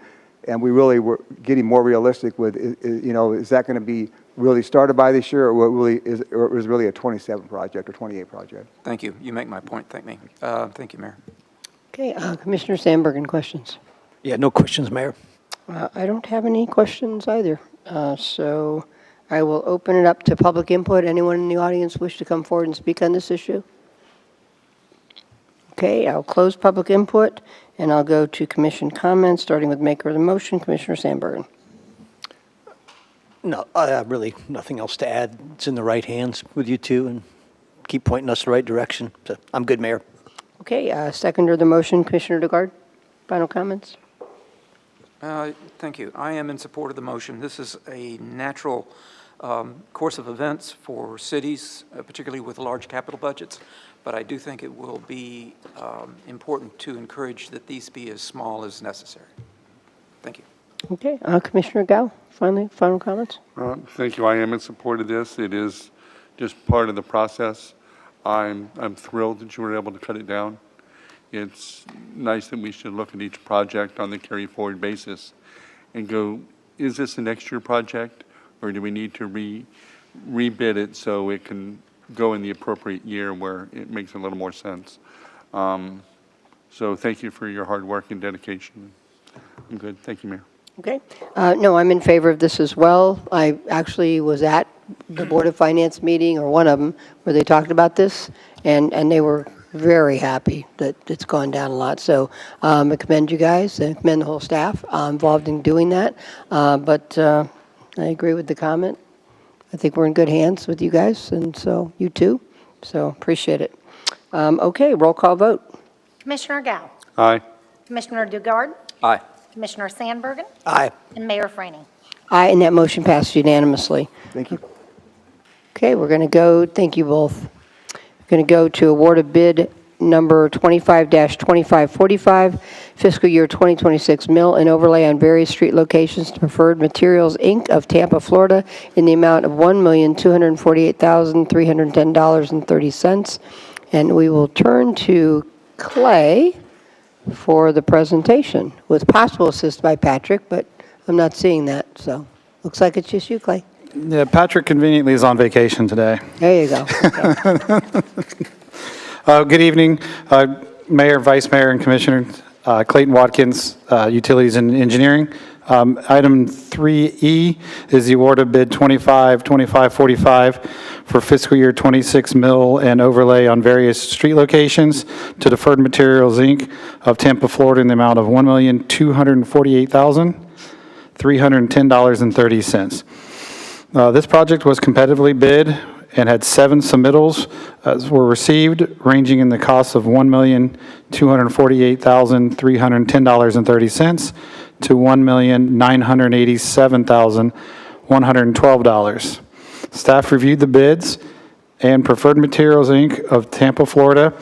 we really were getting more realistic with, is that going to be really started by this year, or is it really a 27 project or 28 project? Thank you. You make my point. Thank you, Mayor. Okay, Commissioner Sandbergen, questions? Yeah, no questions, Mayor. I don't have any questions either. So I will open it up to public input. Anyone in the audience wish to come forward and speak on this issue? Okay, I'll close public input, and I'll go to commission comments, starting with maker of the motion, Commissioner Sandbergen. No, really nothing else to add. It's in the right hands with you two, and keep pointing us the right direction. So I'm good, Mayor. Okay, seconder the motion, Commissioner DeGard. Final comments? Thank you. I am in support of the motion. This is a natural course of events for cities, particularly with large capital budgets, but I do think it will be important to encourage that these be as small as necessary. Thank you. Okay, Commissioner Gao, final comments? Thank you. I am in support of this. It is just part of the process. I'm thrilled that you were able to cut it down. It's nice that we should look at each project on the carry-forward basis and go, is this a next year project, or do we need to rebid it so it can go in the appropriate year where it makes a little more sense? So thank you for your hard work and dedication. I'm good. Thank you, Mayor. Okay. No, I'm in favor of this as well. I actually was at the Board of Finance meeting, or one of them, where they talked about this, and they were very happy that it's gone down a lot. So I commend you guys and commend the whole staff involved in doing that. But I agree with the comment. I think we're in good hands with you guys, and so you too. So appreciate it. Okay, roll call vote. Commissioner Gao. Aye. Commissioner DeGard. Aye. Commissioner Sandbergen. Aye. And Mayor Franey. Aye, and that motion passed unanimously. Thank you. Okay, we're going to go, thank you both. We're going to go to award of bid number 25-2545, fiscal year 2026 mill and overlay on various street locations to Preferred Materials, Inc. of Tampa, Florida, in the amount of $1,248,310.30. And we will turn to Clay for the presentation, with possible assist by Patrick, but I'm not seeing that, so looks like it's just you, Clay. Yeah, Patrick conveniently is on vacation today. There you go. Okay. Good evening, Mayor, Vice Mayor, and Commissioner. Clayton Watkins, Utilities and Engineering. Item 3E is the award of bid 25-2545 for fiscal year 26 mill and overlay on various street locations to Deferred Materials, Inc. of Tampa, Florida, in the amount of $1,248,310.30. This project was competitively bid and had 7 submittals were received, ranging in the cost of $1,248,310.30 to $1,987,112. Staff reviewed the bids, and Preferred Materials, Inc. of Tampa, Florida,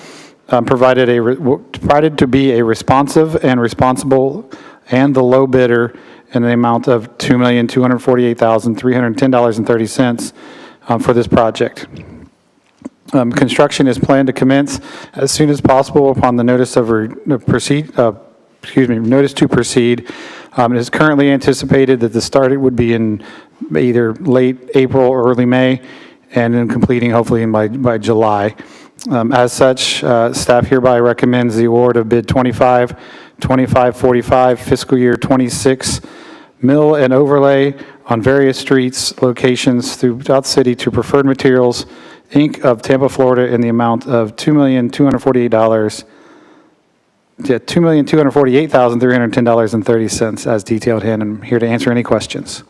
provided to be a responsive and responsible and the low bidder in the amount of $2,248,310.30 for this project. Construction is planned to commence as soon as possible upon the notice to proceed. It is currently anticipated that the start would be in either late April or early May, and then completing hopefully by July. As such, staff hereby recommends the award of bid 25-2545 fiscal year 26 mill and overlay on various streets, locations throughout the city to Preferred Materials, Inc. of Tampa, Florida, in the amount of $2,248,310.30 as detailed here, and I'm here to answer any questions.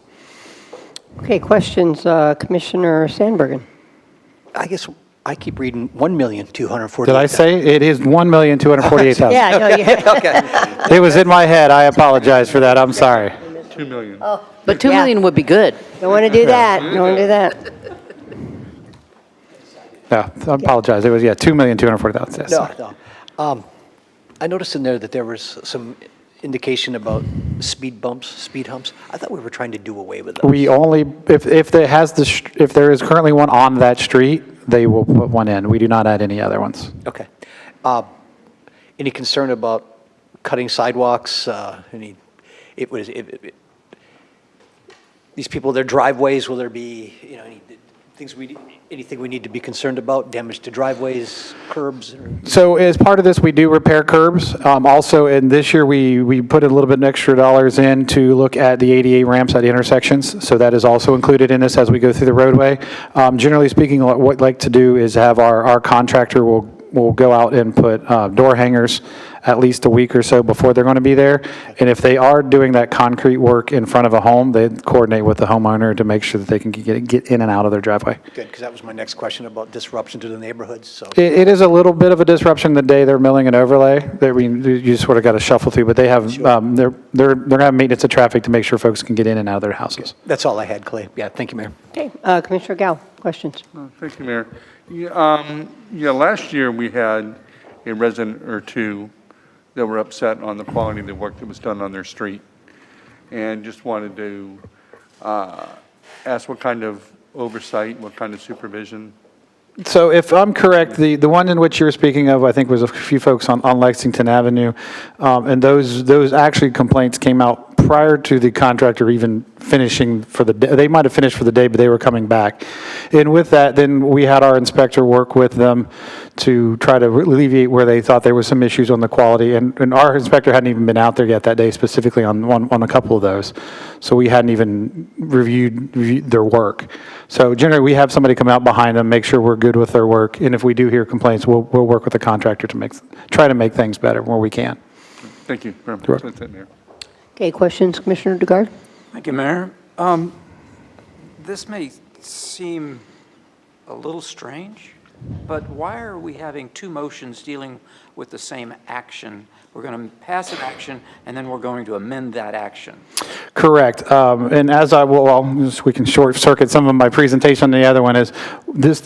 Okay, questions, Commissioner Sandbergen? I guess I keep reading 1,248,000. Did I say it is $1,248,000? Yeah, no, yeah. Okay. It was in my head. I apologize for that. I'm sorry. $2 million. Oh, But $2 million would be good. don't want to do that. Don't want to do that. Yeah, I apologize. It was, $2,240,000. Yes, sorry. No. I noticed in there that there was some indication about speed humps. I thought we were trying to do away with those. We only, if there is currently one on that street, they will put one in. We do not add any other ones. Okay. Any concern about cutting sidewalks? These people, their driveways, will there be, anything we need to be concerned about? Damage to driveways, curbs? So as part of this, we do repair curbs. Also, in this year, we put a little bit extra dollars in to look at the ADA ramps at intersections. So that is also included in this as we go through the roadway. Generally speaking, what I'd like to do is have our contractor will will go out and put door hangers at least a week or so before they're going to be there. And if they are doing that concrete work in front of a home, they coordinate with the homeowner to make sure that they can get in and out of their driveway. Good, because that was my next question about disruption to the neighborhoods, so. It is a little bit of a disruption the day they're milling and overlay. You sort of got to shuffle through, but they have, they're going to have maintenance of traffic to make sure folks can get in and out of their houses. That's all I had, Clay. Yeah, thank you, Mayor. Okay, Commissioner Gao, questions? Thank you, Mayor. Last year we had a resident or two that were upset on the quality of the work that was done on their street. And just wanted to ask what kind of oversight, what kind of supervision. So if I'm correct, the one in which you were speaking of, I think, was a few folks on Lexington Avenue. And those actually complaints came out prior to the contractor even finishing for the day. They might have finished for the day, but they were coming back. And with that, then we had our inspector work with them to try to alleviate where they thought there was some issues on the quality. And our inspector hadn't even been out there yet that day, specifically on a couple of those. So we hadn't even reviewed their work. So generally, we have somebody come out behind them, make sure we're good with their work. And if we do hear complaints, we'll work with the contractor to try to make things better where we can. Thank you very much. Sure. That's it, Mayor. Okay, questions, Commissioner DeGard? Thank you, Mayor. This may seem a little strange, but why are we having two motions dealing with the same action? We're going to pass an action, and then we're going to amend that action. Correct. And as I will, we can short circuit some of my presentation. The other one is this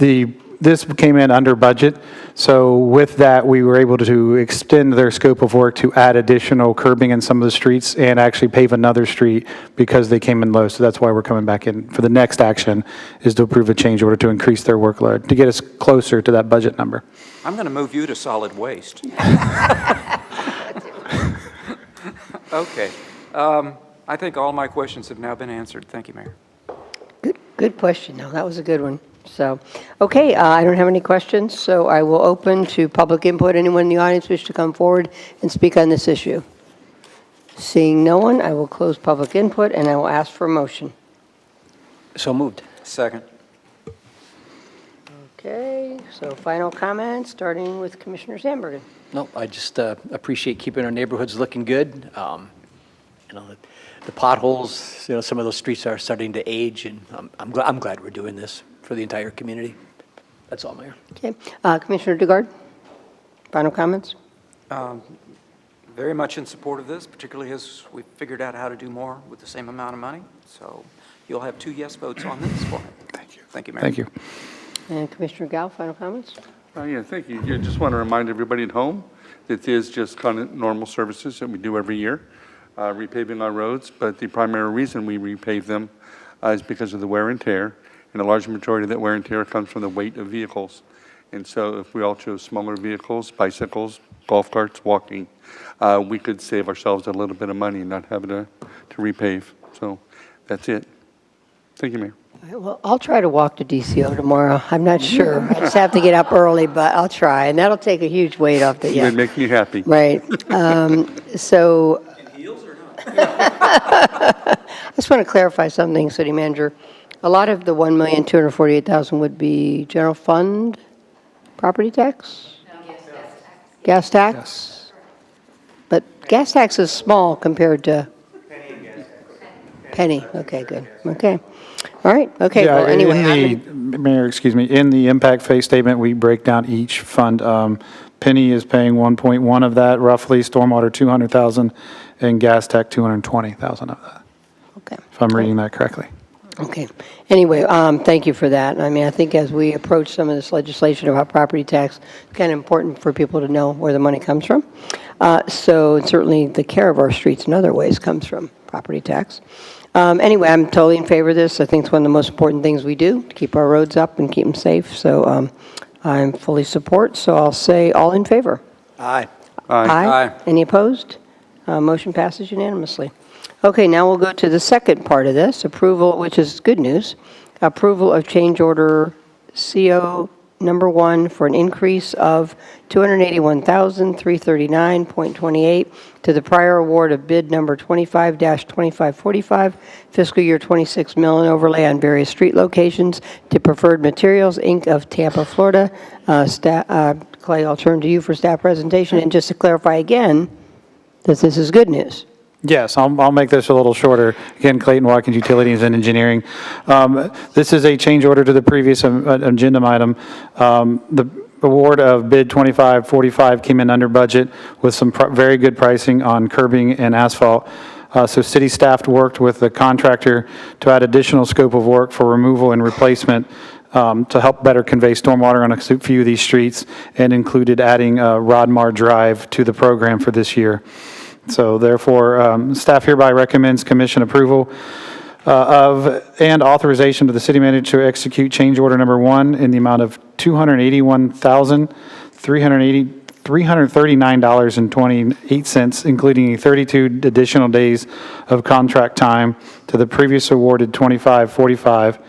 came in under budget. So with that, we were able to extend their scope of work to add additional curbing in some of the streets and actually pave another street because they came in low. So that's why we're coming back in for the next action, is to approve a change order to increase their workload, to get us closer to that budget number. I'm going to move you to solid waste. Okay. I think all my questions have now been answered. Thank you, Mayor. Good question. No, that was a good one. So, okay, I don't have any questions, so I will open to public input. Anyone in the audience wish to come forward and speak on this issue? Seeing no one, I will close public input and I will ask for a motion. So moved. Second. Okay, so final comments, starting with Commissioner Sandbergen. No, I just appreciate keeping our neighborhoods looking good. The potholes, some of those streets are starting to age, and I'm glad we're doing this for the entire community. That's all, Mayor. Okay, Commissioner DeGard, final comments? Very much in support of this, particularly as we've figured out how to do more with the same amount of money. So you'll have 2 yes votes on this for me. Thank you. Thank you, Mayor. Thank you. And Commissioner Gao, final comments? Yeah, thank you. I just want to remind everybody at home that this is just kind of normal services that we do every year, repaving our roads. But the primary reason we repave them is because of the wear and tear. And a large majority of that wear and tear comes from the weight of vehicles. And so if we all chose smaller vehicles, bicycles, golf carts, walking, we could save ourselves a little bit of money and not have to repave. So that's it. Thank you, Mayor. All right, well, I'll try to walk to DCO tomorrow. I'm not sure. I just have to get up early, but I'll try. And that'll take a huge weight off the, It would make me happy. Right. So. In heels or not? I just want to clarify something, City Manager. A lot of the $1,248,000 would be general fund property tax? No, gas tax. Yes. But gas tax is small compared to penny. Okay, good. Okay. All right. Okay. Yeah, well, anyway. Mayor, excuse me, in the impact phase statement, we break down each fund. Penny is paying 1.1 of that roughly, stormwater 200,000, and gas tech 220,000 of that. Okay. If I'm reading that correctly. Okay. Anyway, thank you for that. I mean, I think as we approach some of this legislation about property tax, it's kind of important for people to know where the money comes from. So certainly the care of our streets in other ways comes from property tax. Anyway, I'm totally in favor of this. I think it's one of the most important things we do to keep our roads up and keep them safe. So I'm fully support. So I'll say all in favor. Aye. Aye. Any opposed? Motion passes unanimously. Okay, now we'll go to the second part of this, approval, which is good news. Approval of change order CO number 1 for an increase of $281,339.28 to the prior award of bid number 25-2545, fiscal year 26 mill and overlay on various street locations to Preferred Materials, Inc. of Tampa, Florida. Clay, I'll turn to you for staff presentation. And just to clarify again, that this is good news. Yes, I'll make this a little shorter. Again, Clayton Watkins Utilities and Engineering. This is a change order to the previous agenda item. The award of bid 2545 came in under budget with some very good pricing on curbing and asphalt. So city staff worked with the contractor to add additional scope of work for removal and replacement to help better convey stormwater on a few of these streets, and included adding Rodmar Drive to the program for this year. So therefore, staff hereby recommends commission approval of and authorization to the city manager to execute change order number 1 in the amount of $281,339.28, including 32 additional days of contract time to the previous awarded 2545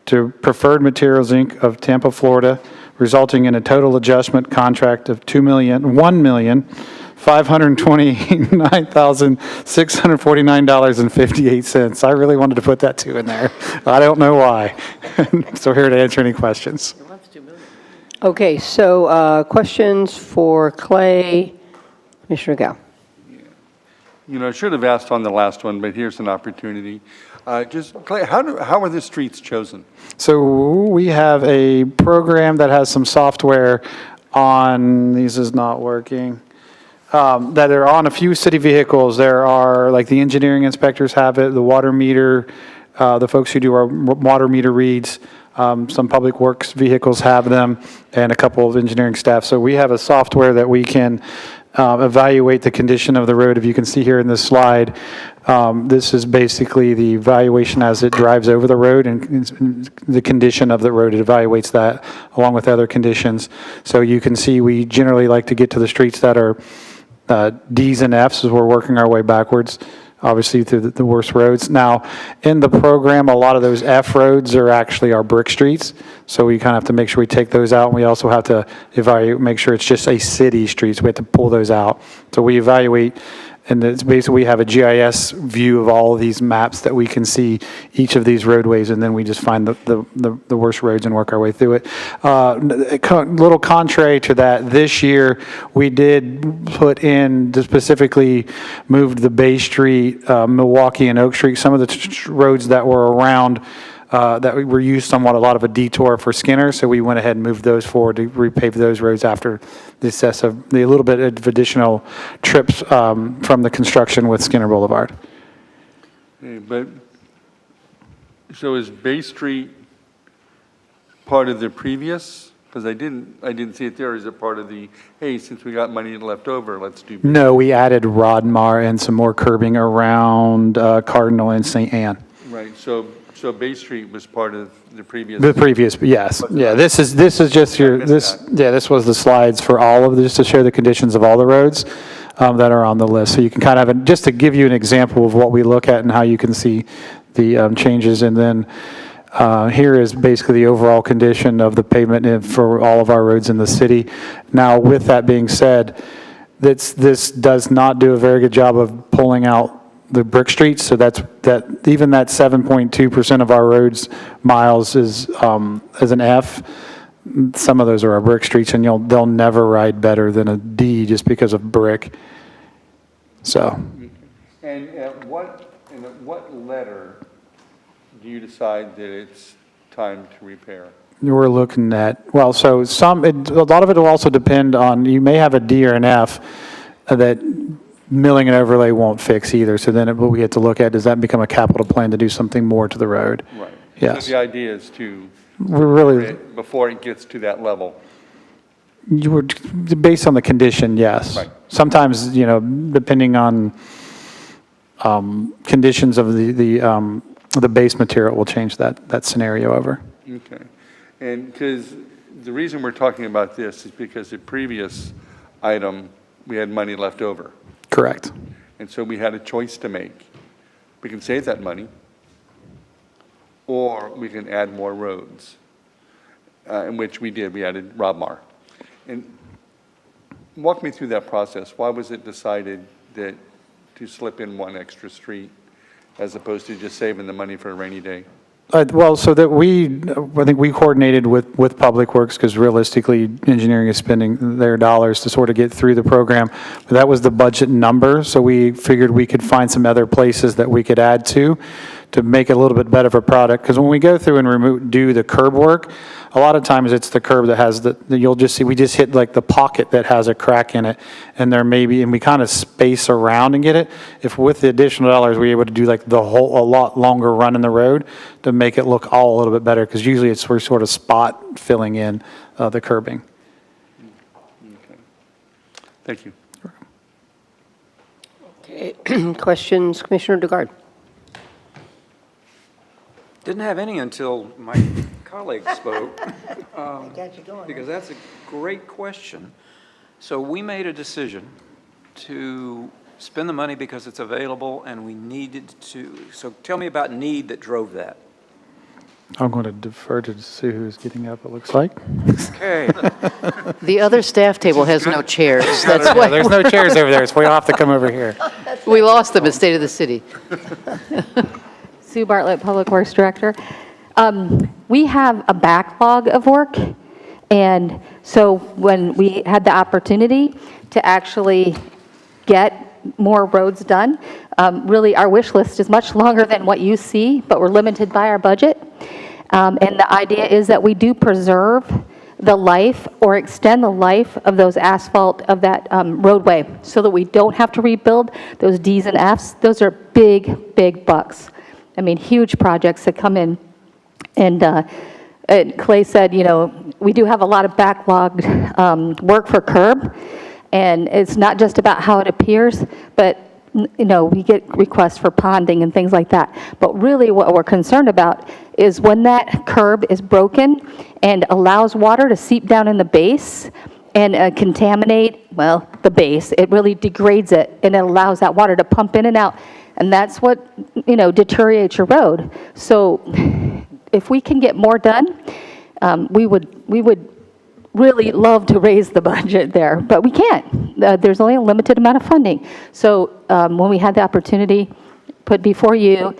to Preferred Materials, Inc. of Tampa, Florida, resulting in a total adjustment contract of $1,529,649.58. I really wanted to put that 2 in there. I don't know why. So here to answer any questions. Okay, so questions for Clay, Commissioner Gao. You know, I should have asked on the last one, but here's an opportunity. Just, Clay, how are the streets chosen? So we have a program that has some software on, this is not working, that are on a few city vehicles. There are, like the engineering inspectors have it, the water meter, the folks who do our water meter reads, some public works vehicles have them, and a couple of engineering staff. So we have a software that we can evaluate the condition of the road. If you can see here in this slide, this is basically the evaluation as it drives over the road and the condition of the road. It evaluates that along with other conditions. So you can see we generally like to get to the streets that are Ds and Fs as we're working our way backwards, obviously through the worst roads. Now, in the program, a lot of those F roads are actually our brick streets, so we kind of have to make sure we take those out, and we also have to evaluate, make sure it's just a city street, so we have to pull those out. So we evaluate, and it's basically we have a GIS view of all of these maps that we can see each of these roadways, and then we just find the worst roads and work our way through it. A little contrary to that, this year we did put in, specifically moved the Bay Street, Milwaukee and Oak Street, some of the roads that were around that were used somewhat a lot of a detour for Skinner, so we went ahead and moved those forward to repave those roads after the little bit of additional trips from the construction with Skinner Boulevard. Okay, but, so is Bay Street part of the previous? Because I didn't see it there. Is it part of the, hey, since we got money left over, let's do? No, we added Rodmar and some more curbing around Cardinal and St. Anne. Right, so Bay Street was part of the previous? The previous, yes. Yeah, this is just this was the slides for all of this to show the conditions of all the roads that are on the list. So you can kind of, just to give you an example of what we look at and how you can see the changes. And then here is basically the overall condition of the pavement for all of our roads in the city. Now, with that being said, this does not do a very good job of pulling out the brick streets, so even that 7.2% of our roads miles is an F. Some of those are our brick streets, and they'll never ride better than a D just because of brick. So. And at what letter do you decide that it's time to repair? We're looking at, well, so a lot of it will also depend on, you may have a D or an F that milling and overlay won't fix either. So then what we have to look at, does that become a capital plan to do something more to the road? Right. Yes. So the idea is to, before it gets to that level. You were, based on the condition, yes. Right. Sometimes, depending on conditions of the base material will change that scenario over. Okay. And because the reason we're talking about this is because the previous item, we had money left over. Correct. And so we had a choice to make. We can save that money, or we can add more roads, in which we did. We added Rodmar. And walk me through that process. Why was it decided that to slip in one extra street as opposed to just saving the money for a rainy day? Well, so that I think we coordinated with Public Works, because realistically, engineering is spending their dollars to sort of get through the program. But that was the budget number, so we figured we could find some other places that we could add to make it a little bit better of a product. Because when we go through and do the curb work, a lot of times it's the curb that has you'll just see, we just hit like the pocket that has a crack in it, and we kind of space around and get it. If with the additional dollars, we're able to do like a lot longer run in the road to make it look all a little bit better, because usually we're sort of spot filling in the curbing. Okay. Thank you. Okay, questions, Commissioner DeGard? Didn't have any until my colleague spoke. Because that's a great question. So we made a decision to spend the money because it's available and we needed to. So tell me about need that drove that. I'm going to defer to see who's getting up, it looks like. Okay. The other staff table has no chairs. That's why There's no chairs over there, so we all have to come over here. we lost them at State of the City. Sue Bartlett, Public Works Director. We have a backlog of work, and so when we had the opportunity to actually get more roads done, really our wish list is much longer than what you see, but we're limited by our budget. And the idea is that we do preserve the life or extend the life of those asphalt of that roadway so that we don't have to rebuild those Ds and Fs. Those are big, big bucks. I mean, huge projects that come in. And Clay said, we do have a lot of backlogged work for curb, and it's not just about how it appears, but we get requests for ponding and things like that. But really what we're concerned about is when that curb is broken and allows water to seep down in the base and contaminate, the base, it really degrades it, and it allows that water to pump in and out. And that's what, deteriorates your road. So if we can get more done, we would really love to raise the budget there, but we can't. There's only a limited amount of funding. So when we had the opportunity put before you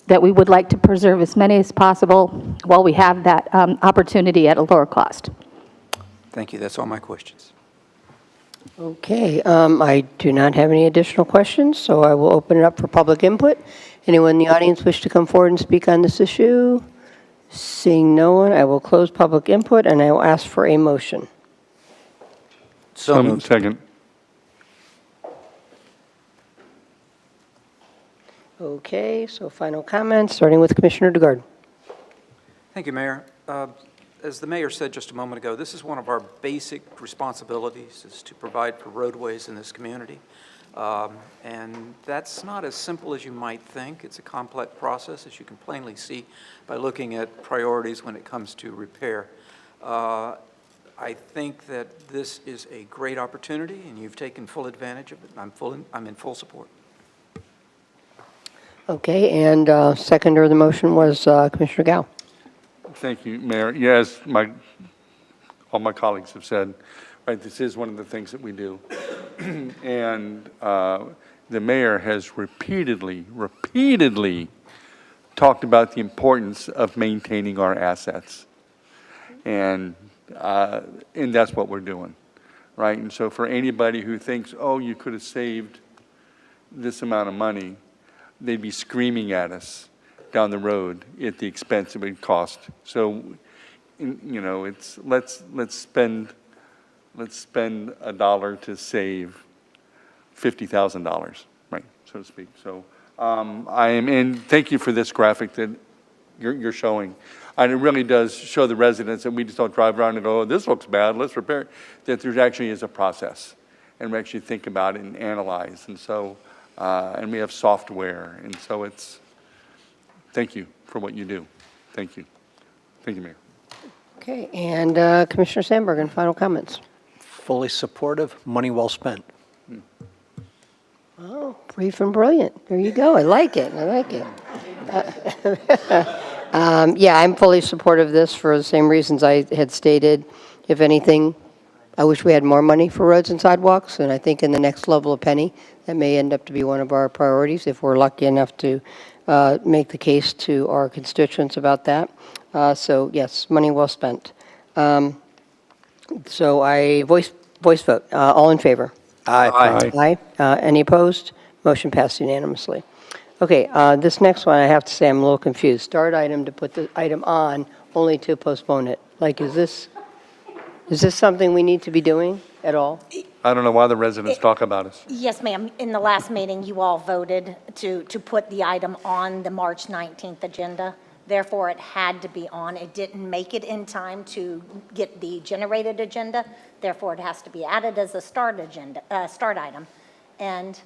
that we would like to preserve as many as possible while we have that opportunity at a lower cost. Thank you. That's all my questions. Okay, I do not have any additional questions, so I will open it up for public input. Anyone in the audience wish to come forward and speak on this issue? Seeing no one, I will close public input and I will ask for a motion. So moved. Second. Okay, so final comments, starting with Commissioner DeGard. Thank you, Mayor. As the mayor said just a moment ago, this is one of our basic responsibilities, is to provide for roadways in this community. And that's not as simple as you might think. It's a complex process, as you can plainly see by looking at priorities when it comes to repair. I think that this is a great opportunity, and you've taken full advantage of it. I'm in full support. Okay, and seconder of the motion was Commissioner Gao. Thank you, Mayor. Yes, all my colleagues have said, right, this is one of the things that we do. And the mayor has repeatedly talked about the importance of maintaining our assets. And that's what we're doing, right? And so for anybody who thinks, oh, you could have saved this amount of money, they'd be screaming at us down the road at the expense it would cost. So, it's let's spend $1 to save $50,000, right, so to speak. So and thank you for this graphic that you're showing. And it really does show the residents that we just don't drive around and go, oh, this looks bad, let's repair it. That there actually is a process, and we actually think about it and analyze. And so, and we have software, and so thank you for what you do. Thank you. Thank you, Mayor. Okay, and Commissioner Sandberg, final comments. Fully supportive, money well spent. Oh, brief and brilliant. There you go. I like it. Yeah, I'm fully supportive of this for the same reasons I had stated. If anything, I wish we had more money for roads and sidewalks, and I think in the next level of penny, that may end up to be one of our priorities if we're lucky enough to make the case to our constituents about that. So yes, money well spent. So I voice vote. All in favor? Aye. Aye. Any opposed? Motion passed unanimously. Okay, this next one, I have to say, I'm a little confused. Start item to put the item on, only to postpone it. Like, is this something we need to be doing at all? I don't know why the residents talk about us. Yes, ma'am. In the last meeting, you all voted to put the item on the March 19th agenda. Therefore, it had to be on. It didn't make it in time to get the generated agenda. Therefore, it has to be added as a start item. And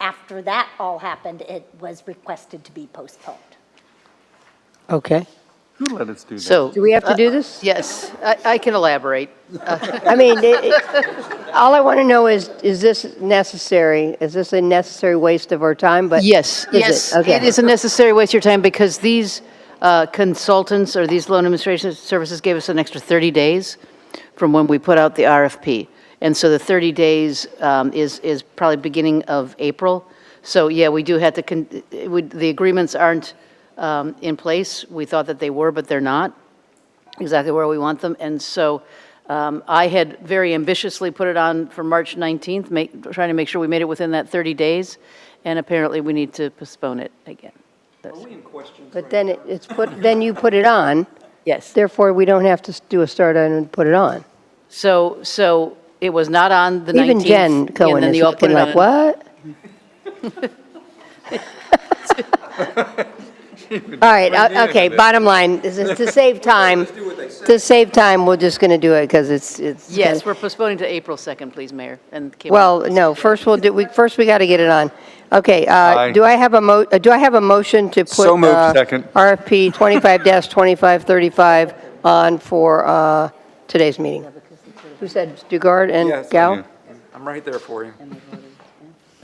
after that all happened, it was requested to be postponed. Okay. Who let us do that? So. Do we have to do this? Yes, I can elaborate. I mean, all I want to know is this necessary? Is this a necessary waste of our time? But Yes, is yes, it? Okay. it is a necessary waste of your time because these consultants or these loan administration services gave us an extra 30 days from when we put out the RFP. And so the 30 days is probably beginning of April. So yeah, we do have to, the agreements aren't in place. We thought that they were, but they're not exactly where we want them. And so I had very ambitiously put it on for March 19th, trying to make sure we made it within that 30 days. And apparently we need to postpone it again. But then then you put it on. Yes. Therefore, we don't have to do a start item and put it on. So it was not on the 19th. Even Jen Cohen and then is you all put looking it like, on. what? All right, okay, bottom line, is to save time, we're just going to do it because it's. Yes, we're postponing to April 2nd, please, Mayor. Well, no, first we got to get it on. Okay, Aye. do I have a motion to put? So moved. Second. RFP 25-2535 on for today's meeting? Who said Dugard and Yes, Gal? I'm right there for you.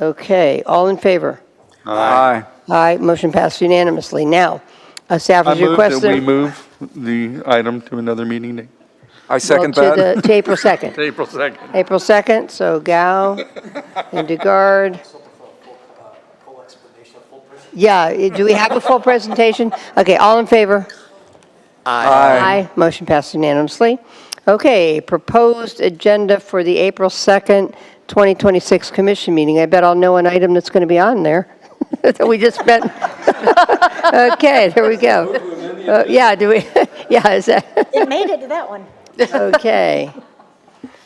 Okay, all in favor? Aye. Aye, motion passed unanimously. Now, staff I is move that we requesting. move the item to another meeting day. I second Well, that. to April 2nd. April 2nd. April 2nd, so Gal and Dugard. Yeah, do we have a full presentation? Okay, all in favor? Aye. Motion passed unanimously. Okay, proposed agenda for the April 2nd, 2026 commission meeting. I bet I'll know an item that's going to be on there that we just spent. Okay, there we go. Yeah, do we? Yeah, is that? It made it to that one. Okay.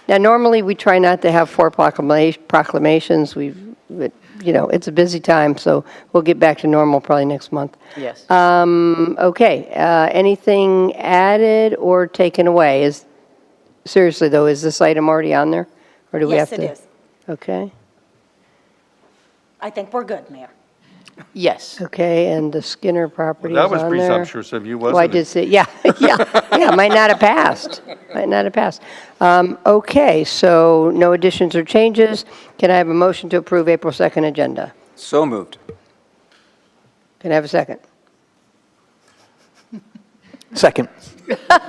Now, normally, we try not to have 4 proclamations. But, it's a busy time, so we'll get back to normal probably next month. Yes. Okay, anything added or taken away? Seriously, though, is this item already on there? Or do we have Yes, to? it is. Okay. I think we're good, Mayor. Yes. Okay, and the Skinner property is That on was there? presumptuous of you, wasn't Well, I it? did say, yeah, might not have passed. Okay, so no additions or changes. Can I have a motion to approve April 2nd agenda? So moved. Can I have a second? Second.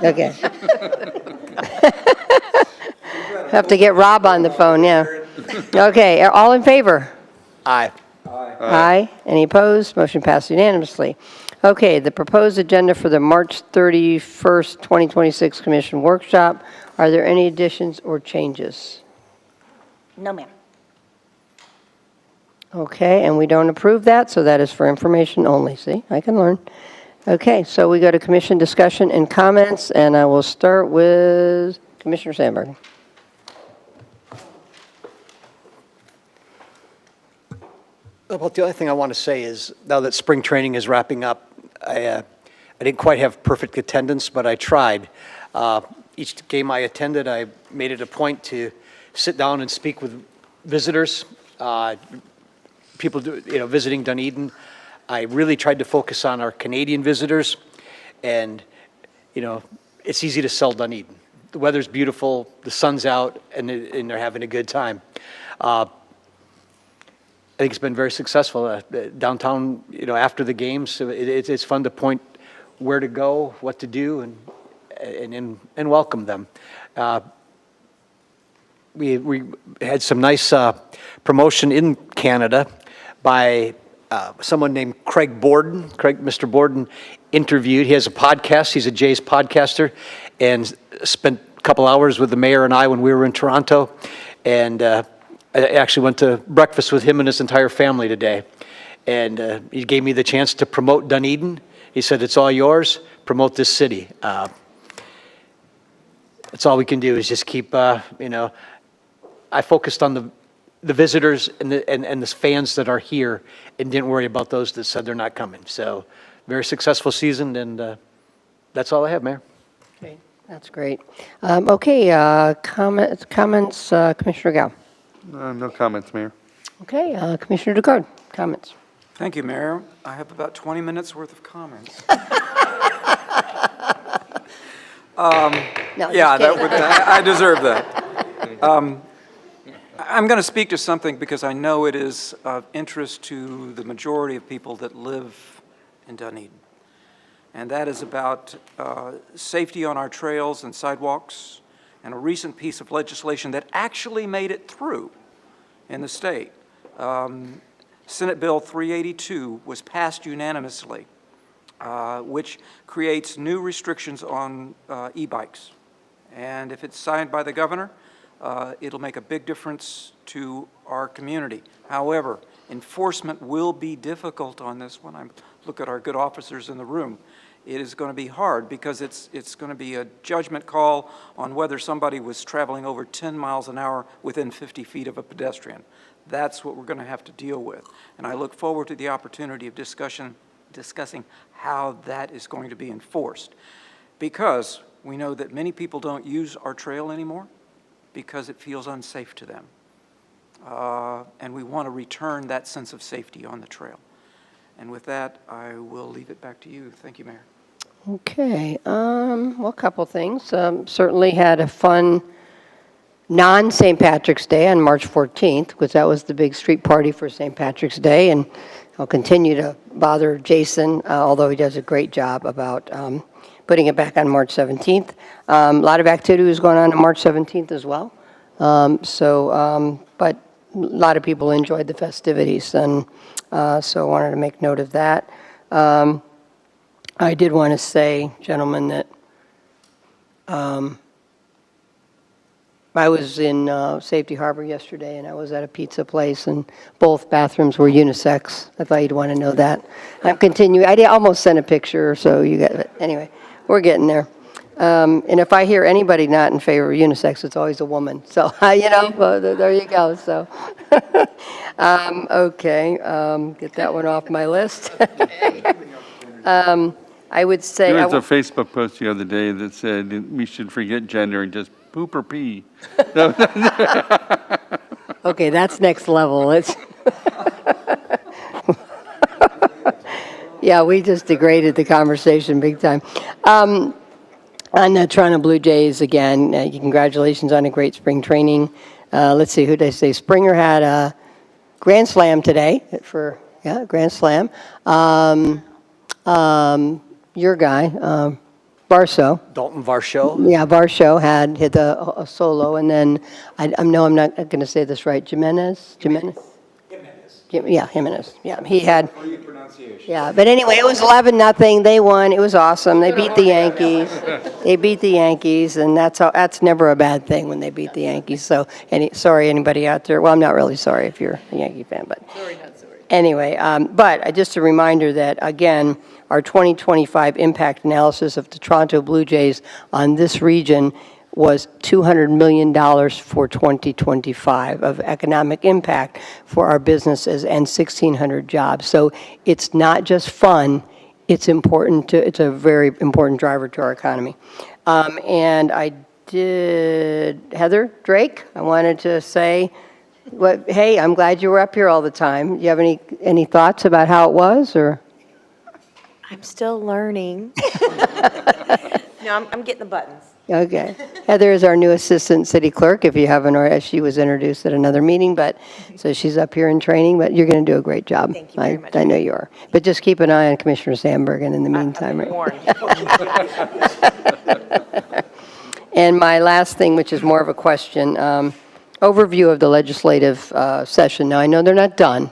Okay. Have to get Rob on the phone, yeah. Okay, all in favor? Aye. Aye. Any opposed? Motion passed unanimously. Okay, the proposed agenda for the March 31st, 2026 Commission Workshop. Are there any additions or changes? No, ma'am. Okay, and we don't approve that, so that is for information only. See, I can learn. Okay, so we go to commission discussion and comments, and I will start with Commissioner Sandberg. Well, the other thing I want to say is, now that spring training is wrapping up, I didn't quite have perfect attendance, but I tried. Each game I attended, I made it a point to sit down and speak with visitors, people visiting Dunedin. I really tried to focus on our Canadian visitors, and it's easy to sell Dunedin. The weather's beautiful, the sun's out, and they're having a good time. I think it's been very successful. Downtown, after the games, it's fun to point where to go, what to do, and welcome them. We had some nice promotion in Canada by someone named Craig Borden. Mr. Borden interviewed, he has a podcast, he's a Jays podcaster, and spent a couple hours with the mayor and I when we were in Toronto. And I actually went to breakfast with him and his entire family today. And he gave me the chance to promote Dunedin. He said, it's all yours, promote this city. That's all we can do is just keep, I focused on the visitors and the fans that are here and didn't worry about those that said they're not coming. So very successful season, and that's all I have, Mayor. Okay, that's great. Okay, comments, Commissioner Gao. No comments, Mayor. Okay, Commissioner Dugard, comments. Thank you, Mayor. I have about 20 minutes worth of comments. No, Yeah, just kidding. I deserve that. I'm going to speak to something because I know it is of interest to the majority of people that live in Dunedin. And that is about safety on our trails and sidewalks, and a recent piece of legislation that actually made it through in the state. Senate Bill 382 was passed unanimously, which creates new restrictions on e-bikes. And if it's signed by the governor, it'll make a big difference to our community. However, enforcement will be difficult on this one. I look at our good officers in the room. It is going to be hard because it's going to be a judgment call on whether somebody was traveling over 10 miles an hour within 50 feet of a pedestrian. That's what we're going to have to deal with. And I look forward to the opportunity of discussing how that is going to be enforced. Because we know that many people don't use our trail anymore because it feels unsafe to them. And we want to return that sense of safety on the trail. And with that, I will leave it back to you. Thank you, Mayor. Okay, well, a couple things. Certainly had a fun non-St. Patrick's Day on March 14th, because that was the big street party for St. Patrick's Day, and I'll continue to bother Jason, although he does a great job about putting it back on March 17th. A lot of activity was going on March 17th as well. But a lot of people enjoyed the festivities, and so I wanted to make note of that. I did want to say, gentlemen, that I was in Safety Harbor yesterday, and I was at a pizza place, and both bathrooms were unisex. I thought you'd want to know that. I'm continuing. I almost sent a picture, so you got it. Anyway, we're getting there. And if I hear anybody not in favor of unisex, it's always a woman. So, well, there you go. So, okay, get that one off my list. I would say... There was a Facebook post the other day that said we should forget gender and just poop or pee. Okay, that's next level. It's yeah, we just degraded the conversation big time. On the Toronto Blue Jays, again, congratulations on a great spring training. Let's see, who did I say? Springer had a grand slam today grand slam. Your guy, Varsho. Dalton Varsho. Yeah, Varsho had hit a solo, and then I know I'm not going to say this right. Jimenez. Yeah, Jimenez. Yeah, he had. Yeah, but anyway, it was 11-0. They won. It was awesome. They beat the Yankees. And that's never a bad thing when they beat the Yankees. So, sorry anybody out there. Well, I'm not really sorry if you're a Yankee fan, but. Sorry, not sorry. Anyway, but just a reminder that, again, our 2025 impact analysis of the Toronto Blue Jays on this region was $200 million for 2025 of economic impact for our businesses and 1,600 jobs. So it's not just fun, it's important it's a very important driver to our economy. And I did, Heather Drake, I wanted to say, hey, I'm glad you were up here all the time. Do you have any thoughts about how it was, or? I'm still learning. No, I'm getting the buttons. Okay. Heather is our new assistant city clerk, if you haven't already. She was introduced at another meeting, so she's up here in training, but you're going to do a great job. Thank you very much. I know you are. But just keep an eye on Commissioner Sandberg in the meantime. And my last thing, which is more of a question, overview of the legislative session. Now, I know they're not done,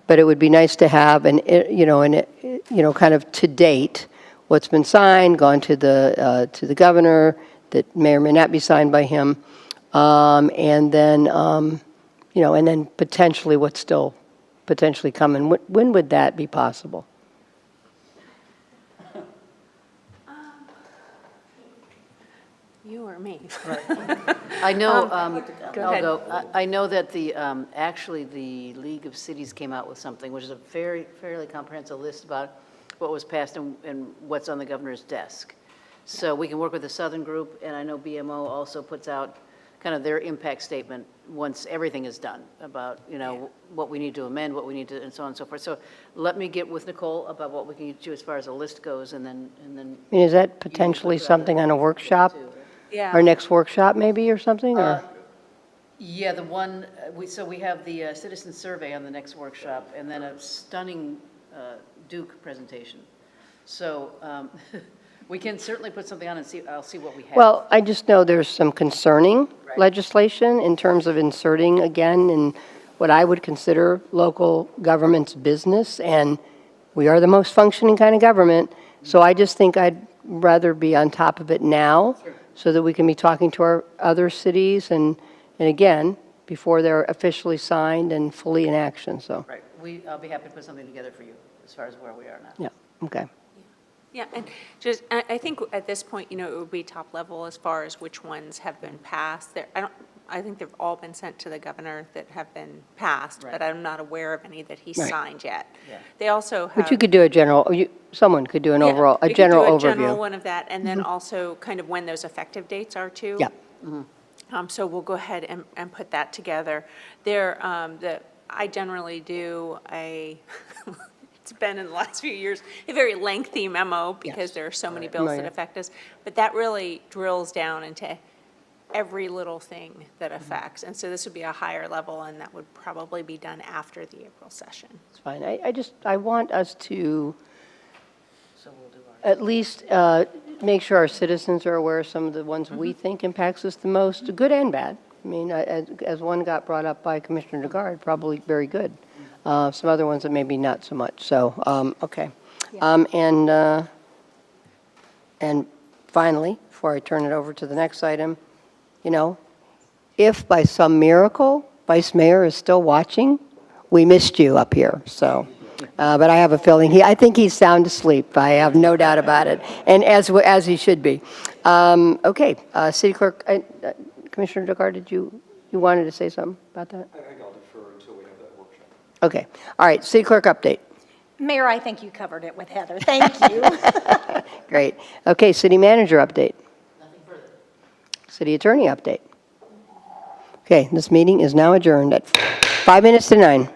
but it would be nice to have kind of to date, what's been signed, gone to the governor, that may or may not be signed by him, and then, and then potentially what's still potentially coming. When would that be possible? You or me? I know, Go I'll ahead. go. I know that actually, the League of Cities came out with something, which is a fairly comprehensive list about what was passed and what's on the governor's desk. So we can work with the Southern group, and I know BMO also puts out kind of their impact statement once everything is done about, what we need to amend, what we need to, and so on and so forth. So let me get with Nicole about what we can do as far as a list goes, and then. I mean, is that potentially something on a workshop? Yeah. Our next workshop maybe or something, or? Yeah, the one, so we have the citizen survey on the next workshop, and then a stunning Duke presentation. So we can certainly put something on and I'll see what we have. Well, I just know there's some concerning legislation in terms of inserting again in what I would consider local government's business, and we are the most functioning kind of government, so I just think I'd rather be on top of it now so that we can be talking to our other cities and again, before they're officially signed and fully in action, so. Right, I'll be happy to put something together for you as far as where we are now. Yeah, okay. Yeah, and just, I think at this point, it would be top level as far as which ones have been passed. I think they've all been sent to the governor that have been passed, but I'm not aware of any that he's Right. signed yet. They also have. But you could do a general, someone could do an overall, a you could general do a overview. general one of that, and then Mhm. also kind of when those effective dates are too. Yeah. So we'll go ahead and put that together. I generally do it's been in the last few years, a very lengthy memo because there are so many bills that Familiar. affect us. But that really drills down into every little thing that affects. And so this would be a higher level, and that would probably be done after the April session. It's fine. I want us to at least make sure our citizens are aware of some of the ones we think impacts us the most, good and bad. I mean, as one got brought up by Commissioner DeGard, probably very good. Some other ones that maybe not so much. So, okay. And finally, before I turn it over to the next item, if by some miracle Vice Mayor is still watching, we missed you up here. So, but I have a feeling I think he's sound asleep. I have no doubt about it, and as he should be. Okay, City Clerk, Commissioner DeGard, did you wanted to say something about that? I think I'll defer until we have that workshop. Okay, all right. City Clerk update. Mayor, I think you covered it with Heather. Thank you. Great. Okay, City Manager update. Nothing further. City Attorney update. Okay, this meeting is now adjourned at 9:05.